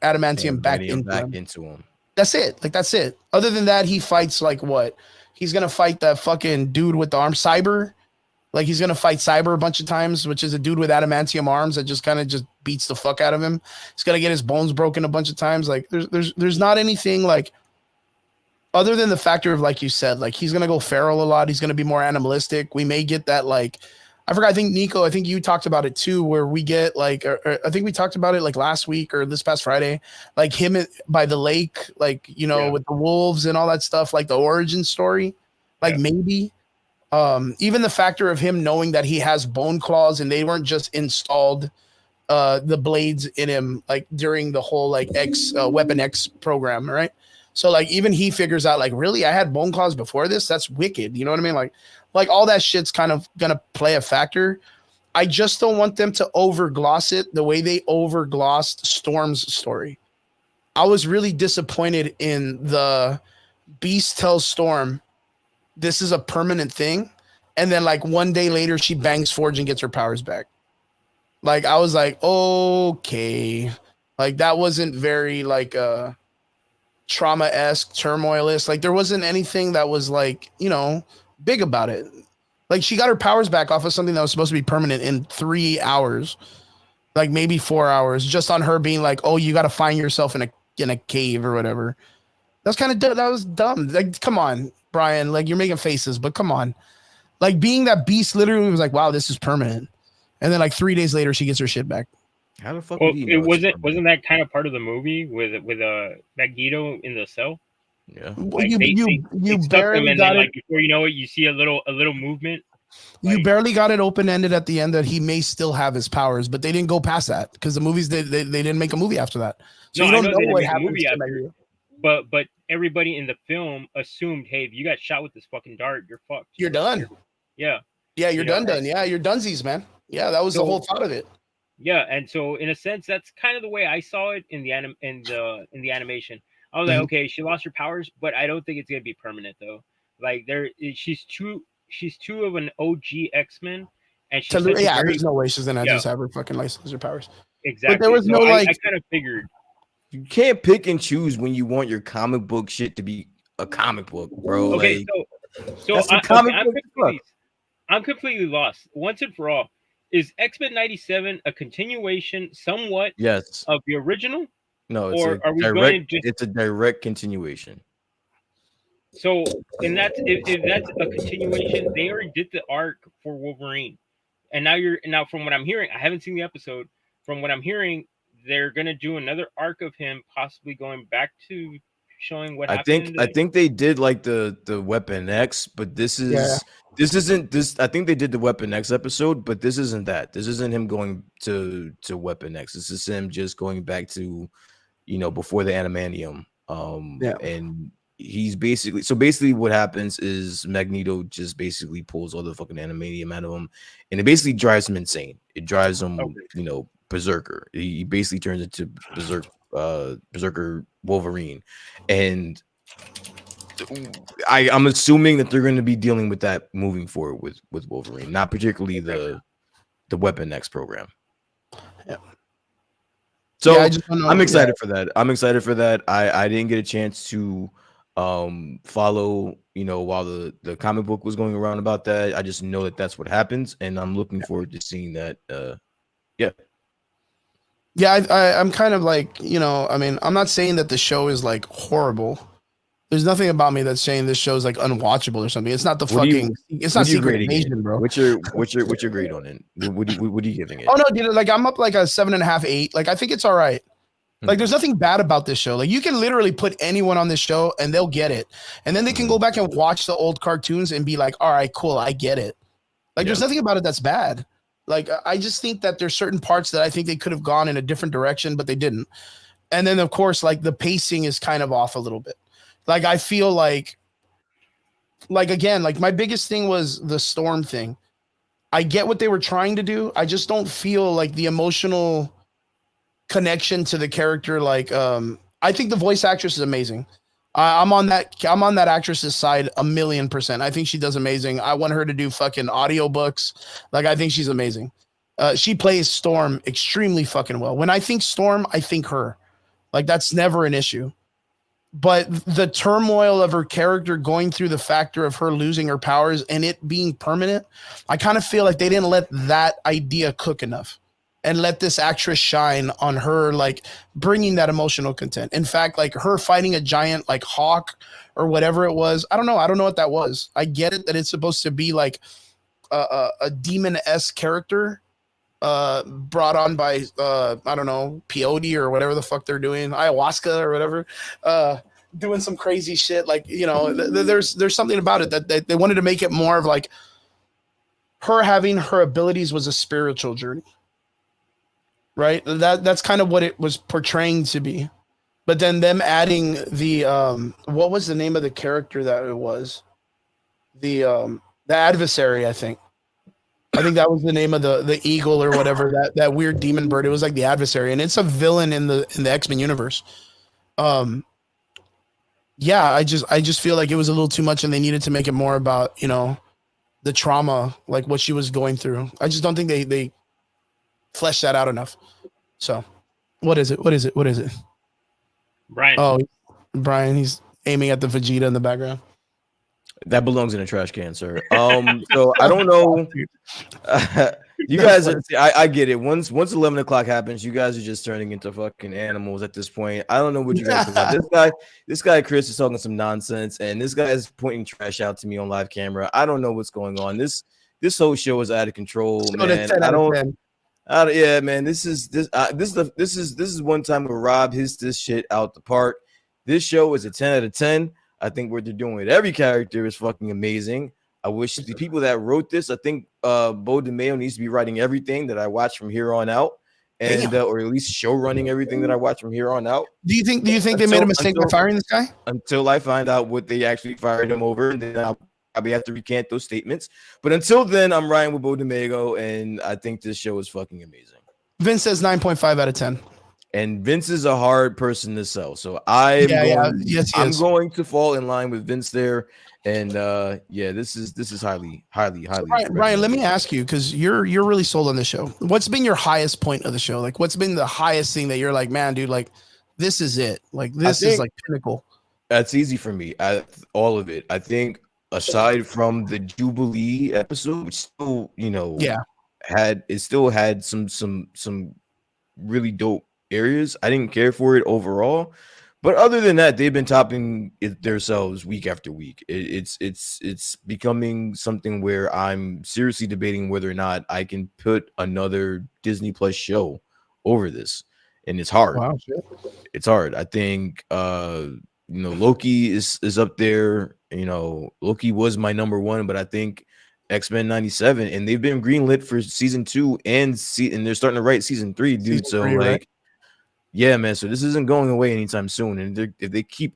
adamantium back into him. That's it. Like that's it. Other than that, he fights like what? He's gonna fight that fucking dude with the arm, Cyber. Like he's gonna fight Cyber a bunch of times, which is a dude with adamantium arms that just kind of just beats the fuck out of him. He's gonna get his bones broken a bunch of times. Like there's not anything like other than the factor of like you said, like he's gonna go feral a lot. He's gonna be more animalistic. We may get that like I forgot. I think Nico, I think you talked about it too, where we get like, or I think we talked about it like last week or this past Friday, like him by the lake, like, you know, with the wolves and all that stuff, like the origin story, like maybe even the factor of him knowing that he has bone claws and they weren't just installed the blades in him, like during the whole like Weapon X program. Right. So like, even he figures out like, really, I had bone claws before this. That's wicked. You know what I mean? Like all that shit's kind of going to play a factor. I just don't want them to overgloss it the way they overglossed Storm's story. I was really disappointed in the Beast tells Storm, this is a permanent thing. And then like one day later, she bangs Forge and gets her powers back. Like, I was like, okay. Like that wasn't very like trauma-esque, turmoilist. Like there wasn't anything that was like, you know, big about it. Like she got her powers back off of something that was supposed to be permanent in 3 hours, like maybe 4 hours, just on her being like, oh, you got to find yourself in a cave or whatever. That's kind of that was dumb. Like, come on, Brian, like you're making faces, but come on. Like being that Beast literally was like, wow, this is permanent. And then like 3 days later, she gets her shit back. How the fuck? Well, it wasn't that kind of part of the movie with Magneto in the cell? Yeah. Well, like you barely got it. Like before you know it, you see a little movement. You barely got it open-ended at the end that he may still have his powers, but they didn't go past that because the movies they didn't make a movie after that. So you don't know what happens to Magneto. but everybody in the film assumed, hey, if you got shot with this fucking dart, you're fucked. You're done. Yeah. Yeah, you're done. Yeah, you're dunesies, man. Yeah, that was the whole thought of it. Yeah, and so in a sense, that's kind of the way I saw it in the animation. I was like, okay, she lost her powers, but I don't think it's gonna be permanent though. Like she's too of an OG X-Men, and she's there's no way she's gonna just have her fucking license her powers. Exactly. But there was no I kind of figured you can't pick and choose when you want your comic book shit to be a comic book, bro. Okay, like, so I'm completely lost once and for all. Is X-Men 97 a continuation somewhat of the original? No, it's a direct continuation. So, and if that's a continuation, they already did the arc for Wolverine. And now from what I'm hearing, I haven't seen the episode. From what I'm hearing, they're gonna do another arc of him possibly going back to showing what happened. I think they did like the Weapon X, but this isn't this. I think they did the Weapon X episode, but this isn't that. This isn't him going to Weapon X. This is him just going back to, before the Animanium. And he's basically what happens is Magneto just basically pulls all the fucking Animanium out of him, and it basically drives him insane. It drives him, berserker. He basically turns into berserker Wolverine, and I'm assuming that they're going to be dealing with that moving forward with Wolverine, not particularly the Weapon X program. Yeah. So I'm excited for that. I didn't get a chance to follow, while the comic book was going around about that. I just know that that's what happens, and I'm looking forward to seeing that. I'm kind of like, I mean, I'm not saying that the show is like horrible. There's nothing about me that's saying this show is like unwatchable or something. It's not it's not Secret Invasion, bro. What's your grade on it? What are you giving it? Oh no, dude, like I'm up like a 7.5, 8. Like I think it's all right. Like there's nothing bad about this show. Like you can literally put anyone on this show and they'll get it. And then they can go back and watch the old cartoons and be like, all right, cool, I get it. Like there's nothing about it that's bad. Like I just think that there's certain parts that I think they could have gone in a different direction, but they didn't. And then of course, like the pacing is kind of off a little bit. Like I feel like again, like my biggest thing was the Storm thing. I get what they were trying to do. I just don't feel like the emotional connection to the character. Like I think the voice actress is amazing. I'm on that actress's side 1,000,000%. I think she does amazing. I want her to do fucking audiobooks. Like I think she's amazing. She plays Storm extremely fucking well. When I think Storm, I think her. Like that's never an issue. But the turmoil of her character going through the factor of her losing her powers and it being permanent, I kind of feel like they didn't let that idea cook enough and let this actress shine on her, like bringing that emotional content. In fact, like her fighting a giant like hawk or whatever it was. I don't know what that was. I get it that it's supposed to be like a demon-esque character brought on by I don't know, peyote or whatever the fuck they're doing, ayahuasca or whatever, doing some crazy shit. Like, there's something about it that they wanted to make it more of like her having her abilities was a spiritual journey, right? That's kind of what it was portraying to be. But then them adding the what was the name of the character that it was? The adversary, I think that was the name of the eagle or whatever, that weird demon bird. It was like the adversary, and it's a villain in the X-Men universe. I just feel like it was a little too much, and they needed to make it more about the trauma, like what she was going through. I just don't think they fleshed that out enough. So, what is it? Brian. Oh, Brian, he's aiming at the Vegeta in the background. That belongs in a trash can, sir. So I don't know. You guys, I get it. Once 11 o'clock happens, you guys are just turning into fucking animals at this point. I don't know what you guys about. This guy Chris is talking some nonsense, and this guy is pointing trash out to me on live camera. I don't know what's going on. This whole show is out of control, man. Yeah, man. This is one time where Rob hits this shit out the park. This show is a 10 out of 10. I think what they're doing with every character is fucking amazing. I wish the people that wrote this, I think Bo DeMayo needs to be writing everything that I watch from here on out. and or at least show running everything that I watch from here on out. Do you think they made a mistake by firing this guy? Until I find out what they actually fired him over, and then I'll probably have to recant those statements. But until then, I'm riding with Bo D'Amago, and I think this show is fucking amazing. Vince says 9.5 out of 10. And Vince is a hard person to sell, so I'm going to fall in line with Vince there. And this is highly. So Ryan, let me ask you, because you're really sold on this show. What's been your highest point of the show? Like, what's been the highest thing that you're like, man, dude, like this is it. Like this is like pinnacle. That's easy for me. All of it. I think aside from the Jubilee episode, which still, had some really dope areas. I didn't care for it overall. But other than that, they've been topping it themselves week after week. It's becoming something where I'm seriously debating whether or not I can put another Disney Plus show over this, and it's hard. Wow, shit. It's hard. I think Loki is up there. Loki was my number one, but I think X-Men 97, and they've been greenlit for season 2 and they're starting to write season 3, dude. Season 3, right? Yeah, man. So this isn't going away anytime soon. And if they keep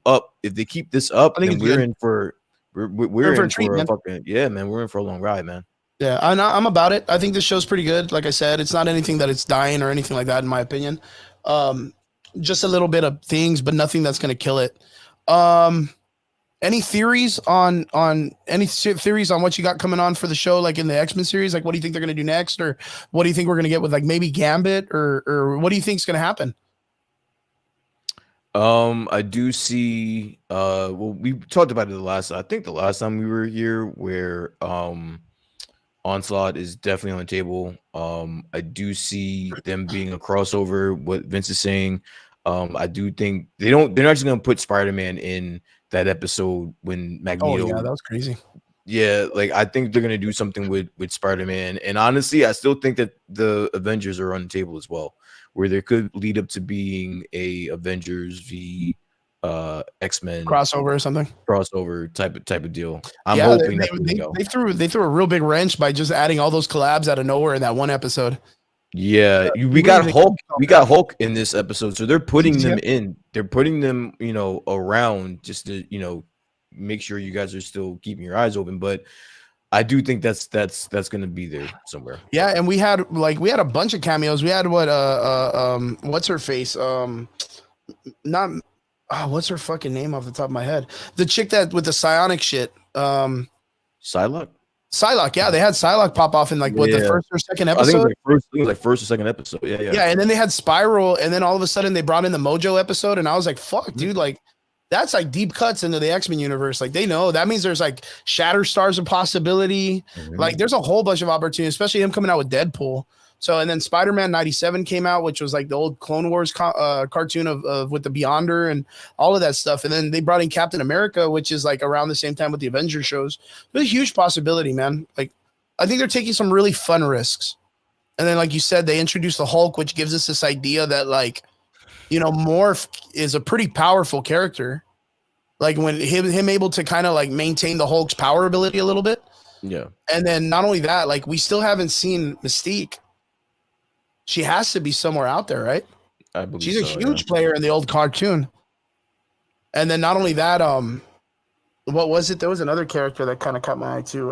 this up, then we're in for a fucking man. We're in for a long ride, man. Yeah, I'm about it. I think this show's pretty good. Like I said, it's not anything that it's dying or anything like that, in my opinion. Just a little bit of things, but nothing that's gonna kill it. Any theories on what you got coming on for the show, like in the X-Men series? Like, what do you think they're gonna do next, or what do you think we're gonna get with like maybe Gambit, or what do you think's gonna happen? I do see we talked about it the last time we were here, where Onslaught is definitely on the table. I do see them being a crossover, what Vince is saying. I do think they're not just gonna put Spider-Man in that episode when Magneto. Oh yeah, that was crazy. Yeah, like I think they're gonna do something with Spider-Man, and honestly, I still think that the Avengers are on the table as well, where there could lead up to being a Avengers v X-Men crossover or something, type of deal. I'm hoping they threw a real big wrench by just adding all those collabs out of nowhere in that one episode. Yeah, we got Hulk in this episode, so they're putting them in. They're putting them, around just to, make sure you guys are still keeping your eyes open. But I do think that's going to be there somewhere. Yeah, and we had a bunch of cameos. We had what's her face? What's her fucking name off the top of my head? The chick that with the psionic shit. Psylocke, yeah, they had Psylocke pop off in the first or second episode. I think it was first or second episode. Yeah. Yeah, and then they had Spiral, and then all of a sudden they brought in the Mojo episode, and I was like, "Fuck, dude! Like, that's like deep cuts into the X-Men universe. Like, they know that means there's like Shatterstar's a possibility. Mm-hmm. Like, there's a whole bunch of opportunities, especially him coming out with Deadpool. So, and then Spider-Man 97 came out, which was like the old Clone Wars cartoon of with the Beyonder and all of that stuff. And then they brought in Captain America, which is like around the same time with the Avengers shows. There's a huge possibility, man. Like, I think they're taking some really fun risks. And then, like you said, they introduced the Hulk, which gives us this idea that, like, Morph is a pretty powerful character. Like, when him able to kind of like maintain the Hulk's power ability a little bit. Yeah. And then not only that, like, we still haven't seen Mystique. She has to be somewhere out there, right? I believe she's a huge player in the old cartoon. And then not only that, what was it? There was another character that kind of caught my eye too.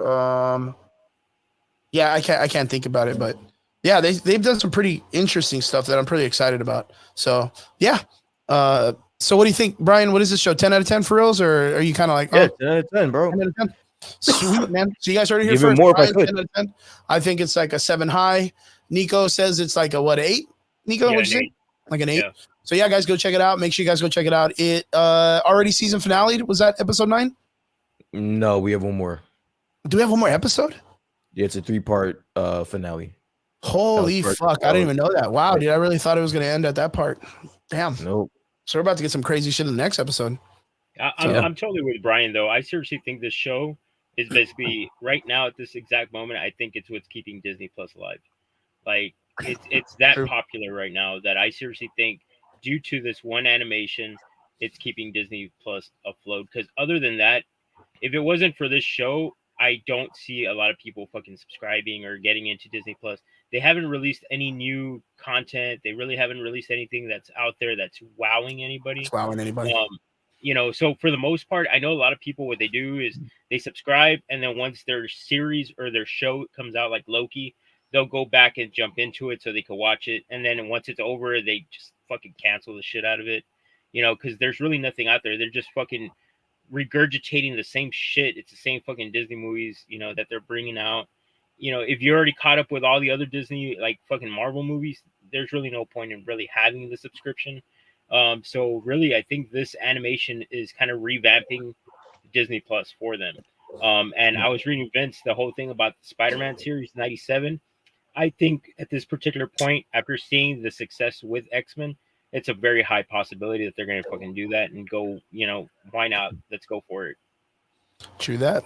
Yeah, I can't think about it, but yeah, they've done some pretty interesting stuff that I'm pretty excited about. So yeah. So what do you think, Brian? What is this show? 10 out of 10 for reals, or are you kind of like 10 out of 10, bro? 10 out of 10. Sweet, man. So you guys heard it here first. More Brian, 10 out of 10. I think it's like a 7 high. Nico says it's like a 8? Nico, what'd you say? Like an 8. Yeah. So yeah, guys, go check it out. Make sure you guys go check it out. It already season finale. Was that episode 9? No, we have one more. Do we have one more episode? Yeah, it's a 3-part finale. Holy fuck! I didn't even know that. Wow, dude, I really thought it was going to end at that part. Damn. Nope. So we're about to get some crazy shit in the next episode. I'm totally with Brian though. I seriously think this show is basically right now at this exact moment. I think it's what's keeping Disney Plus alive. Like, it's that popular right now that I seriously think, due to this one animation, it's keeping Disney Plus afloat. Because other than that, if it wasn't for this show, I don't see a lot of people fucking subscribing or getting into Disney Plus. they haven't released any new content. They really haven't released anything that's out there that's wowing anybody. It's wowing anybody. You know, so for the most part, I know a lot of people, what they do is they subscribe, and then once their series or their show comes out, like Loki, they'll go back and jump into it so they can watch it. And then once it's over, they just fucking cancel the shit out of it, you know, because there's really nothing out there. They're just fucking regurgitating the same shit. It's the same fucking Disney movies, you know, that they're bringing out. You know, if you're already caught up with all the other Disney, like fucking Marvel movies, there's really no point in really having the subscription. So really, I think this animation is kind of revamping Disney Plus for them. And I was reading Vince, the whole thing about the Spider-Man series 97. I think at this particular point, after seeing the success with X-Men, it's a very high possibility that they're going to fucking do that and go, you know, why not? Let's go for it. True that.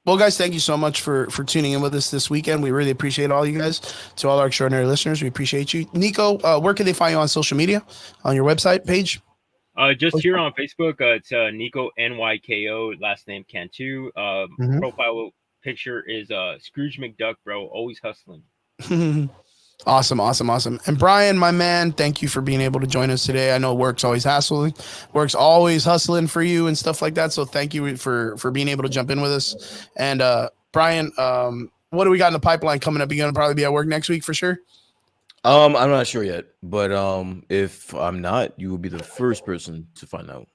Well, guys, thank you so much for tuning in with us this weekend. We really appreciate all you guys. To all our extraordinary listeners, we appreciate you. Nico, where can they find you on social media, on your website page? Just here on Facebook, it's Nico NYKO, last name Cantu. Profile picture is Scrooge McDuck, bro, always hustling. Awesome. And Brian, my man, thank you for being able to join us today. I know work's always hustling for you and stuff like that. So thank you for being able to jump in with us. And Brian, what do we got in the pipeline coming up? You're gonna probably be at work next week for sure. I'm not sure yet, but if I'm not, you will be the first person to find out.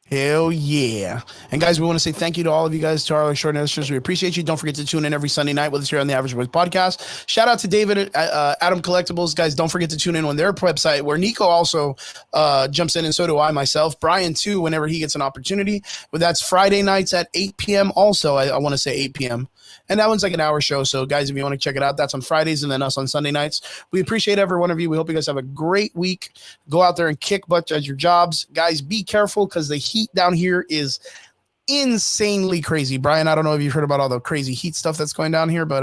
Hell yeah. And guys, we want to say thank you to all of you guys, to our extraordinary listeners. We appreciate you. Don't forget to tune in every Sunday night with us here on the Average Boys podcast. Shout out to David at Adam Collectibles. Guys, don't forget to tune in on their website, where Nico also jumps in, and so do I myself. Brian, too, whenever he gets an opportunity. But that's Friday nights at 8 p.m. also. I want to say 8 p.m. And that one's like an hour show. So, guys, if you want to check it out, that's on Fridays, and then us on Sunday nights. We appreciate every one of you. We hope you guys have a great week. Go out there and kick butt at your jobs. Guys, be careful, because the heat down here is insanely crazy. Brian, I don't know if you've heard about all the crazy heat stuff that's going down here, but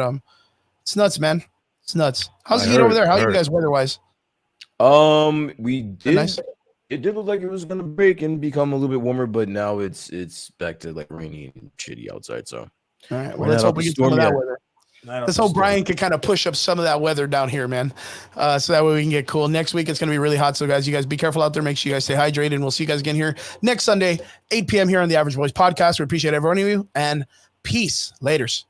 it's nuts, man. It's nuts. How's the heat over there? How are you guys weather-wise? We did. Nice? It did look like it was going to break and become a little bit warmer, but now it's back to like rainy and shitty outside, so. All right. Well, let's hope we get some of that weather. Let's hope Brian can kind of push up some of that weather down here, man. So that way we can get cool. Next week, it's going to be really hot. So, guys, you guys be careful out there. Make sure you guys stay hydrated. And we'll see you guys again here next Sunday, 8 p.m. here on the Average Boys podcast. We appreciate every one of you. And peace. Laters.